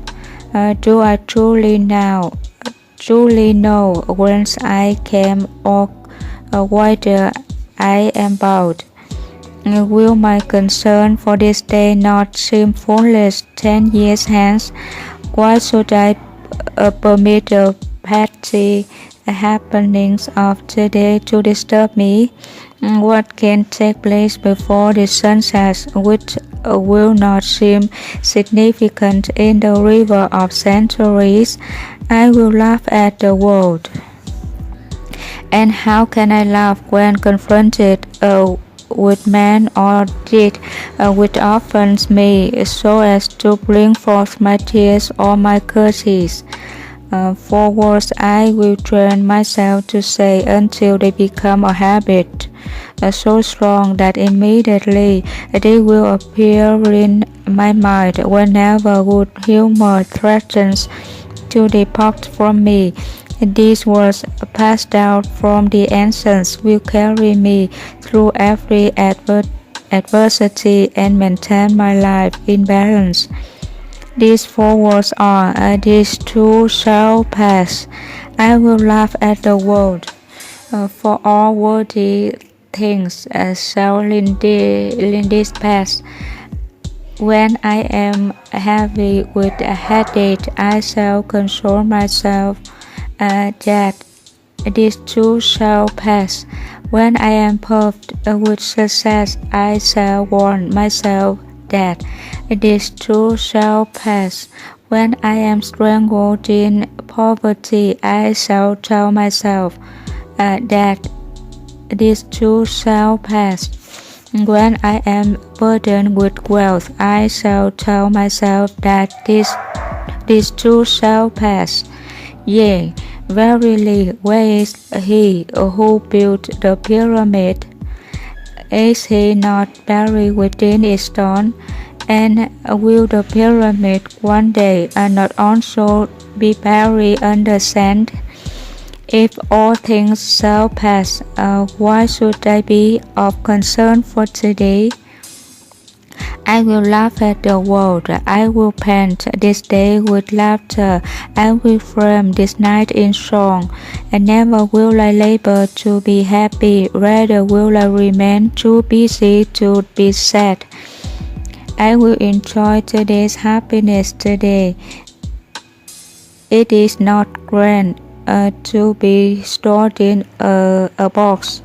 Do I truly know whence I came, or whither I am bound? Will my concern for this day not seem foolish 10 years hence? Why should I permit the petty happenings of today to disturb me? What can take place before the sun sets, which will not seem significant in the river of centuries? I will laugh at the world. And how can I laugh when confronted with man or deed which offends me, so as to bring forth my tears or my curses? Four words I will train myself to say until they become a habit, so strong that immediately they will appear in my mind whenever good humor threatens to depart from me. These words, passed down from the ancients, will carry me through every adversity and maintain my life in balance. These four words are, these too shall pass. I will laugh at the world, for all worthy things shall in this pass. When I am heavy with a headache, I shall console myself that this too shall pass. When I am puffed with success, I shall warn myself that this too shall pass. When I am strangled in poverty, I shall tell myself that this too shall pass. When I am burdened with wealth, I shall tell myself that this too shall pass. Yea, verily, where is he who built the pyramid? Is he not buried within its stone? And will the pyramid one day not also be buried under sand? If all things shall pass, why should I be of concern for today? I will laugh at the world. I will paint this day with laughter. I will frame this night in song. And never will I labor to be happy. Rather will I remain too busy to be sad. I will enjoy today's happiness today. It is not grand to be stored in a box.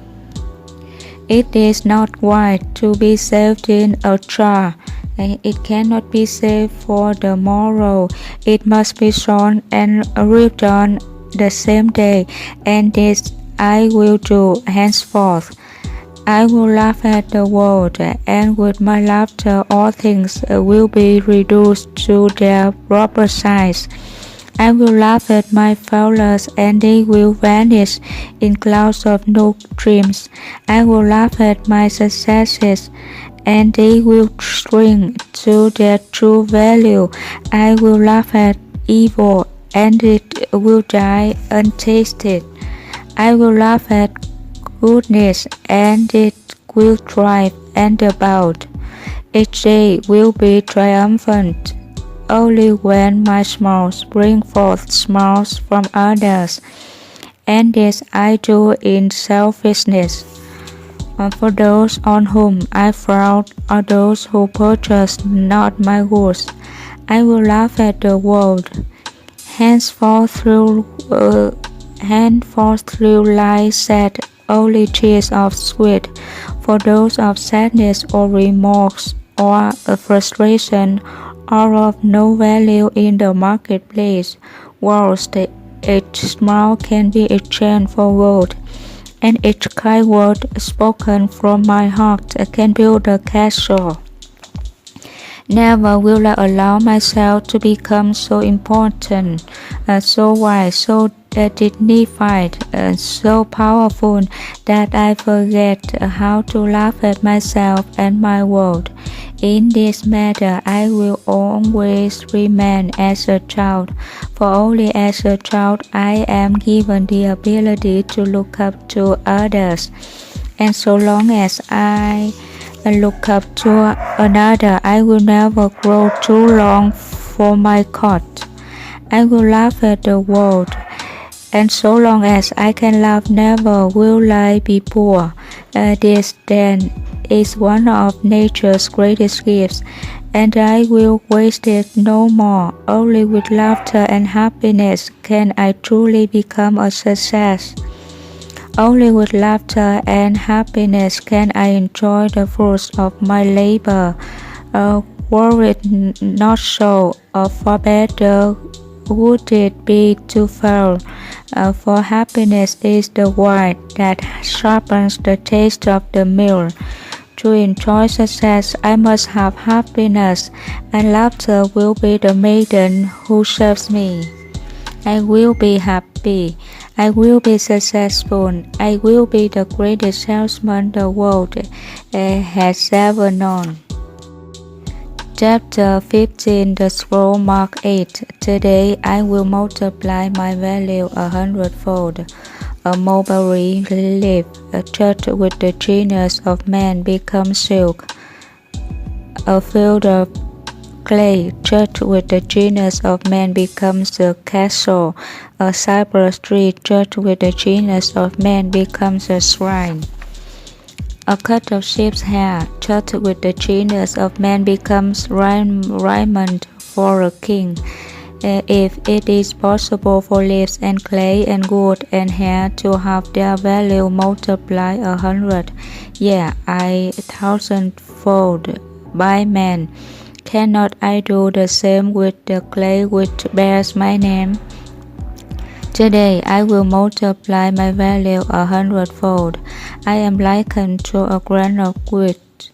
It is not white to be saved in a jar. It cannot be saved for the morrow. It must be sown and reaped on the same day, and this I will do henceforth. I will laugh at the world, and with my laughter all things will be reduced to their proper size. I will laugh at my failures, and they will vanish in clouds of no dreams. I will laugh at my successes, and they will shrink to their true value. I will laugh at evil, and it will die untasted. I will laugh at goodness, and it will thrive and abound. Each day will be triumphant. Only when my smiles bring forth smiles from others, and this I do in selfishness. For those on whom I frown are those who purchase not my goods. I will laugh at the world. Henceforth through life sad only tears of sweet. For those of sadness or remorse or frustration are of no value in the marketplace, whilst each smile can be exchanged for gold, and each kind word spoken from my heart can build a castle. Never will I allow myself to become so important, so wise, so dignified, so powerful that I forget how to laugh at myself and my world. In this matter, I will always remain as a child, for only as a child I am given the ability to look up to others, and so long as I look up to another, I will never grow too long for my cot. I will laugh at the world, and so long as I can laugh, never will I be poor. This then is one of nature's greatest gifts, and I will waste it no more. Only with laughter and happiness can I truly become a success. Only with laughter and happiness can I enjoy the fruits of my labor. Were it not so, for better would it be to fail. For happiness is the wine that sharpens the taste of the meal. To enjoy success, I must have happiness, and laughter will be the maiden who serves me. I will be happy. I will be successful. I will be the greatest salesman the world has ever known. Chapter 15 The Scroll Mark 8 Today I will multiply my value 100-fold. A mulberry leaf touched with the genius of man becomes silk. A field of clay touched with the genius of man becomes a castle. A cypress tree touched with the genius of man becomes a shrine. A cut of sheep's hair touched with the genius of man becomes raiment for a king. If it is possible for leaves and clay and wood and hair to have their value multiplied 100, yeah, 1,000-fold by man, cannot I do the same with the clay which bears my name? Today I will multiply my value 100-fold. I am likened to a grain of wheat,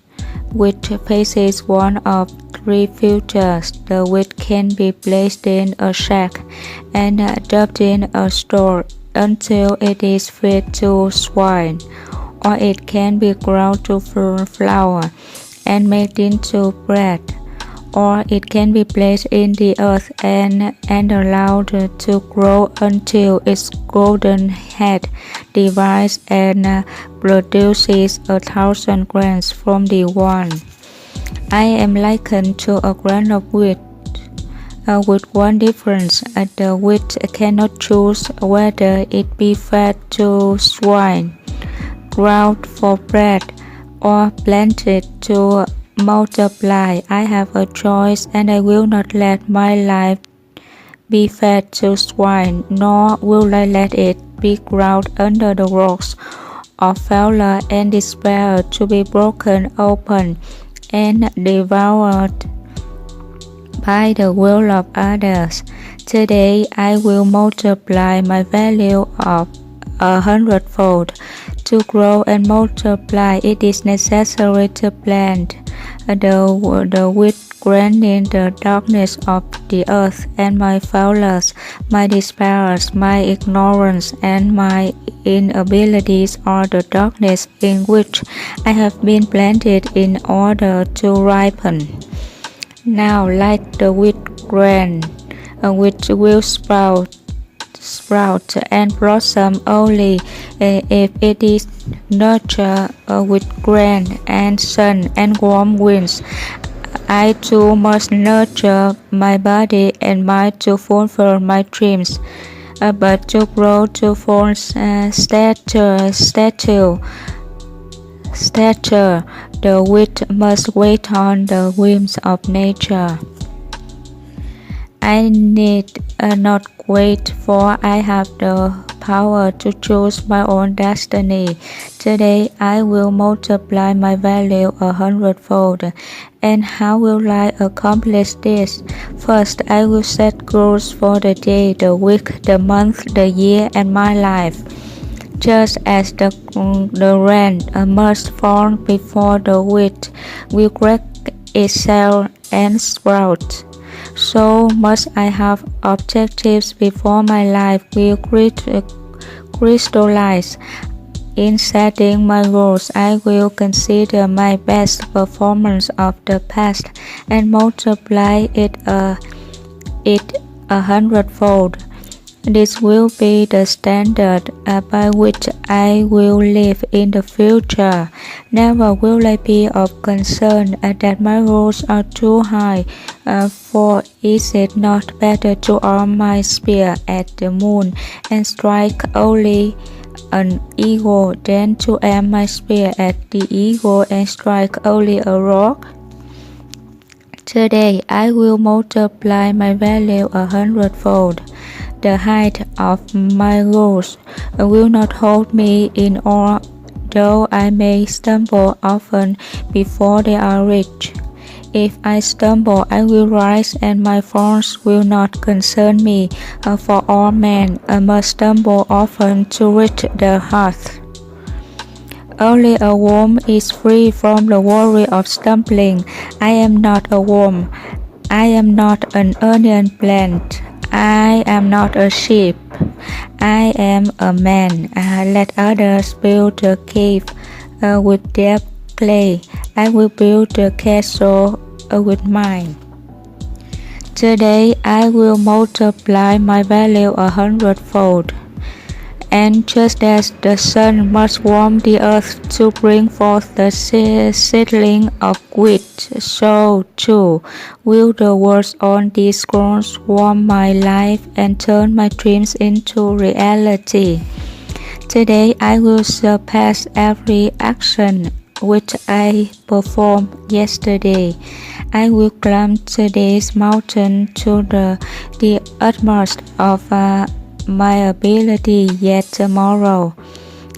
which faces one of three futures. The wheat can be placed in a sack and dumped in a store until it is fit to swine, or it can be ground to flour and made into bread, or it can be placed in the earth and allowed to grow until its golden head divides and produces 1,000 grains from the one. I am likened to a grain of wheat, with one difference. The wheat cannot choose whether it be fed to swine, ground for bread, or planted to multiply. I have a choice, and I will not let my life be fed to swine, nor will I let it be ground under the rocks of failure and despair to be broken open and devoured by the will of others. Today I will multiply my value of 100-fold. To grow and multiply, it is necessary to plant the wheat grain in the darkness of the earth, and my failures, my despairs, my ignorance, and my inabilities are the darkness in which I have been planted in order to ripen. Now, like the wheat grain, which will sprout and blossom only if it is nurtured with rain and sun and warm winds, I too must nurture my body and mind to fulfill my dreams. But to grow to full stature, the wheat must wait on the whims of nature. I need not wait, for I have the power to choose my own destiny. Today I will multiply my value 100-fold. And how will I accomplish this? First, I will set goals for the day, the week, the month, the year, and my life. Just as the rain must fall before the wheat will crack itself and sprout, so must I have objectives before my life will crystallize. In setting my goals, I will consider my best performance of the past and multiply it 100-fold. This will be the standard by which I will live in the future. Never will I be of concern that my goals are too high, for is it not better to arm my spear at the moon and strike only an eagle than to aim my spear at the eagle and strike only a rock? Today I will multiply my value 100-fold. The height of my goals will not hold me in awe, though I may stumble often before they are reached. If I stumble, I will rise, and my falls will not concern me, for all men must stumble often to reach the hearth. Only a worm is free from the worry of stumbling. I am not a worm. I am not an onion plant. I am not a sheep. I am a man. Let others build a cave with their clay. I will build a castle with mine. Today I will multiply my value 100-fold. And just as the sun must warm the earth to bring forth the seedling of wheat, so too will the words on these scrolls warm my life and turn my dreams into reality. Today I will surpass every action which I performed yesterday. I will climb today's mountain to the utmost of my ability, yet tomorrow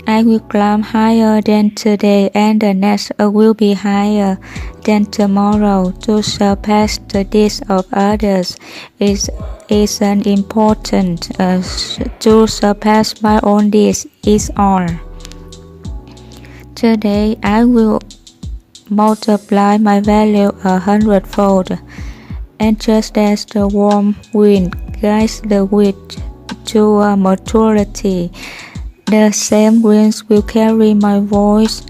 I will climb higher than today, and the next will be higher than tomorrow. To surpass the deeds of others is unimportant. To surpass my own deeds is all. Today I will multiply my value 100-fold, and just as the warm wind guides the wheat to maturity, the same winds will carry my voice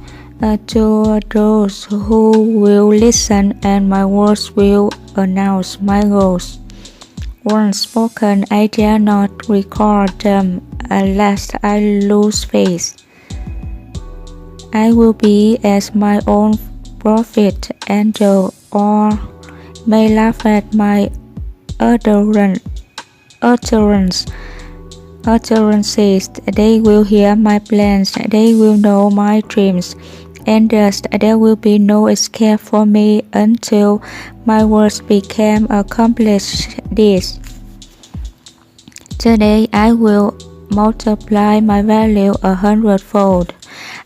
to those who will listen, and my words will announce my goals. Once spoken, I dare not recall them, lest I lose faith. I will be as my own prophet, and though all may laugh at my utterances, they will hear my plans, they will know my dreams, and thus there will be no escape for me until my words become accomplished deeds. Today I will multiply my value 100-fold.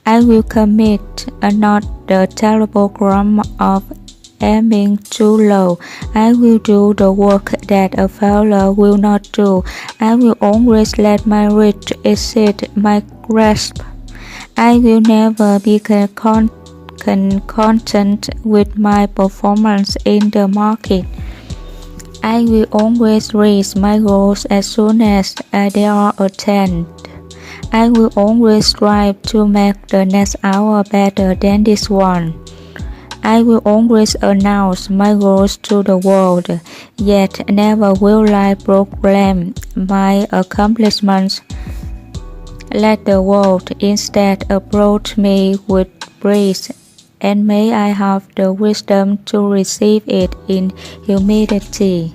I will commit not the terrible crime of aiming too low. I will do the work that a failure will not do. I will always let my reach exceed my grasp. I will never be content with my performance in the market. I will always raise my goals as soon as they are attained. I will always strive to make the next hour better than this one. I will always announce my goals to the world, yet never will I proclaim my accomplishments. Let the world instead approach me with praise, and may I have the wisdom to receive it in humility.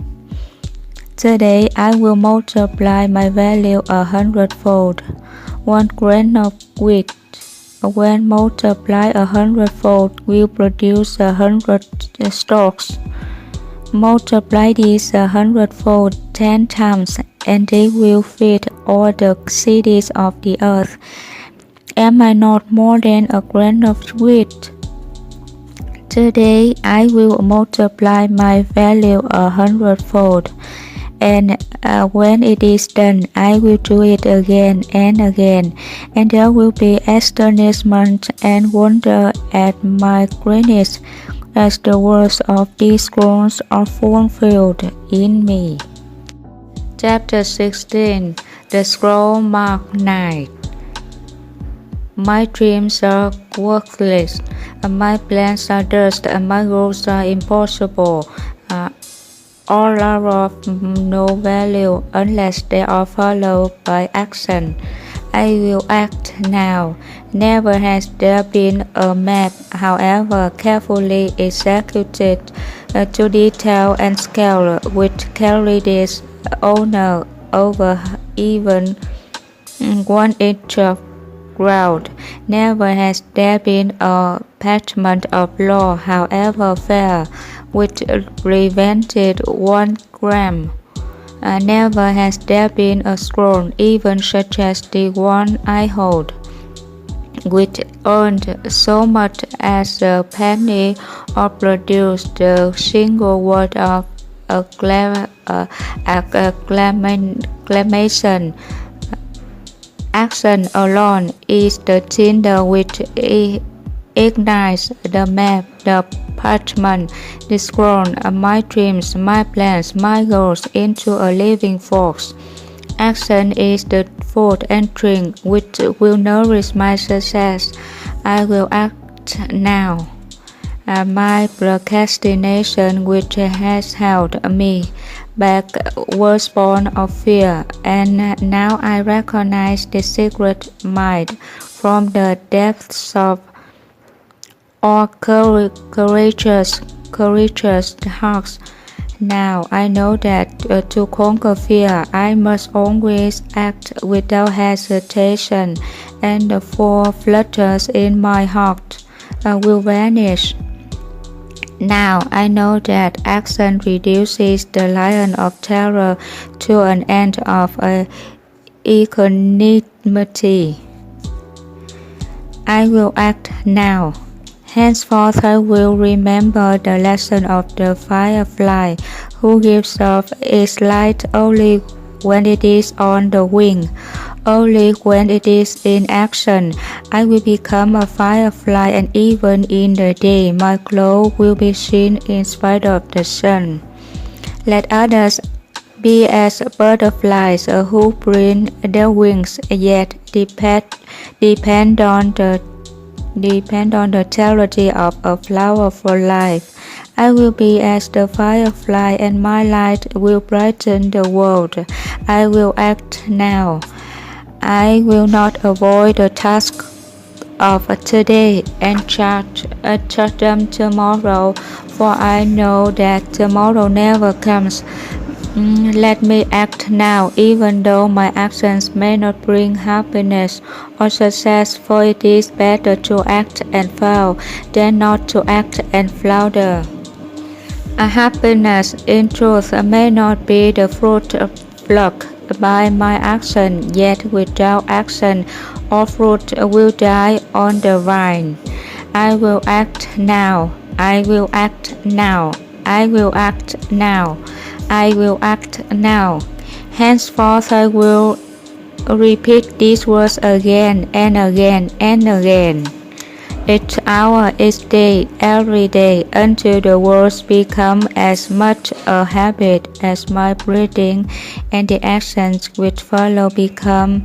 Today I will multiply my value 100-fold. 1 grain of wheat, when multiplied 100-fold, will produce 100 stalks. Multiply these 100-fold 10 times, and they will feed all the cities of the earth. Am I not more than a grain of wheat? Today I will multiply my value 100-fold. And when it is done, I will do it again and again, and there will be astonishment and wonder at my greatness as the words of these scrolls are fulfilled in me. Chapter 16. The Scroll Mark 9. My dreams are worthless, my plans are dust, and my goals are impossible. All are of no value unless they are followed by action. I will act now. Never has there been a map, however carefully executed, to detail and scale, which carried its owner over even 1 inch of ground. Never has there been a parchment of law, however fair, which prevented 1 gram. Never has there been a scroll, even such as the one I hold, which earned so much as a penny or produced a single word of acclamation. Action alone is the tinder which ignites the map, the apartment, disgrown my dreams, my plans, my goals into a living force. Action is the food and drink which will nourish my success. I will act now. My procrastination, which has held me back, was born of fear, and now I recognize the secret mind from the depths of all courageous hearts. Now I know that to conquer fear, I must always act without hesitation, and the four flutters in my heart will vanish. Now I know that action reduces the lion of terror to an end of equanimity. I will act now. Henceforth I will remember the lesson of the firefly, who gives off its light only when it is on the wing, only when it is in action. I will become a firefly, and even in the day my glow will be seen in spite of the sun. Let others be as butterflies who bring their wings, yet depend on the charity of a flower for life. I will be as the firefly, and my light will brighten the world. I will act now. I will not avoid the task of today and charge them tomorrow, for I know that tomorrow never comes. Let me act now, even though my actions may not bring happiness or success, for it is better to act and fail than not to act and flounder. Happiness, in truth, may not be the fruit plucked by my action, yet without action, all fruit will die on the vine. I will act now. I will act now. I will act now. I will act now. Henceforth I will repeat these words again and again and again, each hour, each day, every day, until the words become as much a habit as my breathing, and the actions which follow become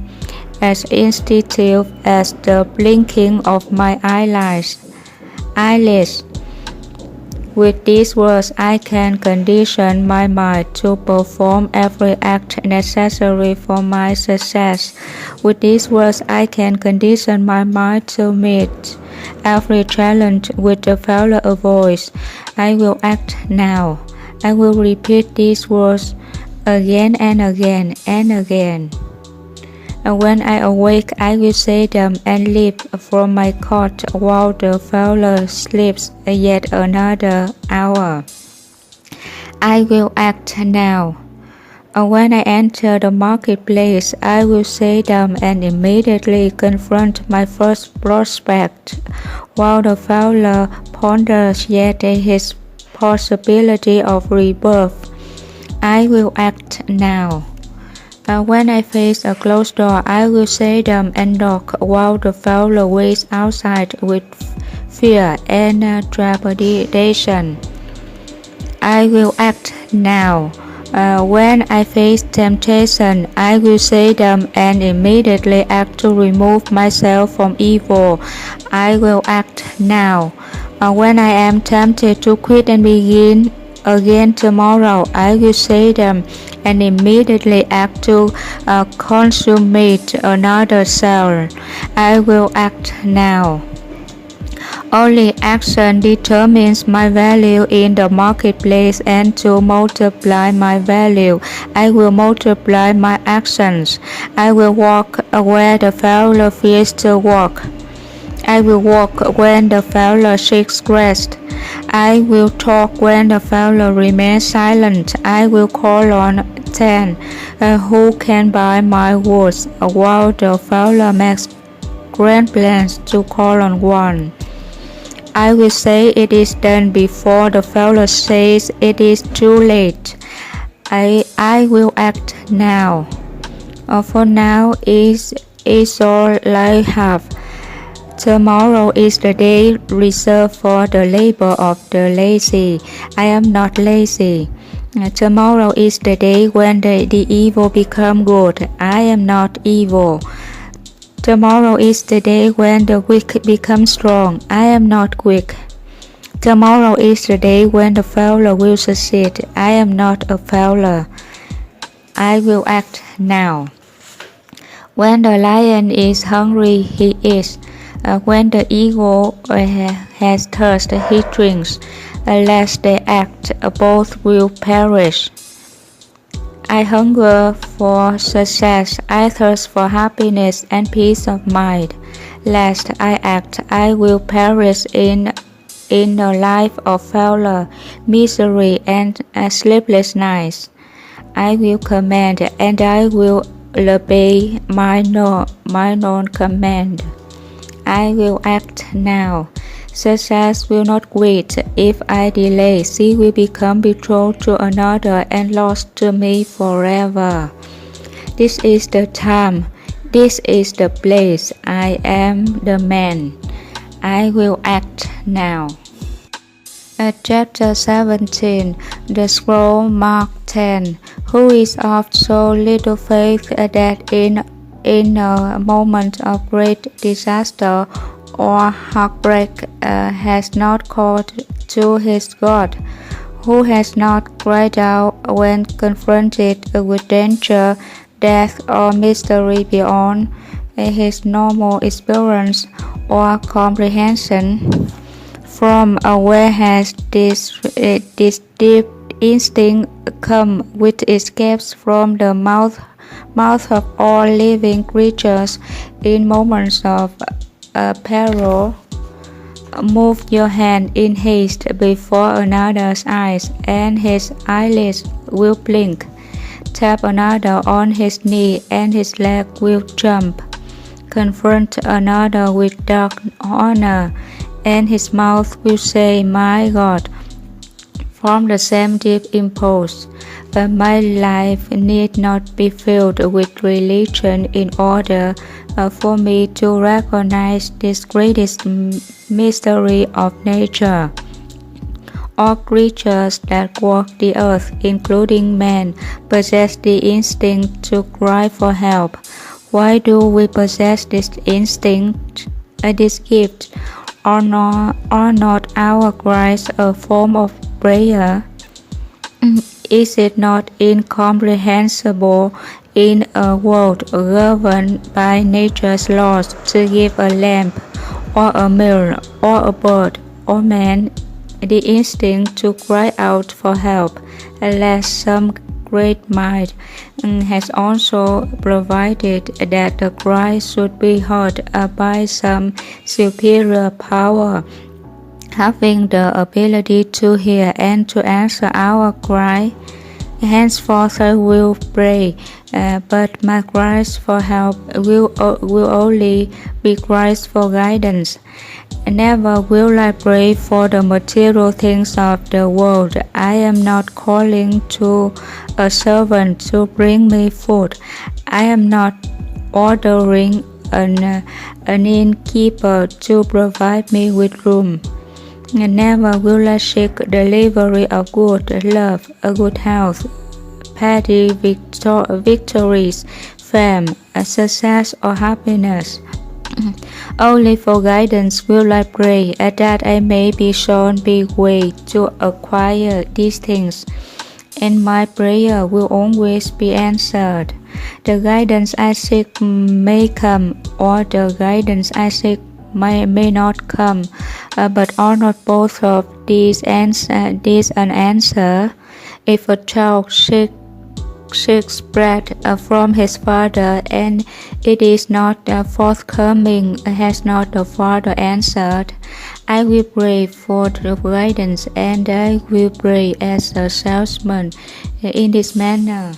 as instinctive as the blinking of my eyelids. With these words, I can condition my mind to perform every act necessary for my success. With these words, I can condition my mind to meet every challenge with a failure voice. I will act now. I will repeat these words again and again and again. And when I awake, I will say them and leap from my cot while the fowler sleeps yet another hour. I will act now. And when I enter the marketplace, I will say them and immediately confront my first prospect, while the fowler ponders yet his possibility of rebirth. I will act now. When I face a closed door, I will say them and knock while the fowler waits outside with fear and trepidation. I will act now. When I face temptation, I will say them and immediately act to remove myself from evil. I will act now. When I am tempted to quit and begin again tomorrow, I will say them and immediately act to consummate another cell. I will act now. Only action determines my value in the marketplace, and to multiply my value, I will multiply my actions. I will walk where the fowler fears to walk. I will walk when the fowler seeks rest. I will talk when the fowler remains silent. I will call on 10 who can buy my words, while the fowler makes grand plans to call on one. I will say it is done before the fowler says it is too late. I will act now. For now is all I have. Tomorrow is the day reserved for the labor of the lazy. I am not lazy. Tomorrow is the day when the evil become good. I am not evil. Tomorrow is the day when the weak become strong. I am not weak. Tomorrow is the day when the failure will succeed. I am not a failure. I will act now. When the lion is hungry, he eats. When the eagle has thirst, he drinks. Unless they act, both will perish. I hunger for success. I thirst for happiness and peace of mind. Lest I act, I will perish in a life of failure, misery, and sleepless nights. I will command, and I will obey my non-command. I will act now. Success will not wait. If I delay, she will become betrothed to another and lost to me forever. This is the time. This is the place. I am the man. I will act now. Chapter 17. The scroll mark 10. Who is of so little faith that in a moment of great disaster or heartbreak has not called to his God, who has not cried out when confronted with danger, death, or mystery beyond his normal experience or comprehension, from where has this deep instinct come which escapes from the mouth of all living creatures in moments of peril? Move your hand in haste before another's eyes, and his eyelids will blink. Tap another on his knee, and his leg will jump. Confront another with dark honor, and his mouth will say, "My God." From the same deep impulse, my life need not be filled with religion in order for me to recognize this greatest mystery of nature. All creatures that walk the earth, including man, possess the instinct to cry for help. Why do we possess this instinct, this gift? Are not our cries a form of prayer? Is it not incomprehensible in a world governed by nature's laws to give a lamp, or a mill, or a bird, or man the instinct to cry out for help, unless some great might has also provided that the cry should be heard by some superior power, having the ability to hear and to answer our cry? Henceforth I will pray, but my cries for help will only be cries for guidance. Never will I pray for the material things of the world. I am not calling to a servant to bring me food. I am not ordering an innkeeper to provide me with room. Never will I seek delivery of good love, a good health, petty victories, fame, success, or happiness. Only for guidance will I pray, that I may be shown the way to acquire these things, and my prayer will always be answered. The guidance I seek may come, or the guidance I seek may not come, but are not both of these an answer? If a child seeks bread from his father, and it is not forthcoming, has not the father answered? I will pray for the guidance, and I will pray as a salesman in this manner.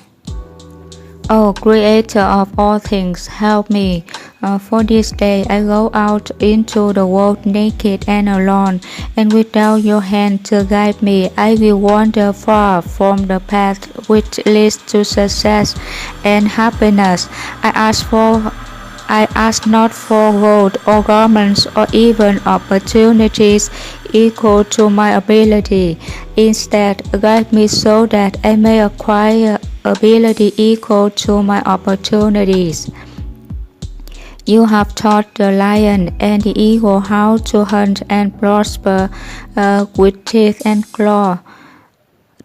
O Creator of all things, help me. For this day I go out into the world naked and alone, and without your hand to guide me, I will wander far from the path which leads to success and happiness. I ask for I ask not for gold or garments or even opportunities equal to my ability. Instead, guide me so that I may acquire ability equal to my opportunities. You have taught the lion and the eagle how to hunt and prosper with teeth and claw.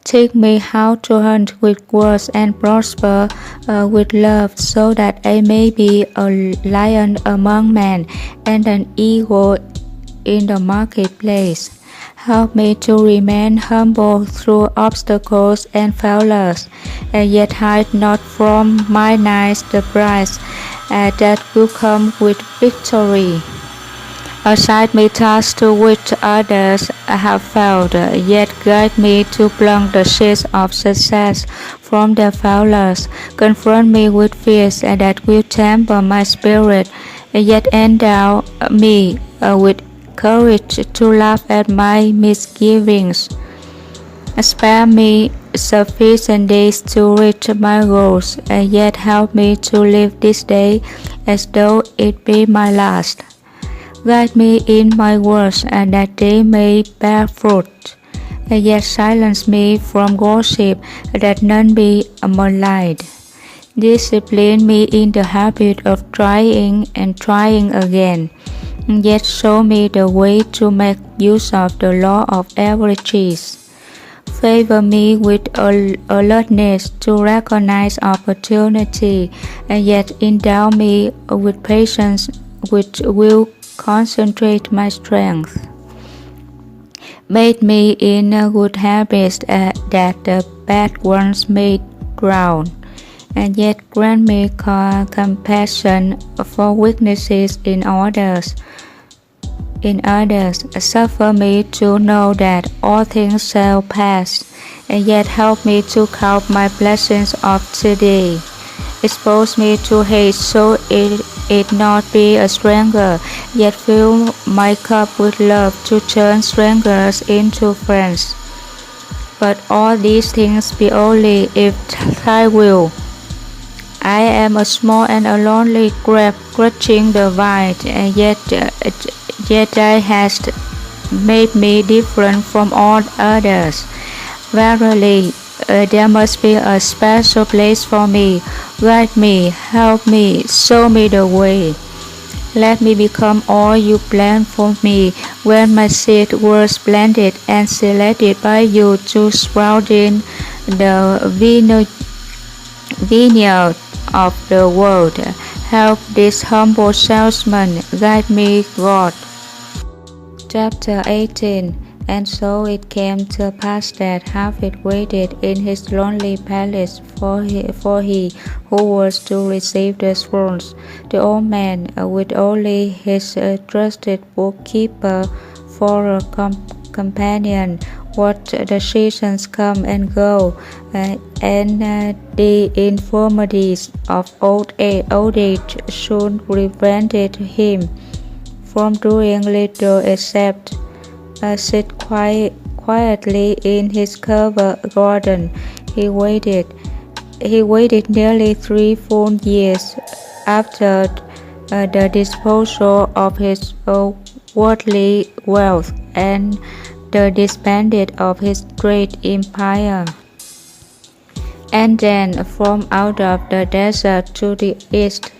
Teach me how to hunt with words and prosper with love, so that I may be a lion among men and an eagle in the marketplace. Help me to remain humble through obstacles and failures, and yet hide not from my eyes the prize that will come with victory. Assign me tasks to which others have failed, yet guide me to plant the seeds of success from their failures. Confront me with fears that will temper my spirit, yet endow me with courage to laugh at my misgivings. Spare me sufficient days to reach my goals, and yet help me to live this day as though it be my last. Guide me in my words, and that they may bear fruit, and yet silence me from gossip, that none be maligned. Discipline me in the habit of trying and trying again, and yet show me the way to make use of the law of averages. Favor me with alertness to recognize opportunity, and yet endow me with patience which will concentrate my strength. Make me in good habits that the bad ones may drown, and yet grant me compassion for weaknesses in others. Suffer me to know that all things shall pass, and yet help me to count my blessings of today. Expose me to hate so it not be a stranger, yet fill my cup with love to turn strangers into friends. But all these things be only if Thy will. I am a small and a lonely grape clutching the vine, and yet Thou hast made me different from all others. Verily, there must be a special place for me. Guide me, help me, show me the way. Let me become all you planned for me when my seed was planted and selected by you to sprout in the vineyard of the world. Help this humble salesman, guide me, God. Chapter 18. And so it came to pass that David waited in his lonely palace for he who was to receive the scrolls. The old man, with only his trusted bookkeeper for a companion, watched the seasons come and go, and the infirmities of old age soon prevented him from doing little except sit quietly in his covered garden. He waited nearly 3 full years after the disposal of his worldly wealth and the disbanding of his great empire. And then from out of the desert to the east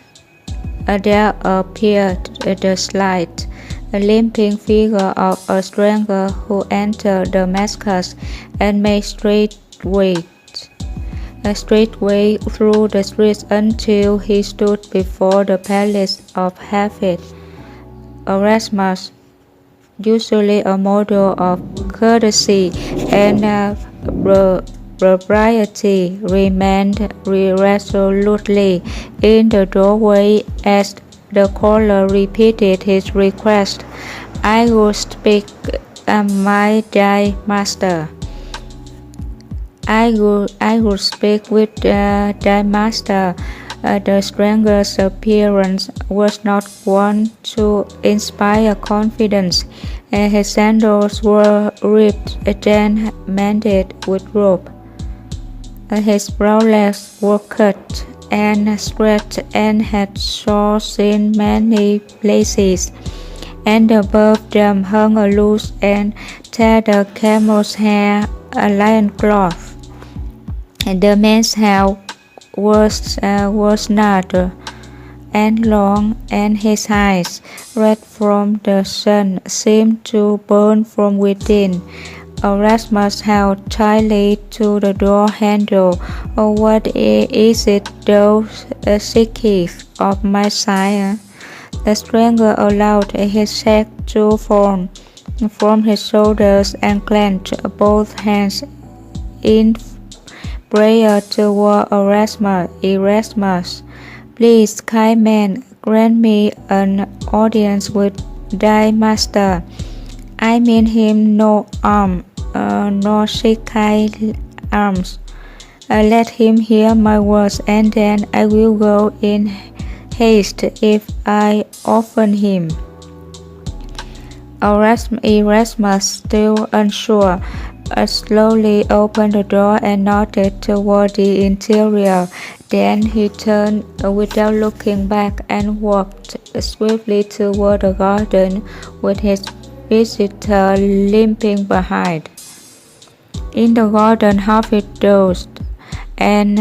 there appeared the slight, limping figure of a stranger who entered Damascus and made straight way through the streets until he stood before the palace of David. Erasmus, usually a model of courtesy and propriety, remained resolutely in the doorway as the caller repeated his request. I will speak, my dear master. I will speak with thy master. The stranger's appearance was not one to inspire confidence, and his sandals were ripped and mended with rope. His brow legs were cut, and scratched and had sores in many places, and above them hung a loose and tattered camel's hair loincloth. And the man's hair was not and long, and his eyes, red from the sun, seemed to burn from within. Erasmus held tightly to the door handle. "Oh, what is it thou seekest of my sire?" The stranger allowed his sack to fall from his shoulders and clenched both hands in prayer toward Erasmus. "Please, kind man, grant me an audience with thy master. I mean him no harm, nor seek kind alms. Let him hear my words, and then I will go in haste if I offend him." Erasmus, still unsure, slowly opened the door and nodded toward the interior. Then he turned without looking back and walked swiftly toward the garden with his visitor limping behind. In the garden, Harvey dozed, and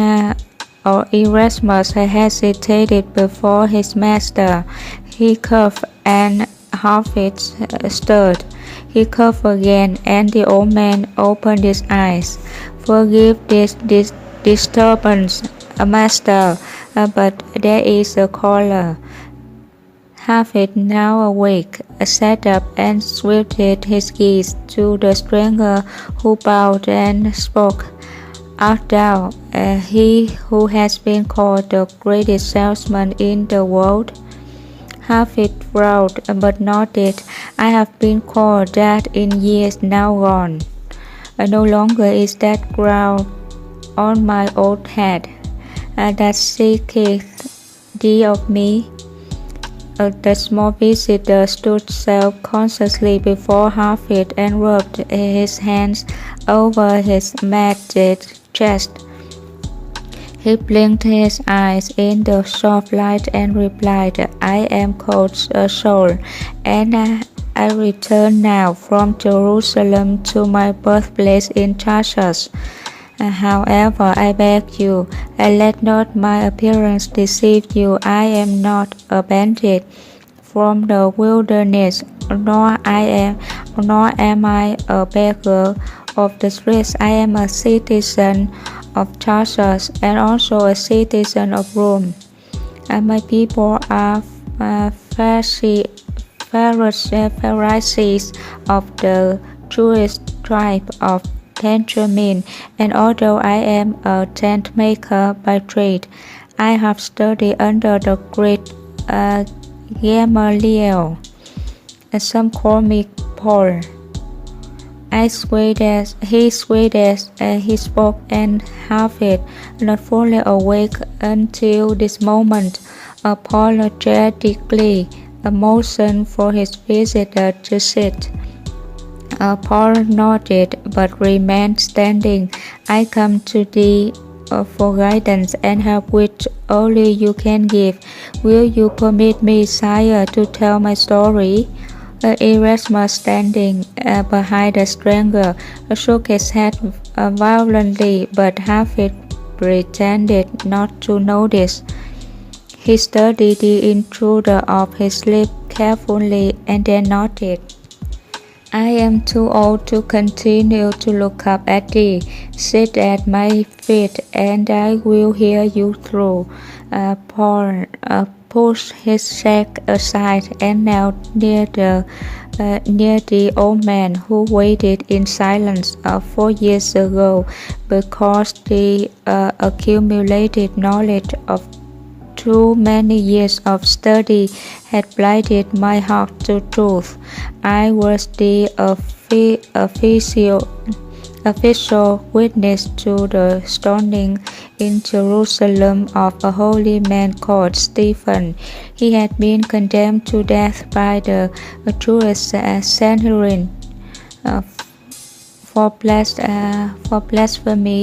Erasmus hesitated before his master. He coughed, and Harvey stirred. He coughed again, and the old man opened his eyes. "Forgive this disturbance, master, but there is a caller." Harvey, now awake, sat up and swifted his gaze to the stranger, who bowed and spoke. "Art thou he who has been called the greatest salesman in the world?" Harvey frowned but nodded. "I have been called that in years now gone. No longer is that crown on my old head that seeketh thee of me." The small visitor stood self-consciously before Harvey and rubbed his hands over his matted chest. He blinked his eyes in the soft light and replied, "I am called Saul, and I return now from Jerusalem to my birthplace in Tarsus. However, I beg you, let not my appearance deceive you. I am not a bandit from the wilderness, nor am I a beggar of the streets. I am a citizen of Tarsus and also a citizen of Rome. My people are Pharisees of the Jewish tribe of Benjamin, and although I am a tent maker by trade, I have studied under the great Gamaliel. Some call me Paul." He spoke, and Harvey, not fully awake until this moment, apologetically motioned for his visitor to sit. Paul nodded but remained standing. "I come to thee for guidance and help which only you can give. Will you permit me, sire, to tell my story?" Erasmus, standing behind the stranger, shook his head violently, but Harvey pretended not to notice. He studied the intruder of his lips carefully and then nodded. "I am too old to continue to look up at thee. Sit at my feet, and I will hear you through." Paul pushed his sack aside and knelt near the old man, who waited in silence 4 years ago, because the accumulated knowledge of too many years of study had blinded my heart to truth. I was the official witness to the stoning in Jerusalem of a holy man called Stephen. He had been condemned to death by the Jewish Sanhedrin for blasphemy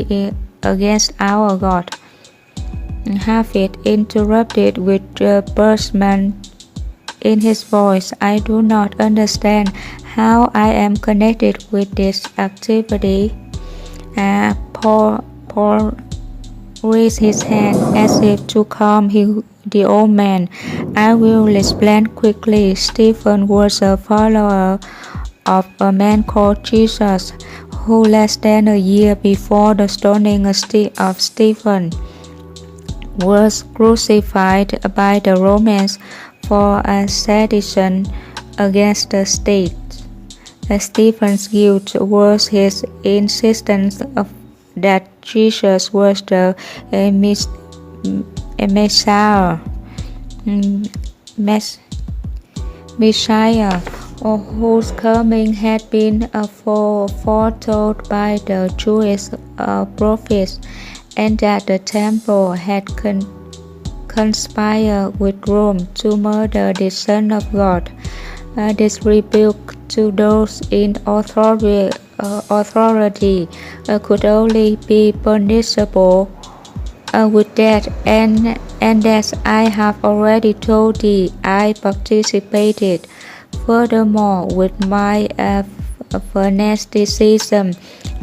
against our God. Hafid interrupted with Bursman in his voice. I do not understand how I am connected with this activity. Paul raised his hand as if to calm the old man. I will explain quickly. Stephen was a follower of a man called Jesus, who less than a year before the stoning of Stephen was crucified by the Romans for a sedition against the state. Stephen's guilt was his insistence that Jesus was the Messiah, whose coming had been foretold by the Jewish prophets, and that the temple had conspired with Rome to murder the Son of God. This rebuke to those in authority could only be punishable with death, and as I have already told thee, I participated. Furthermore, with my fanaticism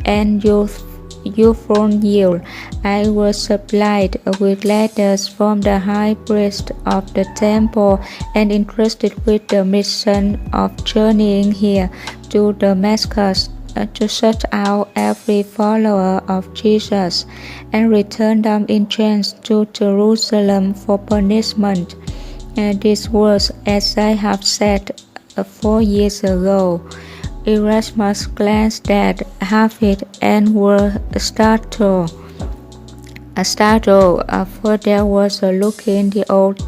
and youthful yield, I was supplied with letters from the high priest of the temple and entrusted with the mission of journeying here to Damascus to search out every follower of Jesus and return them in chains to Jerusalem for punishment. This was, as I have said 4 years ago. Erasmus glanced at Hafid and were startled, for there was a look in the old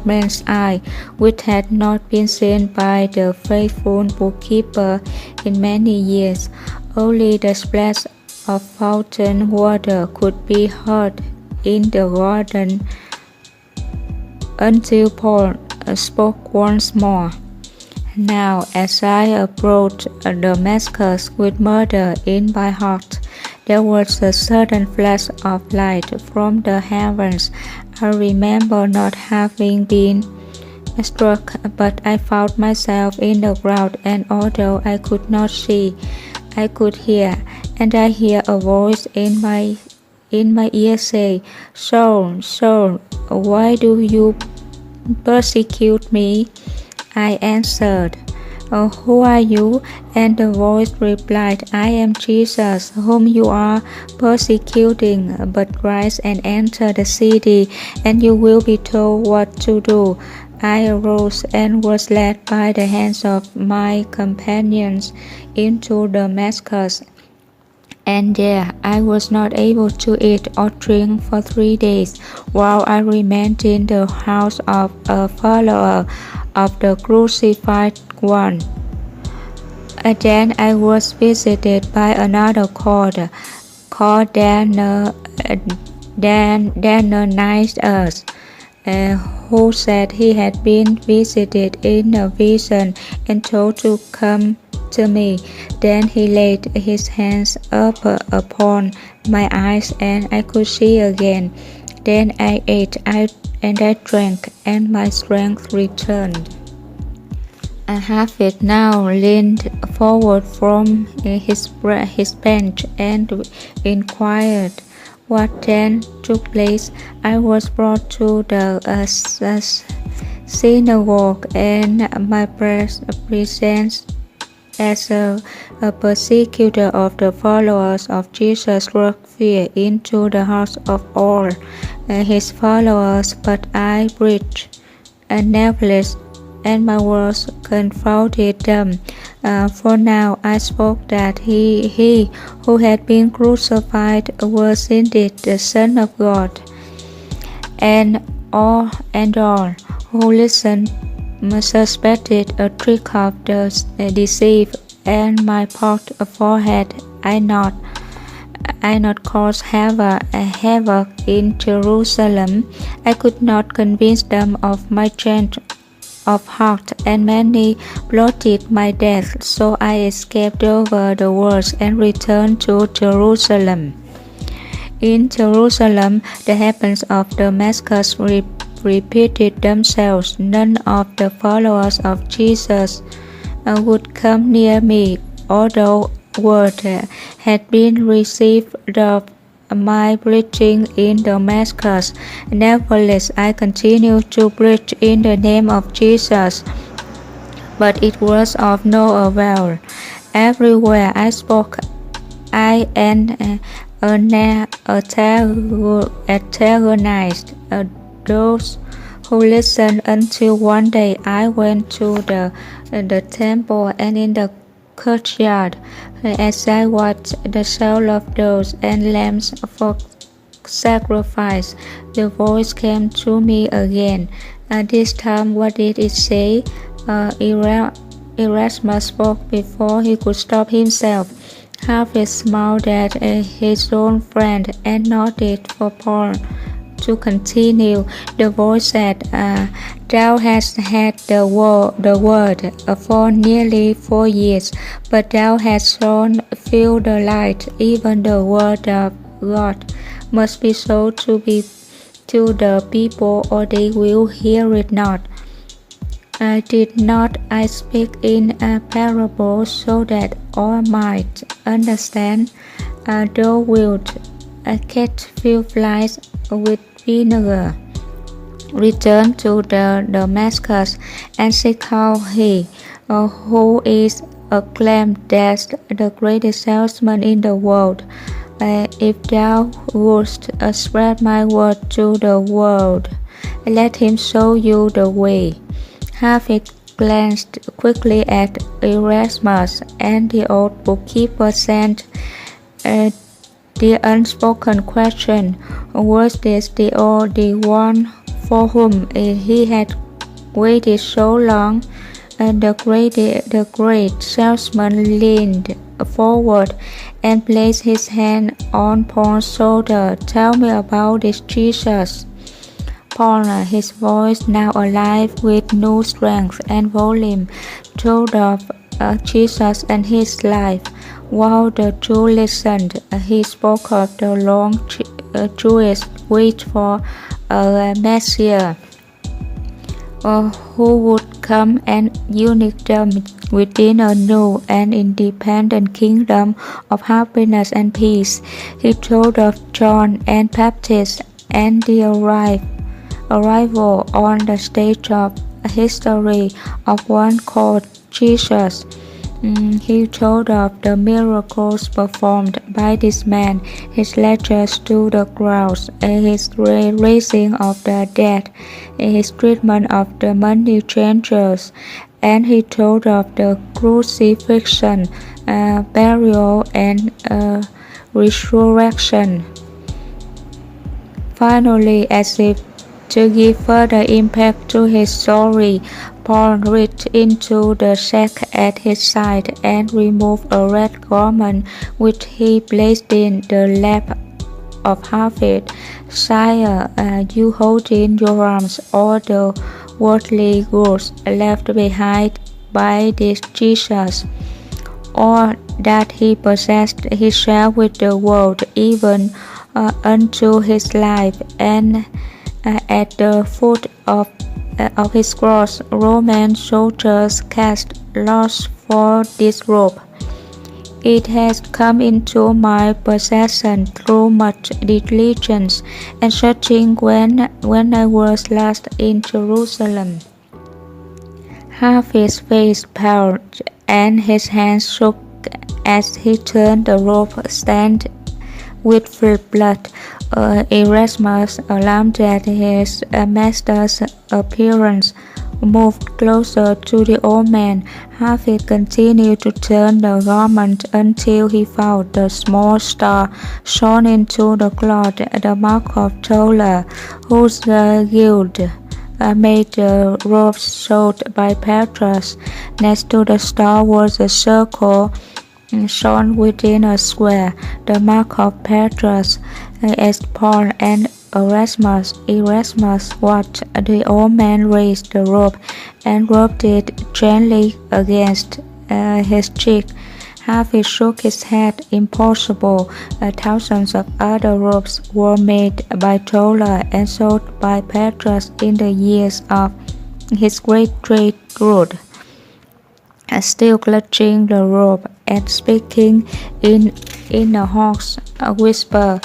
man's eye which had not been seen by the faithful bookkeeper in many years. Only the splash of fountain water could be heard in the garden until Paul spoke once more. Now, as I approached Damascus with murder in my heart, there was a sudden flash of light from the heavens. I remember not having been struck, but I found myself in the ground, and although I could not see, I could hear, and I hear a voice in my ear say, Saul, Saul, why do you persecute me? I answered, Who are you? And the voice replied, I am Jesus, whom you are persecuting. But rise and enter the city, and you will be told what to do. I arose and was led by the hands of my companions into Damascus. And there I was not able to eat or drink for 3 days, while I remained in the house of a follower of the crucified one. Then I was visited by another called Dananias, who said he had been visited in a vision and told to come to me. Then he laid his hands upon my eyes, and I could see again. Then I ate and I drank, and my strength returned. Hafid now leaned forward from his bench and inquired what then took place. I was brought to the synagogue, and my presence as a persecutor of the followers of Jesus struck fear into the hearts of all his followers, but I breathed nevertheless, and my words confounded them. For now I spoke that he who had been crucified was indeed the Son of God. And all who listened suspected a trick of the deceived, and my forehead I not cause havoc in Jerusalem. I could not convince them of my change of heart, and many plotted my death, so I escaped over the world and returned to Jerusalem. In Jerusalem, the heavens of Damascus repeated themselves. None of the followers of Jesus would come near me, although word had been received of my preaching in Damascus. Nevertheless, I continued to preach in the name of Jesus, but it was of no avail. Everywhere I spoke, I antagonized those who listened until one day I went to the temple and in the courtyard. As I watched the soul of those and lambs for sacrifice, the voice came to me again. This time, what did it say? Erasmus spoke before he could stop himself. Harvey smiled at his own friend and nodded for Paul to continue. The voice said, "Thou hast had the word for nearly 4 years, but thou hast shown few the light. Even the word of God must be sold to the people, or they will hear it not. Did not I speak in a parable so that all might understand? Thou wilt catch few flies with vinegar. Return to the Damascus and seek out he who is acclaimed as the greatest salesman in the world. If thou wouldst spread my word to the world, let him show you the way." Harvey glanced quickly at Erasmus, and the old bookkeeper sent the unspoken question, was this the one for whom he had waited so long? The great salesman leaned forward and placed his hand on Paul's shoulder. "Tell me about this Jesus." Paul, his voice now alive with new strength and volume, told of Jesus and his life. While the Jew listened, he spoke of the long Jewish wait for a Messiah who would come and unite them within a new and independent kingdom of happiness and peace. He told of John and Baptist and the arrival on the stage of history of one called Jesus. He told of the miracles performed by this man, his lectures to the crowds, his raising of the dead, his treatment of the money changers, and he told of the crucifixion, burial, and resurrection. Finally, as if to give further impact to his story, Paul reached into the sack at his side and removed a red garment, which he placed in the lap of Harvey. "Sire, you hold in your arms all the worldly goods left behind by this Jesus. All that he possessed he shared with the world, even unto his life, and at the foot of his cross, Roman soldiers cast lots for this robe. It has come into my possession through much diligence and searching when I was last in Jerusalem." Harvey's face paled and his hands shook as he turned the rope stand with blood. Erasmus, alarmed at his master's appearance, moved closer to the old man. Harvey continued to turn the garment until he found the small star shone into the cloth, the mark of Tola, whose guild made the robe sold by Petrus. Next to the star was a circle shone within a square, the mark of Petrus. As Paul and Erasmus watched, the old man raised the robe and rubbed it gently against his cheek. Harvey shook his head. Impossible. Thousands of other ropes were made by Toller and sold by Petrus in the years of his great trade route. Still clutching the rope and speaking in a hoarse whisper,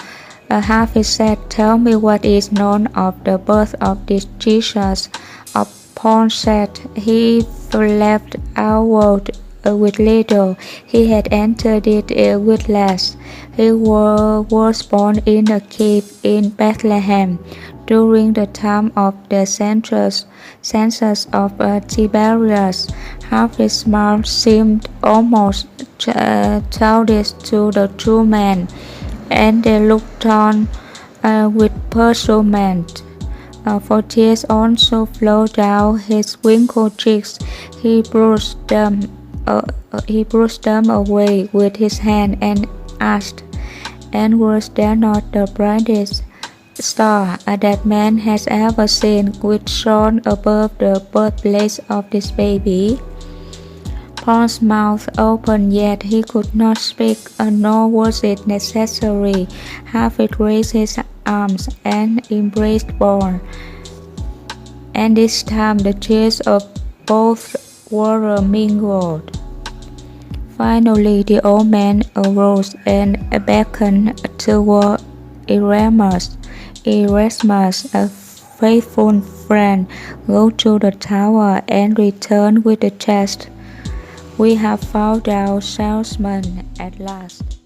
Harvey said, "Tell me what is known of the birth of this Jesus." Upon said, "He left our world with little. He had entered it with less. He was born in a cave in Bethlehem during the time of the census of Tiberius." Harvey's smile seemed almost childish to the two men, and they looked on with puzzlement. For tears also flowed down his wrinkled cheeks. He brushed them away with his hand and asked, "And was there not the brightest star that man has ever seen, which shone above the birthplace of this baby?" Paul's mouth opened, yet he could not speak, nor was it necessary. Harvey raised his arms and embraced Paul, and this time the tears of both were mingled. Finally, the old man arose and beckoned toward Erasmus. "Erasmus, a faithful friend, go to the tower and return with the chest. We have found our salesman at last."